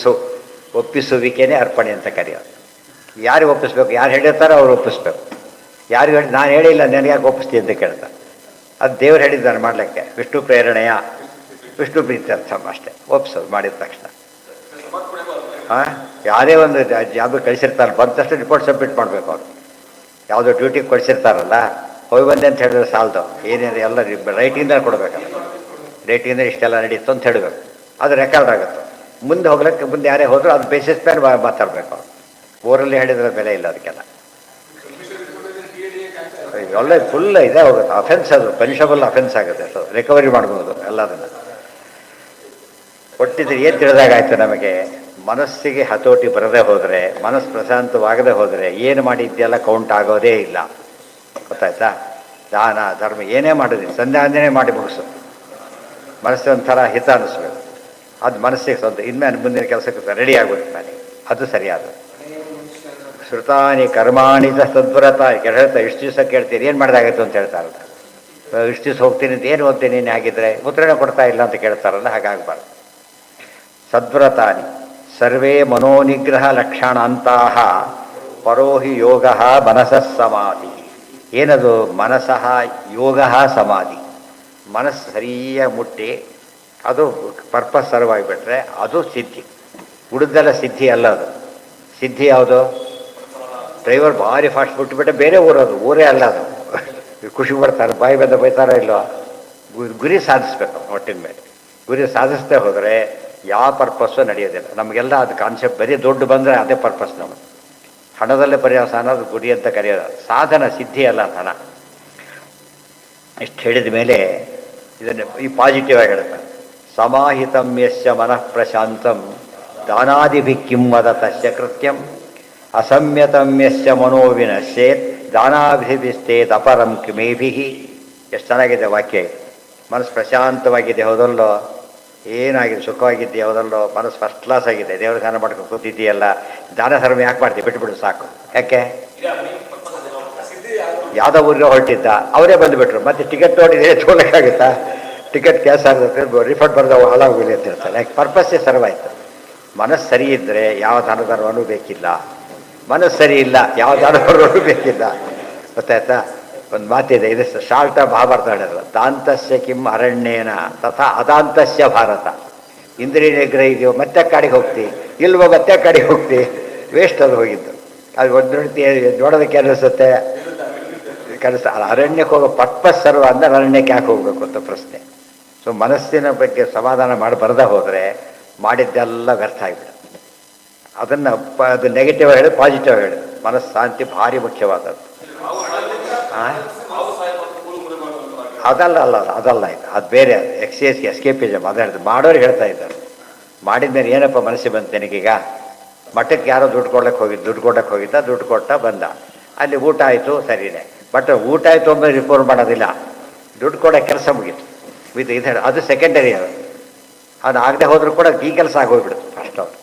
ಒಪ್ಪಿಸುವಿಕೆನೇ ಅರ್ಪಣೆ ಅಂತ ಕರೆಯೋದು. ಯಾರಿಗೆ ಒಪ್ಪಿಸ್ಬೇಕು? ಯಾರು ಹೇಳಿರ್ತಾರೋ ಅವ್ರು ಒಪ್ಪಿಸ್ಬೇಕು. ಯಾರು ಹೇಳಿ ನಾನು ಹೇಳಿಲ್ಲ ನನಗೆ ಯಾಕೆ ಒಪ್ಪಿಸ್ತೀನಿ ಅಂತ ಕೇಳ್ತಾರೆ. ಅದು ದೇವ್ರು ಹೇಳಿದ್ದಾನೆ ಮಾಡಲಿಕ್ಕೆ. ವಿಷ್ಣು ಪ್ರೇರಣೆಯ, ವಿಷ್ಣು ಪ್ರೀತ್ಯರ್ಥಂ ಅಷ್ಟೇ. ಒಪ್ಸೋದು ಮಾಡಿದ ತಕ್ಷಣ. ಯಾವುದೇ ಒಂದು ಜಾಬಿಗೆ ಕಳಿಸಿರ್ತಾರೆ, ಬಂದ ತಕ್ಷಣ ರಿಪೋರ್ಟ್ ಸಬ್ಮಿಟ್ ಮಾಡಬೇಕು. ಅವರು ಯಾವುದೋ ಡ್ಯೂಟಿಗೆ ಕಳಿಸಿರ್ತಾರಲ್ಲ, ಹೋಗಿ ಬಂದೆ ಅಂತ ಹೇಳಿದ್ರೆ ಸಾಲದು, ಏನೇನು ಎಲ್ಲ ರೈಟಿಂದ ಕೊಡಬೇಕಲ್ಲ, ರೈಟಿಂದ ಇಷ್ಟೆಲ್ಲ ನಡೀತು ಅಂತ ಹೇಳಬೇಕು, ಅದು ರೆಕಾರ್ಡ್ ಆಗುತ್ತೆ. ಮುಂದೆ ಹೋಗ್ಲಿಕ್ಕೆ ಮುಂದೆ ಯಾರೇ ಹೋದರೂ ಅದು ಬೇಸಿಸ್ ಮೇಲೆ ಮಾತಾಡಬೇಕು. ಊರಲ್ಲಿ ಹೇಳಿದ್ರೆ ಬೆಲೆ ಇಲ್ಲ ಅದಕ್ಕೆಲ್ಲ. ಒಳ್ಳೆ ಫುಲ್ ಇದೇ ಹೋಗುತ್ತೆ, ಅಫೆನ್ಸ್, ಅದು ಪನಿಷಬಲ್ ಅಫೆನ್ಸ್ ಆಗುತ್ತೆ. ಸೊ ರಿಕವರಿ ಮಾಡ್ಬೋದು ಎಲ್ಲದನ್ನು. ಕೊಟ್ಟಿದ್ರೆ ಏನು ತಿಳಿದಾಗಾಯ್ತು ನಮಗೆ, ಮನಸ್ಸಿಗೆ ಹತೋಟಿ ಬರದೇ ಹೋದರೆ, ಮನಸ್ಸು ಪ್ರಶಾಂತವಾಗದೆ ಹೋದರೆ ಏನು ಮಾಡಿದ್ದೆಲ್ಲ ಕೌಂಟ್ ಆಗೋದೇ ಇಲ್ಲ. ಗೊತ್ತಾಯ್ತಾ? ದಾನ ಧರ್ಮ ಏನೇ ಮಾಡೋದಿಲ್ಲ, ಸಂಧ್ಯಾವಂದನೆ ಮಾಡಿ ಮುಗಿಸು, ಮನಸ್ಸು ಒಂಥರ ಹಿತ ಅನ್ನಿಸ್ಬೇಕು. ಅದು ಮನಸ್ಸಿಗೆ ಸ್ವಂತ ಇನ್ಮೇಲೆ ಮುಂದಿನ ಕೆಲಸಕ್ಕೆ ರೆಡಿ ಆಗ್ಬಿಡ್ತಾನೆ, ಅದು ಸರಿಯಾದ. ಶ್ರುತಾನಿ ಕರ್ಮಾಣಿ ಸದ್ವ್ರತ ಹೇಳ್ತಾ ಇಷ್ಟು ದಿವಸ ಕೇಳ್ತೀರಿ ಏನು ಮಾಡಿದಾಗಿತ್ತು ಅಂತ ಹೇಳ್ತಾರಲ್ಲ, ಇಷ್ಟು ದಿವಸ ಹೋಗ್ತೀನಿ ಅಂತ ಏನು ಓದ್ತೀನಿ ನೀನು ಆಗಿದ್ರೆ ಉತ್ತರನೇ ಕೊಡ್ತಾ ಇಲ್ಲ ಅಂತ ಕೇಳ್ತಾರಲ್ಲ, ಹಾಗಾಗಬಾರ್ದು. ಸದ್ವ್ರತಾನಿ ಸರ್ವೇ ಮನೋನಿಗ್ರಹ ಲಕ್ಷಣಾಂತಹ ಪರೋಹಿ ಯೋಗ ಮನಸಃ ಸಮಾಧಿ. ಏನದು? ಮನಸಃ ಯೋಗ ಸಮಾಧಿ. ಮನಸ್ಸು ಸರಿಯಾಗಿ ಮುಟ್ಟಿ ಅದು ಪರ್ಪಸ್ ಸರ್ವಾಗಿಬಿಟ್ರೆ ಅದು ಸಿದ್ಧಿ. ಉಳಿದೆಲ್ಲ ಸಿದ್ಧಿ ಅಲ್ಲ. ಅದು ಸಿದ್ಧಿ ಯಾವುದು? ಡ್ರೈವರ್ ಭಾರಿ ಫಾಸ್ಟ್ ಬಿಟ್ಟುಬಿಟ್ಟೆ ಬೇರೆ ಊರೋದು, ಊರೇ ಅಲ್ಲ ಅದು. ಖುಷಿ ಪಡ್ತಾರೆ, ಬಾಯಿ ಬಂದ ಬೈತಾರೋ ಇಲ್ಲೋ. ಗುರಿ ಸಾಧಿಸ್ಬೇಕು ಹೊಟ್ಟಿನ ಮೇಲೆ. ಗುರಿ ಸಾಧಿಸದೆ ಹೋದರೆ ಯಾವ ಪರ್ಪಸ್ಸು ನಡೆಯೋದಿಲ್ಲ. ನಮಗೆಲ್ಲ ಅದು ಕಾನ್ಸೆಪ್ಟ್ ಬರೀ ದುಡ್ಡು ಬಂದರೆ ಅದೇ ಪರ್ಪಸ್. ನಮಗೆ ಹಣದಲ್ಲೇ ಪರ್ಯಾಸ ಅನ್ನೋದು ಗುರಿ ಅಂತ ಕರೆಯೋದು. ಸಾಧನ ಸಿದ್ಧಿ ಅಲ್ಲ ಹಣ. ಇಷ್ಟು ಹೇಳಿದ ಮೇಲೆ ಇದನ್ನು ಈ ಪಾಸಿಟಿವ್ ಆಗಿ ಹೇಳ್ತಾರೆ. ಸಮಾಹಿತಂ ಯಸ್ಯ ಮನಃ ಪ್ರಶಾಂತಂ ದಾನಾದಿಭಿ ಕಿಂ ವದ ತಸ್ಯ ಕೃತ್ಯಂ ಅಸಂಯತಂ ಯಸ್ಯ ಮನೋವಿನಶ್ಯೇತ್ ದಾನಾಭಿಸ್ತೇತ್ ಅಪರಂ ಕಿಮೇಭಿ. ಎಷ್ಟು ಚೆನ್ನಾಗಿದೆ ವಾಕ್ಯ ಇದು. ಮನಸ್ಸು ಪ್ರಶಾಂತವಾಗಿದೆ ಹೌದಲ್ಲೋ, ಏನಾಗಿದೆ ಸುಖವಾಗಿದ್ದೆ ಹೌದಲ್ಲೋ, ಮನಸ್ಸು ಫಸ್ಟ್ ಕ್ಲಾಸ್ ಆಗಿದೆ, ದೇವ್ರ ದಾನ ಮಾಡ್ಕೊಂಡು ಕೂತಿದ್ದೀಯಲ್ಲ, ದಾನ ಧರ್ಮ ಯಾಕೆ ಮಾಡ್ತೀವಿ, ಬಿಟ್ಟುಬಿಡು ಸಾಕು. ಯಾಕೆ? ಯಾವುದೋ ಊರಿಗೆ ಹೊರಟಿದ್ದ, ಅವರೇ ಬಂದುಬಿಟ್ರು, ಮತ್ತೆ ಟಿಕೆಟ್ ತೊಗೊಂಡಿದ್ದೇ ತೊಗೊಳಕ್ಕಾಗುತ್ತಾ? ಟಿಕೆಟ್ ಕ್ಯಾನ್ಸ್ ಆಗುತ್ತೆ, ರಿಫಂಡ್ ಬರೆದ ಹಾಳಾಗೋಗಿಲ್ಲ ಅಂತ ಹೇಳ್ತಾರೆ. ಯಾಕೆ? ಪರ್ಪಸ್ಸೇ ಸರ್ವಾಯ್ತು. ಮನಸ್ಸು ಸರಿ ಇದ್ದರೆ ಯಾವ ದಾನ ಧರ್ಮನೂ ಬೇಕಿಲ್ಲ. ಮನಸ್ಸು ಸರಿ ಇಲ್ಲ, ಯಾವ ದಾನ ಧರ್ಮನೂ ಬೇಕಿಲ್ಲ. ಗೊತ್ತಾಯ್ತಾ? ಒಂದು ಮಾತಿದೆ, ಇದು ಶಾರ್ಟ ಮಹಾಭಾರತ ಹೇಳಿದ್ರು. ದಾಂತಸ್ಯ ಕಿಂ ಅರಣ್ಯೇನ ತಥಾ ಅದಾಂತಸ್ಯ ಭಾರತ. ಇಂದ್ರಿಯ ನಿಗ್ರಹ ಇದೆಯೋ ಮತ್ತೆ ಕಾಡಿಗೆ ಹೋಗ್ತಿ, ಇಲ್ವೋ ಮತ್ತೆ ಕಾಡಿಗೆ ಹೋಗ್ತಿ, ವೇಸ್ಟ್ ಅದು ಹೋಗಿದ್ದು. ಅದು ಒಂದು ರೀತಿ ನೋಡೋದಕ್ಕೆ ಅನಿಸುತ್ತೆ, ಅರಣ್ಯಕ್ಕೆ ಹೋಗೋ ಪರ್ಪಸ್ ಸರ್ವ ಅಂದರೆ ಅರಣ್ಯಕ್ಕೆ ಯಾಕೆ ಹೋಗ್ಬೇಕು ಅಂತ ಪ್ರಶ್ನೆ. ಸೊ ಮನಸ್ಸಿನ ಬಗ್ಗೆ ಸಮಾಧಾನ ಮಾಡಿ ಬರದೇ ಹೋದರೆ ಮಾಡಿದ್ದೆಲ್ಲ ವ್ಯರ್ಥ ಆಗಿಬಿಡುತ್ತೆ. ಅದನ್ನು ಅದು ನೆಗೆಟಿವ್ ಹೇಳಿ ಪಾಸಿಟಿವ್ ಹೇಳಿ, ಮನಸ್ಸು ಶಾಂತಿ ಭಾರಿ ಮುಖ್ಯವಾದದ್ದು. ಅದಲ್ಲ ಇದು, ಅದು ಬೇರೆ. ಎಸ್ಕೇಪಿಸಮ್ ಅದು ಹೇಳಿದ್ರು. ಮಾಡೋರು ಹೇಳ್ತಾ ಇದ್ದಾರೆ, ಮಾಡಿದ ಮೇಲೆ ಏನಪ್ಪ ಮನಸ್ಸಿಗೆ ಬಂತು ನನಗೀಗ, ಮಠಕ್ಕೆ ಯಾರೋ ದುಡ್ಡು ಕೊಡಕ್ಕೆ ಹೋಗಿದ್ದ, ದುಡ್ಡು ಕೊಟ್ಟ ಬಂದ, ಅಲ್ಲಿ ಊಟ ಆಯಿತು ಸರಿಯೇ, ಬಟ್ ಊಟ ಆಯಿತು ಒಮ್ಮೆ ರಿಪೋರ್ಟ್ ಮಾಡೋದಿಲ್ಲ, ದುಡ್ಡು ಕೊಡೋ ಕೆಲಸ ಮುಗೀತು. ಇದು ಹೇಳಿ ಅದು ಸೆಕೆಂಡರಿ. ಅದು ಆಗದೆ ಹೋದರೂ ಕೂಡ ಈ ಕೆಲಸ ಆಗೋಗ್ಬಿಡುತ್ತೆ ಫಸ್ಟ್. ಅವರು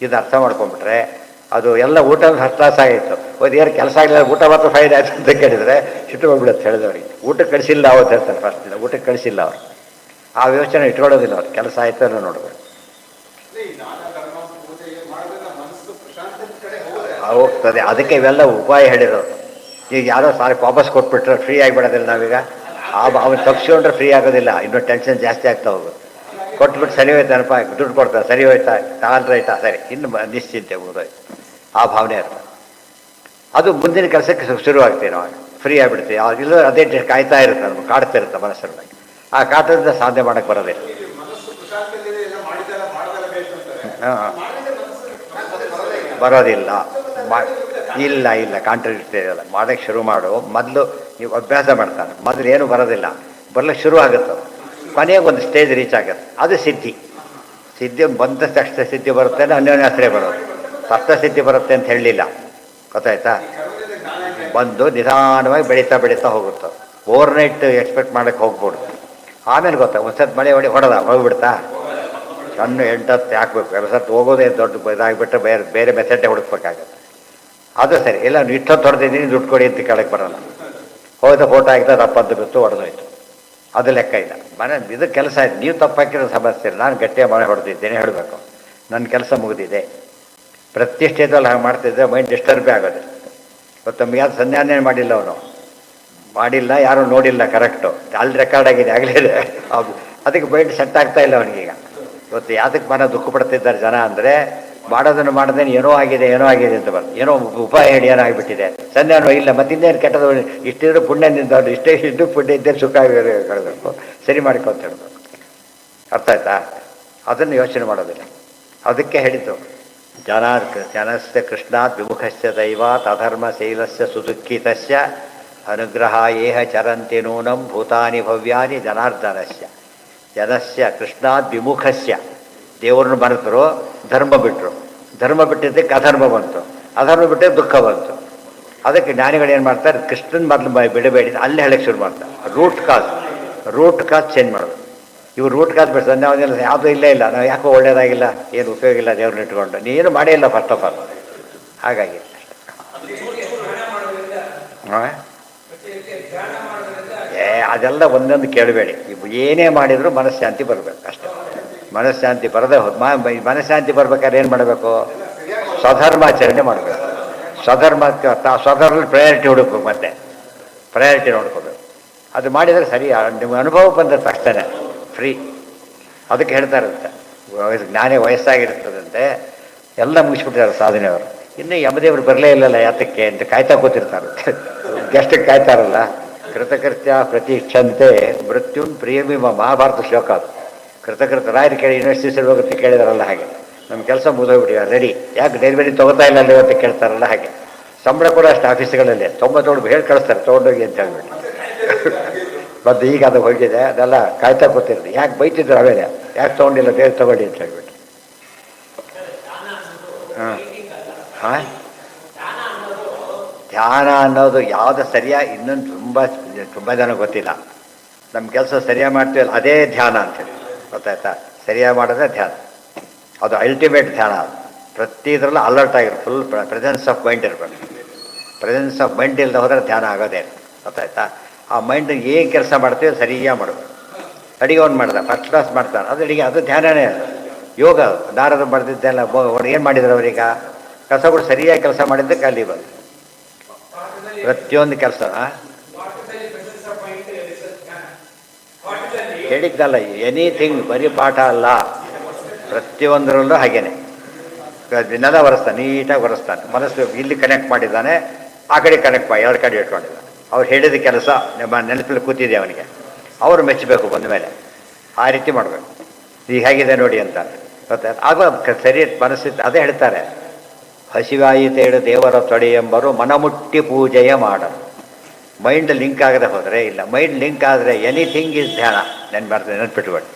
ಇದು ಅರ್ಥ ಮಾಡ್ಕೊಂಡ್ಬಿಟ್ರೆ ಅದು ಎಲ್ಲ ಊಟ ಫಸ್ಟ್ ಕ್ಲಾಸ್ ಆಗಿತ್ತು. ಒಂದು ಏನು ಕೆಲಸ ಆಗಲಿಲ್ಲ, ಊಟ ಮಾತ್ರ ಫೈನ್ ಆಯಿತು ಅಂತ ಕೇಳಿದರೆ ಸಿಟ್ಟು ಹೋಗ್ಬಿಡುತ್ತೆ ಹೇಳಿದವ್ರಿಗೆ. ಊಟಕ್ಕೆ ಕಳಿಸಿಲ್ಲ ಅವತ್ತು ಹೇಳ್ತಾರೆ ಫಸ್ಟ್ ದಿನ, ಊಟಕ್ಕೆ ಕಳಿಸಿಲ್ಲ ಅವರು. ಆ ಯೋಚನೆ ಇಟ್ಕೊಳ್ಳೋದಿಲ್ಲ ಅವ್ರು, ಕೆಲಸ ಆಯಿತು ಅನ್ನೋ ನೋಡ್ಬೇಕು. ಹೋಗ್ತದೆ, ಅದಕ್ಕೆ ಇವೆಲ್ಲ ಉಪಾಯ ಹೇಳಿರೋದು. ಈಗ ಯಾರೋ ಸಾರಿ ವಾಪಸ್ ಕೊಟ್ಬಿಟ್ರೆ ಫ್ರೀ ಆಗಿಬಿಡೋದಿಲ್ಲ ನಾವೀಗ. ಅವನು ತಪ್ಪಿಸ್ಕೊಂಡ್ರೆ ಫ್ರೀ ಆಗೋದಿಲ್ಲ, ಇನ್ನೂ ಟೆನ್ಷನ್ ಜಾಸ್ತಿ ಆಗ್ತಾ ಹೋಗೋದು. ಕೊಟ್ಬಿಟ್ಟು ಸರಿ ಹೋಯ್ತಾನಪ್ಪ, ದುಡ್ಡು ಕೊಡ್ತಾರೆ, ಸರಿ ಹೋಯ್ತಾ, ತಾಳ್ರೈತಾ, ಸರಿ ಇನ್ನು ನಿಶ್ಚಿಂತೆ ಮುಗಿದೋಯ್ತು, ಆ ಭಾವನೆ ಇರ್ತದೆ. ಅದು ಮುಂದಿನ ಕೆಲಸಕ್ಕೆ ಶುರುವಾಗ್ತೀವಿ ನಾವು, ಫ್ರೀ ಆಗಿಬಿಡ್ತೀವಿ. ಇಲ್ಲ ಅದೇ ಕಾಯ್ತಾ ಇರುತ್ತೆ, ನಮ್ಗೆ ಕಾಡ್ತಾ ಇರುತ್ತೆ ಮನಸ್ಸಲ್ಲಿ. ಆ ಕಾಟದಿಂದ ಸಾಧನೆ ಮಾಡೋಕ್ಕೆ ಬರೋದಿಲ್ಲ. ಬರೋದಿಲ್ಲ. ಇಲ್ಲ ಕಾಂಟ್ರಾಡಿಕ್ಟ್ ಇರಲ್ಲ. ಮಾಡೋಕ್ಕೆ ಶುರು ಮಾಡು. ಮೊದಲು ನೀವು ಅಭ್ಯಾಸ ಮಾಡ್ತಾನೆ, ಮೊದಲು ಏನೂ ಬರೋದಿಲ್ಲ, ಬರ್ಲಿಕ್ಕೆ ಶುರು ಆಗುತ್ತೆ. ಕೊನೆಗೆ ಒಂದು ಸ್ಟೇಜ್ ರೀಚ್ ಆಗುತ್ತೆ, ಅದು ಸಿದ್ಧಿ. ಬಂದ ತಕ್ಷಣ ಸಿದ್ಧಿ ಬರುತ್ತೆ, ಅನ್ಯೋನ್ಯಾಶ್ರಯ ಬರೋದು. ಸಪ್ತಸಿದ್ಧಿ ಬರುತ್ತೆ ಅಂತ ಹೇಳಲಿಲ್ಲ, ಗೊತ್ತಾಯ್ತಾ? ಬಂದು ನಿಧಾನವಾಗಿ ಬೆಳೀತಾ ಹೋಗುತ್ತೆ. ಓವರ್ನೈಟ್ ಎಕ್ಸ್ಪೆಕ್ಟ್ ಮಾಡೋಕ್ಕೆ ಹೋಗ್ಬಿಡ್ತು. ಆಮೇಲೆ ಗೊತ್ತಾ, ಒಂದ್ಸತಿ ಮಳೆ ಹೋಗ್ಬಿಡ್ತಾ, ಸಣ್ಣ 8-10 ಹಾಕ್ಬೇಕು. ಸತ್ತು ಹೋಗೋದೇ ದೊಡ್ಡ ಇದಾಗಿಬಿಟ್ರೆ ಬೇರೆ ಮೆಥಡೇ ಹುಡುಕ್ಬೇಕಾಗತ್ತೆ. ಅದು ಸರಿ. ಇಲ್ಲ ಇಷ್ಟೊತ್ತು ಹೊಡೆದಿದ್ದೀನಿ, ದುಡ್ಡು ಕೊಡಿ ಅಂತ ಕೇಳಕ್ಕೆ ಬರೋಲ್ಲ. ಹೋದ ಫೋಟೋ ಹಾಕಿದ್ರೆ ತಪ್ಪಂತ ಬಿತ್ತು, ಹೊಡೆದೋಯ್ತು, ಅದು ಲೆಕ್ಕ ಇಲ್ಲ. ಇದು ಕೆಲಸ ಆಯ್ತು, ನೀವು ತಪ್ಪು ಹಾಕಿರೋ ಸಮಸ್ಯೆ. ನಾನು ಗಟ್ಟಿಯಾಗಿ ಮನೆ ಹೊಡೆದಿದ್ದೇನೆ ಹೇಳಬೇಕು, ನನ್ನ ಕೆಲಸ ಮುಗಿದಿದೆ. ಪ್ರತಿಷ್ಠೆದಲ್ಲಿ ಹಾಗೆ ಮಾಡ್ತಿದ್ದೆ ಮೈಂಡ್ ಡಿಸ್ಟರ್ಬೇ ಆಗೋದು. ಇವತ್ತು ನಮ್ಗೆ ಯಾರು ಸಂಧ್ಯಾನೇ ಮಾಡಿಲ್ಲ, ಯಾರೂ ನೋಡಿಲ್ಲ, ಕರೆಕ್ಟು ಅಲ್ಲಿ ರೆಕಾರ್ಡ್ ಆಗಿದೆ ಆಗಲೇ. ಅದಕ್ಕೆ ಮೈಂಡ್ ಸೆಟ್ ಆಗ್ತಾ ಇಲ್ಲ ಅವನಿಗೀಗ. ಇವತ್ತು ಯಾವುದಕ್ಕೆ ಮನ ದುಃಖ ಪಡ್ತಿದ್ದಾರೆ ಜನ ಅಂದರೆ, ಮಾಡೋದನ್ನು ಮಾಡ್ದೇನೆ ಏನೋ ಆಗಿದೆ ಅಂತ ಬರ್ತದೆ. ಏನೋ ಉಪಾಯ ಹೇಳಿ ಏನೋ ಆಗಿಬಿಟ್ಟಿದೆ, ಸಂಧ್ಯಾನೋ ಇಲ್ಲ ಮತ್ತಿನ್ನೇನು ಕೆಟ್ಟದ್ದು, ಇಷ್ಟಿದ್ರು ಪುಣ್ಯದಿಂದವ್ರು ಇಷ್ಟು ಪುಣ್ಯ ಇದ್ದೇ ಸುಖ ಹೇಳಬೇಕು, ಸರಿ ಮಾಡ್ಕೊಂತ ಹೇಳ್ಬೇಕು. ಅರ್ಥ ಆಯ್ತಾ? ಅದನ್ನು ಯೋಚನೆ ಮಾಡೋದಿಲ್ಲ. ಅದಕ್ಕೆ ಹೇಳಿದ್ದು ಜನಸ್ಯ ಕೃಷ್ಣಾತ್ ವಿಮುಖಸ್ಯ ದೈವಾತ್ ಅಧರ್ಮ ಶೈಲಸ್ಯ ಸುದುಃಖಿತಸ್ಯ ಅನುಗ್ರಹ ಏಹ ಚರಂತಿ ನೂನಂ ಭೂತಾನಿ ಭವ್ಯಾನಿ ಜನಾರ್ದನಸ್ಯ. ಜನಸ್ಯ ಕೃಷ್ಣಾತ್ ವಿಮುಖಸ್ಯ, ದೇವರನ್ನು ಮರೆತರು, ಧರ್ಮ ಬಿಟ್ಟರು, ಧರ್ಮ ಬಿಟ್ಟಿದ್ದಕ್ಕೆ ಅಧರ್ಮ ಬಂತು, ಅಧರ್ಮ ಬಿಟ್ಟಿದ್ದು ದುಃಖ ಬಂತು. ಅದಕ್ಕೆ ಜ್ಞಾನಿಗಳು ಏನು ಮಾಡ್ತಾರೆ, ಕೃಷ್ಣನ ಮೊದಲು ಬಿಡಬೇಡಿ ಅಲ್ಲೇ ಹೇಳಕ್ಕೆ ಶುರು ಮಾಡ್ತಾರೆ. ರೂಟ್ ಕಾಸ್ ಚೇಂಜ್ ಮಾಡೋದು. ಇವ್ರು ರೂಟ್ ಕಾಸ್ ಬಿಡ್ತಾರೆ, ನಾವೆಲ್ಲ ಯಾವುದೂ ಇಲ್ಲ ನಾವು ಯಾಕೋ ಒಳ್ಳೇದಾಗಿಲ್ಲ, ಏನು ಉಪಯೋಗ ಇಲ್ಲ ದೇವ್ರನ್ನ ಇಟ್ಕೊಂಡು, ನೀನು ಮಾಡೇ ಇಲ್ಲ ಫಸ್ಟ್ ಆಫ್ ಆಲ್. ಹಾಗಾಗಿ ಅದೆಲ್ಲ ಒಂದೊಂದು ಕೇಳಬೇಡಿ. ಏನೇ ಮಾಡಿದರೂ ಮನಃಶಾಂತಿ ಬರಬೇಕು ಅಷ್ಟೇ. ಮನಃಶಾಂತಿ ಬರದೆ ಮನಃಶಾಂತಿ ಬರ್ಬೇಕಾದ್ರೆ ಏನು ಮಾಡಬೇಕು? ಸ್ವಧರ್ಮಾಚರಣೆ ಮಾಡಬೇಕು. ಸ್ವಧರ್ಮದಲ್ಲಿ ಪ್ರಯಾರಿಟಿ ಹುಡುಕ್ಬೇಕು, ಮತ್ತೆ ಪ್ರಯಾರಿಟಿ ನೋಡ್ಕೋಬೇಕು. ಅದು ಮಾಡಿದರೆ ಸರಿ, ನಿಮ್ಮ ಅನುಭವ ಬಂದ ತಕ್ಷಣ ಫ್ರೀ. ಅದಕ್ಕೆ ಹೇಳ್ತಾ ಇರುತ್ತೆ, ಜ್ಞಾನೇ ವಯಸ್ಸಾಗಿರ್ತದಂತೆ, ಎಲ್ಲ ಮುಗಿಸ್ಬಿಟ್ಟಿದ್ದಾರೆ ಸಾಧನೆಯವರು. ಇನ್ನು ಯಮದೇವರು ಬರಲೇ ಇಲ್ಲಲ್ಲ ಯಾತಕ್ಕೆ ಅಂತ ಕಾಯ್ತಾ ಕೂತಿರ್ತಾರೆ. ಗೆಸ್ಟಿಗೆ ಕಾಯ್ತಾರಲ್ಲ. ಕೃತಕೃತ್ಯ ಪ್ರತೀಕ್ಷಂತೆ ಮೃತ್ಯುನ್ ಪ್ರಿಯಮಿಮ, ಮಹಾಭಾರತ ಶ್ಲೋಕ ಅದು. ಕೃತಕೃತ ರಾಯರು ಕೇಳಿ ಯೂನಿವರ್ಸಿಟಿ ಹೋಗುತ್ತೆ ಕೇಳಿದಾರಲ್ಲ ಹಾಗೆ, ನಮ್ಮ ಕೆಲಸ ಮುಗಿದೋಗ್ಬಿಟ್ಟಿವೆ ರೆಡಿ, ಯಾಕೆ ಡೆಲಿವರಿ ತೊಗೋತಾ ಇಲ್ಲ ಅಲ್ಲಿ ಅಂತ ಕೇಳ್ತಾರಲ್ಲ ಹಾಗೆ. ಸಂಬಳ ಕೂಡ ಅಷ್ಟು ಆಫೀಸ್ಗಳಲ್ಲಿ 90 ಹೇಳಿ ಕಳಿಸ್ತಾರೆ ತೊಗೊಂಡೋಗಿ ಅಂತ ಹೇಳ್ಬಿಟ್ಟು. ಮತ್ತು ಈಗ ಅದು ಹೋಗಿದೆ, ಅದೆಲ್ಲ ಕಾಯ್ತಾ ಕೂತಿರ್ತೀವಿ. ಯಾಕೆ ಬೈತಿದ್ರು ಅವೇಲೆ, ಯಾಕೆ ತೊಗೊಂಡಿಲ್ಲ ಬೇರೆ ತೊಗೊಳ್ಳಿ ಅಂತ ಹೇಳ್ಬಿಟ್ಟು. ಹಾಂ ಧ್ಯಾನ ಅನ್ನೋದು ಯಾವುದು ಸರಿಯಾಗಿ ಇನ್ನೊಂದು ತುಂಬ ಜನ ಗೊತ್ತಿಲ್ಲ. ನಮ್ಮ ಕೆಲಸ ಸರಿಯಾಗಿ ಮಾಡ್ತೀವಲ್ಲ ಅದೇ ಧ್ಯಾನ ಅಂತೇಳಿ, ಗೊತ್ತಾಯ್ತಾ? ಸರಿಯಾಗಿ ಮಾಡೋದೇ ಧ್ಯಾನ, ಅದು ಅಲ್ಟಿಮೇಟ್ ಧ್ಯಾನ. ಅದು ಪ್ರತಿ ಇದರಲ್ಲೂ ಅಲರ್ಟ್ ಆಗಿರೋ, ಫುಲ್ ಪ್ರೆಸೆನ್ಸ್ ಆಫ್ ಮೈಂಡ್ ಇರಬೇಕು. ಪ್ರೆಸೆನ್ಸ್ ಆಫ್ ಮೈಂಡ್ ಇಲ್ಲದೆ ಹೋದರೆ ಧ್ಯಾನ ಆಗೋದೇ, ಗೊತ್ತಾಯ್ತಾ? ಆ ಮೈಂಡ್ ಏನು ಕೆಲಸ ಮಾಡ್ತೀವಿ ಸರಿಯಾಗಿ ಮಾಡಬೇಕು. ಅಡಿಗೆ ಅವ್ನು ಮಾಡ್ದ ಫಸ್ಟ್ ಕ್ಲಾಸ್ ಮಾಡ್ತಾನೆ, ಅದು ಅಡಿಗೆ, ಅದು ಧ್ಯಾನನೇ. ಯೋಗ ನಾರದ ಮಾಡ್ತಿದ್ದೆಲ್ಲ ಏನು ಮಾಡಿದ್ರು ಅವರೀಗ? ಕೆಲಸಗಳು ಸರಿಯಾಗಿ ಕೆಲಸ ಮಾಡಿದ್ದಕ್ಕೆ ಅಲ್ಲಿ ಬಂದು ಪ್ರತಿಯೊಂದು ಕೆಲಸ ಹೇಳಿದ್ದಲ್ಲ, ಎನಿಥಿಂಗ್ ಬರೀ ಪಾಠ ಅಲ್ಲ, ಪ್ರತಿಯೊಂದರಲ್ಲೂ ಹಾಗೇನೆ. ನೆಲ ಒರೆಸ್ತಾನೆ, ನೀಟಾಗಿ ಒರೆಸ್ತಾನೆ, ಮನಸ್ಸು ಇಲ್ಲಿ ಕನೆಕ್ಟ್ ಮಾಡಿದ್ದಾನೆ, ಆ ಕಡೆ ಕನೆಕ್ಟ್ ಮಾಡಿ 2 ಕಡೆ ಇಟ್ಕೊಂಡಿದ್ದಾನೆ. ಅವ್ರು ಹೇಳಿದ ಕೆಲಸ ನಮ್ಮ ನೆನಪಲ್ಲಿ ಕೂತಿದೆ ಅವನಿಗೆ, ಅವರು ಮೆಚ್ಚಬೇಕು ಬಂದ ಮೇಲೆ. ಆ ರೀತಿ ಮಾಡಬೇಕು. ಈಗ ಹೇಗಿದೆ ನೋಡಿ ಅಂತಾರೆ, ಗೊತ್ತಾಯ್ತು? ಆಗ ಸರಿ ಮನಸ್ಸಿತ್ತು. ಅದೇ ಹೇಳ್ತಾರೆ, ಹಸಿವಾಯಿತೇಳು ದೇವರ ತೊಡೆ ಎಂಬರು ಮನಮುಟ್ಟಿ ಪೂಜೆಯ ಮಾಡರು. ಮೈಂಡ್ ಲಿಂಕ್ ಆಗದೆ ಹೋದರೆ ಇಲ್ಲ, ಮೈಂಡ್ ಲಿಂಕ್ ಆದರೆ ಎನಿಥಿಂಗ್ ಇಸ್ ಧ್ಯಾನ. ನೆನ್ಪಿಟ್ಕೊಂಡು,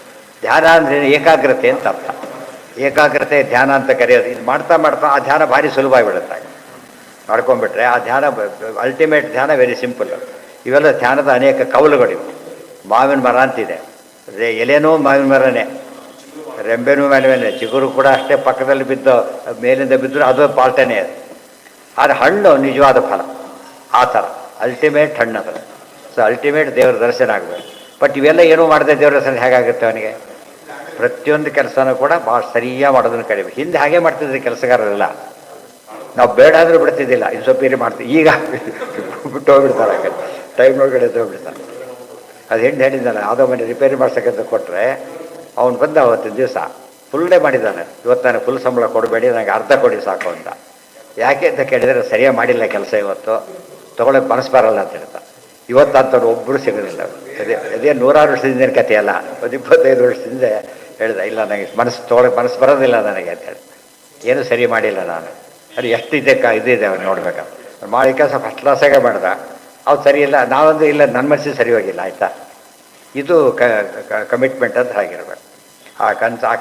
ಧ್ಯಾನ ಅಂದರೆ ಏಕಾಗ್ರತೆ ಅಂತ ಅರ್ಥ. ಏಕಾಗ್ರತೆ ಧ್ಯಾನ ಅಂತ ಕರೆಯೋದು. ಇದು ಮಾಡ್ತಾ ಮಾಡ್ತಾ ಆ ಧ್ಯಾನ ಭಾರಿ ಸುಲಭ ಆಗಿಬಿಡುತ್ತೆ. ಮಾಡ್ಕೊಂಡ್ಬಿಟ್ರೆ ಆ ಧ್ಯಾನ ಅಲ್ಟಿಮೇಟ್ ಧ್ಯಾನ ವೆರಿ ಸಿಂಪಲ್. ಇವೆಲ್ಲ ಧ್ಯಾನದ ಅನೇಕ ಕೌಲುಗಳಿವೆ. ಮಾವಿನ ಮರ ಅಂತಿದೆ, ಎಲೆನೂ ಮಾವಿನ ಮರನೇ, ರೆಂಬೆನೂ ಮೇಲೆ ಚಿಗುರು ಕೂಡ ಅಷ್ಟೇ, ಪಕ್ಕದಲ್ಲಿ ಬಿದ್ದು ಮೇಲಿಂದ ಬಿದ್ದರೂ ಅದು ಪಾಲ್ಟನೇ ಅದು. ಆದರೆ ಹಣ್ಣು ನಿಜವಾದ ಫಲ ಆ ಥರ ಅಲ್ಟಿಮೇಟ್ ಹಣ್ಣು ಅದು. ಸೊ ಅಲ್ಟಿಮೇಟ್ ದೇವರ ದರ್ಶನ ಆಗಬೇಕು. ಬಟ್ ಇವೆಲ್ಲ ಏನೂ ಮಾಡದೆ ದೇವರ ದರ್ಶನ ಹೇಗಾಗುತ್ತೆ ಅವನಿಗೆ? ಪ್ರತಿಯೊಂದು ಕೆಲಸನೂ ಕೂಡ ಭಾಳ ಸರಿಯಾಗಿ ಮಾಡೋದನ್ನು ಕಡಿಮೆ. ಹಿಂದೆ ಹಾಗೆ ಮಾಡ್ತಿದ್ರಿ ಕೆಲಸಗಾರರೆಲ್ಲ, ನಾವು ಬೇಡ ಆದರೂ ಬಿಡ್ತಿದ್ದಿಲ್ಲ, ಇದು ಸ್ವಲ್ಪ ಇರಿ ಮಾಡ್ತೀವಿ. ಈಗ ಬಿಟ್ಟು ಹೋಗ್ಬಿಡ್ತಾರೆ, ಟೈಮ್ ಒಳಗಡೆ ಹೋಗ್ಬಿಡ್ತಾರೆ. ಅದು ಹೇಳಿದ್ದಲ್ಲ, ಯಾವುದೋ ಮನೆ ರಿಪೇರಿ ಮಾಡ್ಸೋಕ್ಕಂತ ಕೊಟ್ಟರೆ ಅವ್ನು ಬಂದ ಅವತ್ತಿನ ದಿವಸ ಫುಲ್ ಡೇ ಮಾಡಿದ್ದಾನೆ. ಇವತ್ತು ನನಗೆ ಫುಲ್ ಸಂಬಳ ಕೊಡಬೇಡಿ, ನನಗೆ ಅರ್ಧ ಕೊಡಿ ಸಾಕು ಅಂತ. ಯಾಕೆ ಅಂತ ಕೇಳಿದರೆ, ಸರಿಯಾಗಿ ಮಾಡಿಲ್ಲ ಕೆಲಸ ಇವತ್ತು, ತೊಗೊಳಕ್ಕೆ ಮನಸ್ಸು ಬರಲ್ಲ ಅಂತ ಹೇಳ್ತಾರೆ. ಇವತ್ತು ಅಂಥವ್ರು ಒಬ್ಬರು ಸಿಗೋದಿಲ್ಲ. ಅದೇ 100 ವರ್ಷದಿಂದ ಕಥೆಯಲ್ಲ, 25 ವರ್ಷದಿಂದ ಹೇಳಿದೆ, ಇಲ್ಲ ನನಗೆ ತೊಗೊಳಕ್ಕೆ ಮನಸ್ಸು ಬರೋದಿಲ್ಲ ನನಗೆ ಅಂತ ಹೇಳಿ. ಏನೂ ಸರಿ ಮಾಡಿಲ್ಲ ನಾನು. ಅದು ಎಷ್ಟು ಇದಿದೆ ಅವ್ನು ನೋಡ್ಬೇಕಾದ್ರೆ. ಮಾಡಿ ಕೆಲಸ ಫಸ್ಟ್ ಕ್ಲಾಸಾಗೆ ಮಾಡ್ದ, ಅವ್ರು ಸರಿ ಇಲ್ಲ, ನಾವಂದ್ರೆ ಇಲ್ಲ, ನನ್ನ ಮನಸ್ಸಿಗೆ ಸರಿ ಹೋಗಿಲ್ಲ, ಆಯಿತಾ? ಇದು ಕಮಿಟ್ಮೆಂಟ್ ಅಂತ ಆಗಿರ್ಬೇಕು. ಆ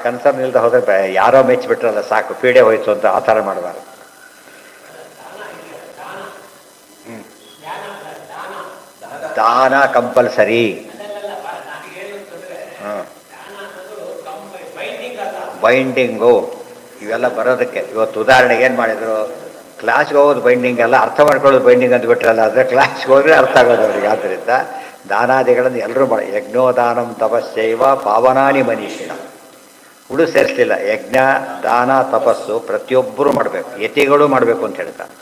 ಕನ್ಸರ್ನ್ ಇಲ್ಲದೆ ಹೋದರೆ ಯಾರೋ ಮೆಚ್ಚಿಬಿಟ್ರಲ್ಲ ಸಾಕು, ಪೀಡೆ ಹೋಯ್ತು ಅಂತ ಆ ಥರ ಮಾಡಬಾರ್ದು. ದಾನ ಕಂಪಲ್ಸರಿ. ಬೈಂಡಿಂಗು ಇವೆಲ್ಲ ಬರೋದಕ್ಕೆ. ಇವತ್ತು ಉದಾಹರಣೆಗೆ ಏನು ಮಾಡಿದರು, ಕ್ಲಾಸ್ಗೆ ಹೋಗೋದು ಬೈಂಡಿಂಗ್ ಅಲ್ಲ, ಅರ್ಥ ಮಾಡ್ಕೊಳ್ಳೋದು ಬೈಂಡಿಂಗ್ ಅಂತ ಬಿಟ್ಟರಲ್ಲ. ಆದರೆ ಕ್ಲಾಸ್ಗೆ ಹೋದರೆ ಅರ್ಥ ಆಗೋದು ಅವ್ರಿಗೆ. ಆದ್ದರಿಂದ ದಾನಾದಿಗಳನ್ನು ಎಲ್ಲರೂ ಮಾಡಿ. ಯಜ್ಞೋದಾನಂ ತಪಸ್ಸೈವ ಪಾವನಾನಿ ಮನೀಷಿಣ. ಉಡು ಸೇರಿಸಲಿಲ್ಲ. ಯಜ್ಞ, ದಾನ, ತಪಸ್ಸು ಪ್ರತಿಯೊಬ್ಬರೂ ಮಾಡಬೇಕು. ಯತಿಗಳು ಮಾಡಬೇಕು ಅಂತ ಹೇಳ್ತಾರೆ.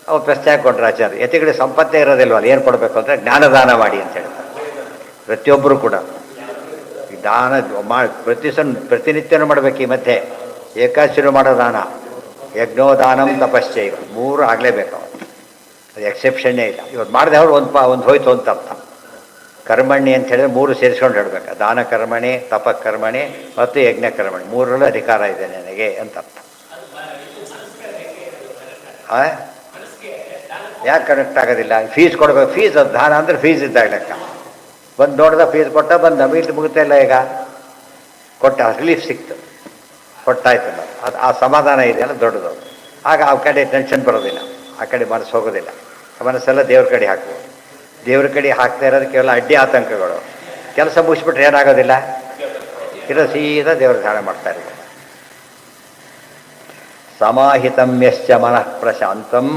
ಅವ್ರು ಪ್ರಶ್ನೆ ಹಾಕ್ಕೊಂಡ್ರೆ ಆಚಾರ್ಯ, ಯತಿಗಳಿಗೆ ಸಂಪತ್ತೇ ಇರೋದಿಲ್ವ, ಅಲ್ಲಿ ಏನು ಕೊಡಬೇಕು ಅಂದರೆ ಜ್ಞಾನದಾನ ಮಾಡಿ ಅಂತ ಹೇಳ್ತಾರೆ. ಪ್ರತಿಯೊಬ್ಬರು ಕೂಡ ಈ ದಾನ ಪ್ರತಿನಿತ್ಯನೂ ಮಾಡಬೇಕು. ಈ ಮಧ್ಯೆ ಏಕಾದಶಿನೂ ಮಾಡೋ ದಾನ, ಯಜ್ಞೋದಾನಂ ತಪಶ್ಚೈವ ಮೂರು ಆಗಲೇಬೇಕು ಅವನು. ಅದು ಎಕ್ಸೆಪ್ಷನ್ನೇ ಇಲ್ಲ. ಇವತ್ತು ಮಾಡಿದೆ ಅವ್ರು ಒಂದು ಹೋಯ್ತು ಅಂತ ಅರ್ಥ. ಕರ್ಮಣ್ಣಿ ಅಂತ ಹೇಳಿದ್ರೆ ಮೂರು ಸೇರಿಸ್ಕೊಂಡು ಹೇಳ್ಬೇಕು. ದಾನ ಕರ್ಮಣಿ, ತಪ ಕರ್ಮಣಿ ಮತ್ತು ಯಜ್ಞ ಕರ್ಮಣಿ, ಮೂರರಲ್ಲೂ ಅಧಿಕಾರ ಇದೆ ನನಗೆ ಅಂತ ಅರ್ಥ. ಯಾಕೆ ಕನೆಕ್ಟ್ ಆಗೋದಿಲ್ಲ? ಫೀಸ್ ಕೊಡಬೇಕು. ಫೀಸ್ ಅದು ದಾನ ಅಂದರೆ ಫೀಸ್ ಇದ್ದಾಗ ಲೆಕ್ಕ. ಬಂದು ನೋಡ್ದ, ಫೀಸ್ ಕೊಟ್ಟ, ಬಂದ, ಮೀಟ್ ಮುಗುತ್ತೆ ಇಲ್ಲ. ಈಗ ಕೊಟ್ಟ, ರಿಲೀಫ್ ಸಿಕ್ತು, ಕೊಟ್ಟಾಯ್ತಲ್ಲ, ಅದು ಆ ಸಮಾಧಾನ ಇದೆಯಲ್ಲ ದೊಡ್ಡದು. ಆಗ ಆ ಕಡೆ ಟೆನ್ಷನ್ ಬರೋದಿಲ್ಲ, ಆ ಕಡೆ ಮನಸ್ಸು ಹೋಗೋದಿಲ್ಲ. ಮನಸ್ಸೆಲ್ಲ ದೇವ್ರ ಕಡೆ ಹಾಕ್ಬೋದು. ದೇವ್ರ ಕಡೆ ಹಾಕ್ತಾ ಇರೋದು ಕೇವಲ ಅಡ್ಡಿ ಆತಂಕಗಳು. ಕೆಲಸ ಮುಗಿಸ್ಬಿಟ್ರೆ ಏನಾಗೋದಿಲ್ಲ, ಇರೋ ಸೀದಾ ದೇವ್ರ ಧ್ಯಾನ ಮಾಡ್ತಾ ಇರ್ಬೋದು. ಸಮಾಹಿತಂ ಯಶ್ಚ ಮನಃ ಪ್ರಶಾಂತಂ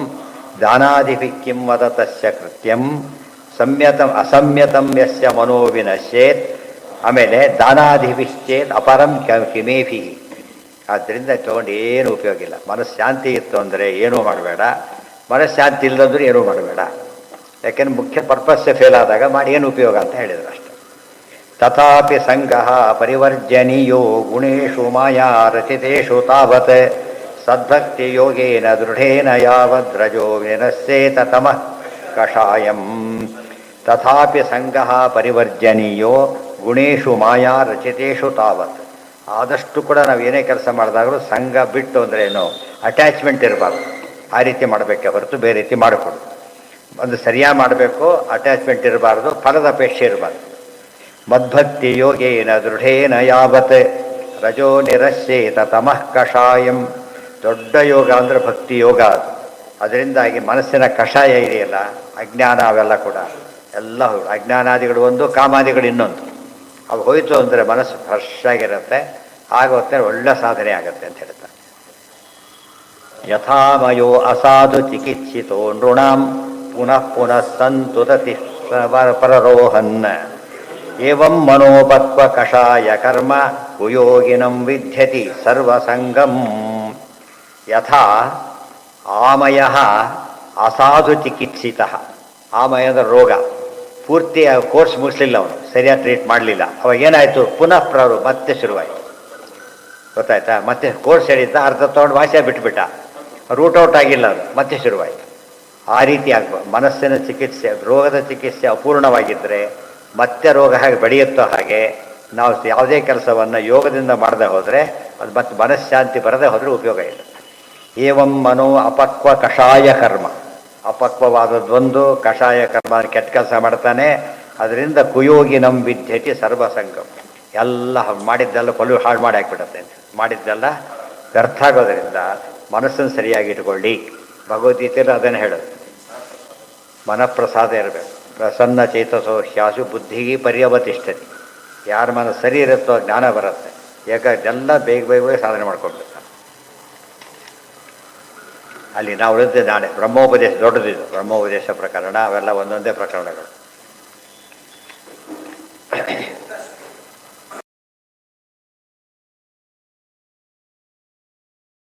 ದಾನಾದಿಭಿ ಕಿಂ ವದ ತಸ್ಯ ಕೃತ್ಯಂ ಸಂಯತಂ ಅಸಂಯತಂ ಯಸ್ಯ ಮನೋ ವಿನಶ್ಯೇತ್. ಆಮೇಲೆ ದಾನಾದಿಭಿಶ್ಚೇತ್ ಅಪರಂ ಕಿಮೇಭಿ. ಆದ್ದರಿಂದ ತೊಗೊಂಡು ಏನು ಉಪಯೋಗ ಇಲ್ಲ. ಮನಃಶಾಂತಿ ಇತ್ತು ಅಂದರೆ ಏನೂ ಮಾಡಬೇಡ, ಮನಃಶಾಂತಿ ಇಲ್ಲದಂದ್ರೂ ಏನೂ ಮಾಡಬೇಡ. ಯಾಕೆಂದ್ರೆ ಮುಖ್ಯ ಪರ್ಪಸ್ಸೇ ಫೇಲ್ ಆದಾಗ ಮಾಡಿ ಏನು ಉಪಯೋಗ ಅಂತ ಹೇಳಿದ್ರು ಅಷ್ಟೆ. ತಥಾಪಿ ಸಂಗಃ ಪರಿವರ್ಜನೀಯೋ ಗುಣೇಶು ಮಾಯಾ ರಚಿತೇಷು ತಾವತ್ ಸದ್ಭಕ್ತಿ ಯೋಗೇನ ದೃಢೇನ ಯಾವದ್ರಜೋ ವಿನಶ್ಯೇತ ತಮಃ ಕಷಾಯಂ. ತಥಾಪಿ ಸಂಗಃ ಪರಿವರ್ಜನೀಯೋ ಗುಣೇಶು ಮಾಯಾ ರಚಿತೇಷು ತಾವತ್. ಆದಷ್ಟು ಕೂಡ ನಾವು ಏನೇ ಕೆಲಸ ಮಾಡಿದಾಗಲೂ ಸಂಘ ಬಿಟ್ಟು ಅಂದರೆ ಏನು, ಅಟ್ಯಾಚ್ಮೆಂಟ್ ಇರಬಾರ್ದು. ಆ ರೀತಿ ಮಾಡಬೇಕೆ ಹೊರತು ಬೇರೆ ರೀತಿ ಮಾಡಿಕೊಡು. ಒಂದು ಸರಿಯಾಗಿ ಮಾಡಬೇಕು, ಅಟ್ಯಾಚ್ಮೆಂಟ್ ಇರಬಾರ್ದು, ಫಲದ ಅಪೇಕ್ಷೆ ಇರಬಾರ್ದು. ಮದ್ಭಕ್ತಿ ಯೋಗೇನ ದೃಢೇನ ಯಾವತ್ ರಜೋ ನಿರಶ್ಯೇತ ತಮಃ ಕಷಾಯಂ. ದೊಡ್ಡ ಯೋಗ ಅಂದರೆ ಭಕ್ತಿ ಯೋಗ. ಅದು ಅದರಿಂದಾಗಿ ಮನಸ್ಸಿನ ಕಷಾಯ ಇದೆಯಲ್ಲ, ಅಜ್ಞಾನ, ಅವೆಲ್ಲ ಕೂಡ ಎಲ್ಲ ಹೋಗಿ, ಅಜ್ಞಾನಾದಿಗಳು ಒಂದು, ಕಾಮಾದಿಗಳು ಇನ್ನೊಂದು. ಅವು ಹೋಯಿತು ಅಂದರೆ ಮನಸ್ಸು ಫ್ರೆಶ್ ಆಗಿರುತ್ತೆ. ಆಗ ಹೊತ್ತೇ ಒಳ್ಳೆ ಸಾಧನೆ ಆಗುತ್ತೆ ಅಂತ ಹೇಳ್ತಾರೆ. ಯಥಾಮಯೋ ಅಸಾಧು ಚಿಕಿತ್ಸಿತೋ ನೃಣಾಂ ಪುನಃ ಪುನಃ ಸಂತುತತಿ ಪರರೋಹನ್ ಏವಂ ಮನೋಪಕ್ವ ಕಷಾಯ ಕರ್ಮ ಕುಯೋಗಿನಂ ವಿದ್ಯತಿ ಸರ್ವಸಂಗಂ. ಯಥಾ ಆಮಯ ಅಸಾಧು ಚಿಕಿತ್ಸಿತ. ಆಮಯ ಅಂದರೆ ರೋಗ. ಪೂರ್ತಿ ಕೋರ್ಸ್ ಮುಗಿಸ್ಲಿಲ್ಲ, ಅವನು ಸರಿಯಾಗಿ ಟ್ರೀಟ್ ಮಾಡಲಿಲ್ಲ. ಅವಾಗ ಏನಾಯಿತು, ಪುನಃ ಮತ್ತೆ ಶುರುವಾಯಿತು. ಗೊತ್ತಾಯ್ತಾ? ಮತ್ತೆ ಕೋರ್ಸ್ ಹೇಳಿದ್ದ, ಅರ್ಧ ತೊಗೊಂಡು ವಾಸಿಯ ಬಿಟ್ಬಿಟ್ಟ, ರೂಟ್ ಔಟ್ ಆಗಿಲ್ಲ, ಅದು ಮತ್ತೆ ಶುರುವಾಯಿತು. ಆ ರೀತಿ ಆಗ್ಬೋದು. ಮನಸ್ಸಿನ ಚಿಕಿತ್ಸೆ, ರೋಗದ ಚಿಕಿತ್ಸೆ ಅಪೂರ್ಣವಾಗಿದ್ದರೆ ಮತ್ತೆ ರೋಗ ಹಾಗೆ ಬೆಳೆಯುತ್ತೋ ಹಾಗೆ ನಾವು ಯಾವುದೇ ಕೆಲಸವನ್ನು ಯೋಗದಿಂದ ಮಾಡದೆ ಹೋದರೆ ಅದು ಮತ್ತೆ ಮನಃಶಾಂತಿ ಬರದೆ ಹೋದರೆ ಉಪಯೋಗ ಇಲ್ಲ. ಏವಂ ಮನೋ ಅಪಕ್ವ ಕಷಾಯ ಕರ್ಮ. ಅಪಕ್ವವಾದದ್ದೊಂದು ಕಷಾಯ ಕರ್ಮ, ಕೆಟ್ಟ ಕೆಲಸ ಮಾಡ್ತಾನೆ. ಅದರಿಂದ ಕುಯೋಗಿನಂ ವಿದ್ಯತಿ ಸರ್ವಸಂಗಂ. ಎಲ್ಲ ಮಾಡಿದ್ದೆಲ್ಲ ಹಾಳು ಮಾಡಿ ಹಾಕ್ಬಿಡುತ್ತೆ. ಮಾಡಿದ್ದೆಲ್ಲ ವ್ಯರ್ಥ ಆಗೋದ್ರಿಂದ ಮನಸ್ಸನ್ನು ಸರಿಯಾಗಿ ಇಟ್ಕೊಳ್ಳಿ. ಭಗವದ್ಗೀತೆಯಲ್ಲಿ ಅದನ್ನು ಹೇಳೋದು. ಮನಃಪ್ರಸಾದ ಇರಬೇಕು. ಪ್ರಸನ್ನ ಚೇತಸೋ ಹ್ಯಾಸು ಬುದ್ಧಿ ಪರ್ಯವತಿಷ್ಠತಿ. ಯಾರ ಮನಸ್ಸು ಸರಿ ಇರುತ್ತೋ ಜ್ಞಾನ ಬರುತ್ತೆ. ಯಾಕಂದ್ರೆ ಎಲ್ಲ ಬೇಗ ಬೇಗ ಸಾಧನೆ ಮಾಡ್ಕೊಳ್ಬೇಕು. ಅಲ್ಲಿ ನಾವು ಉಳಿದ ನಾಳೆ ಬ್ರಹ್ಮೋಪದೇಶ ದೊಡ್ಡದಿದ್ದು, ಬ್ರಹ್ಮೋಪದೇಶ ಪ್ರಕರಣ, ಅವೆಲ್ಲ ಒಂದೊಂದೇ ಪ್ರಕರಣಗಳು.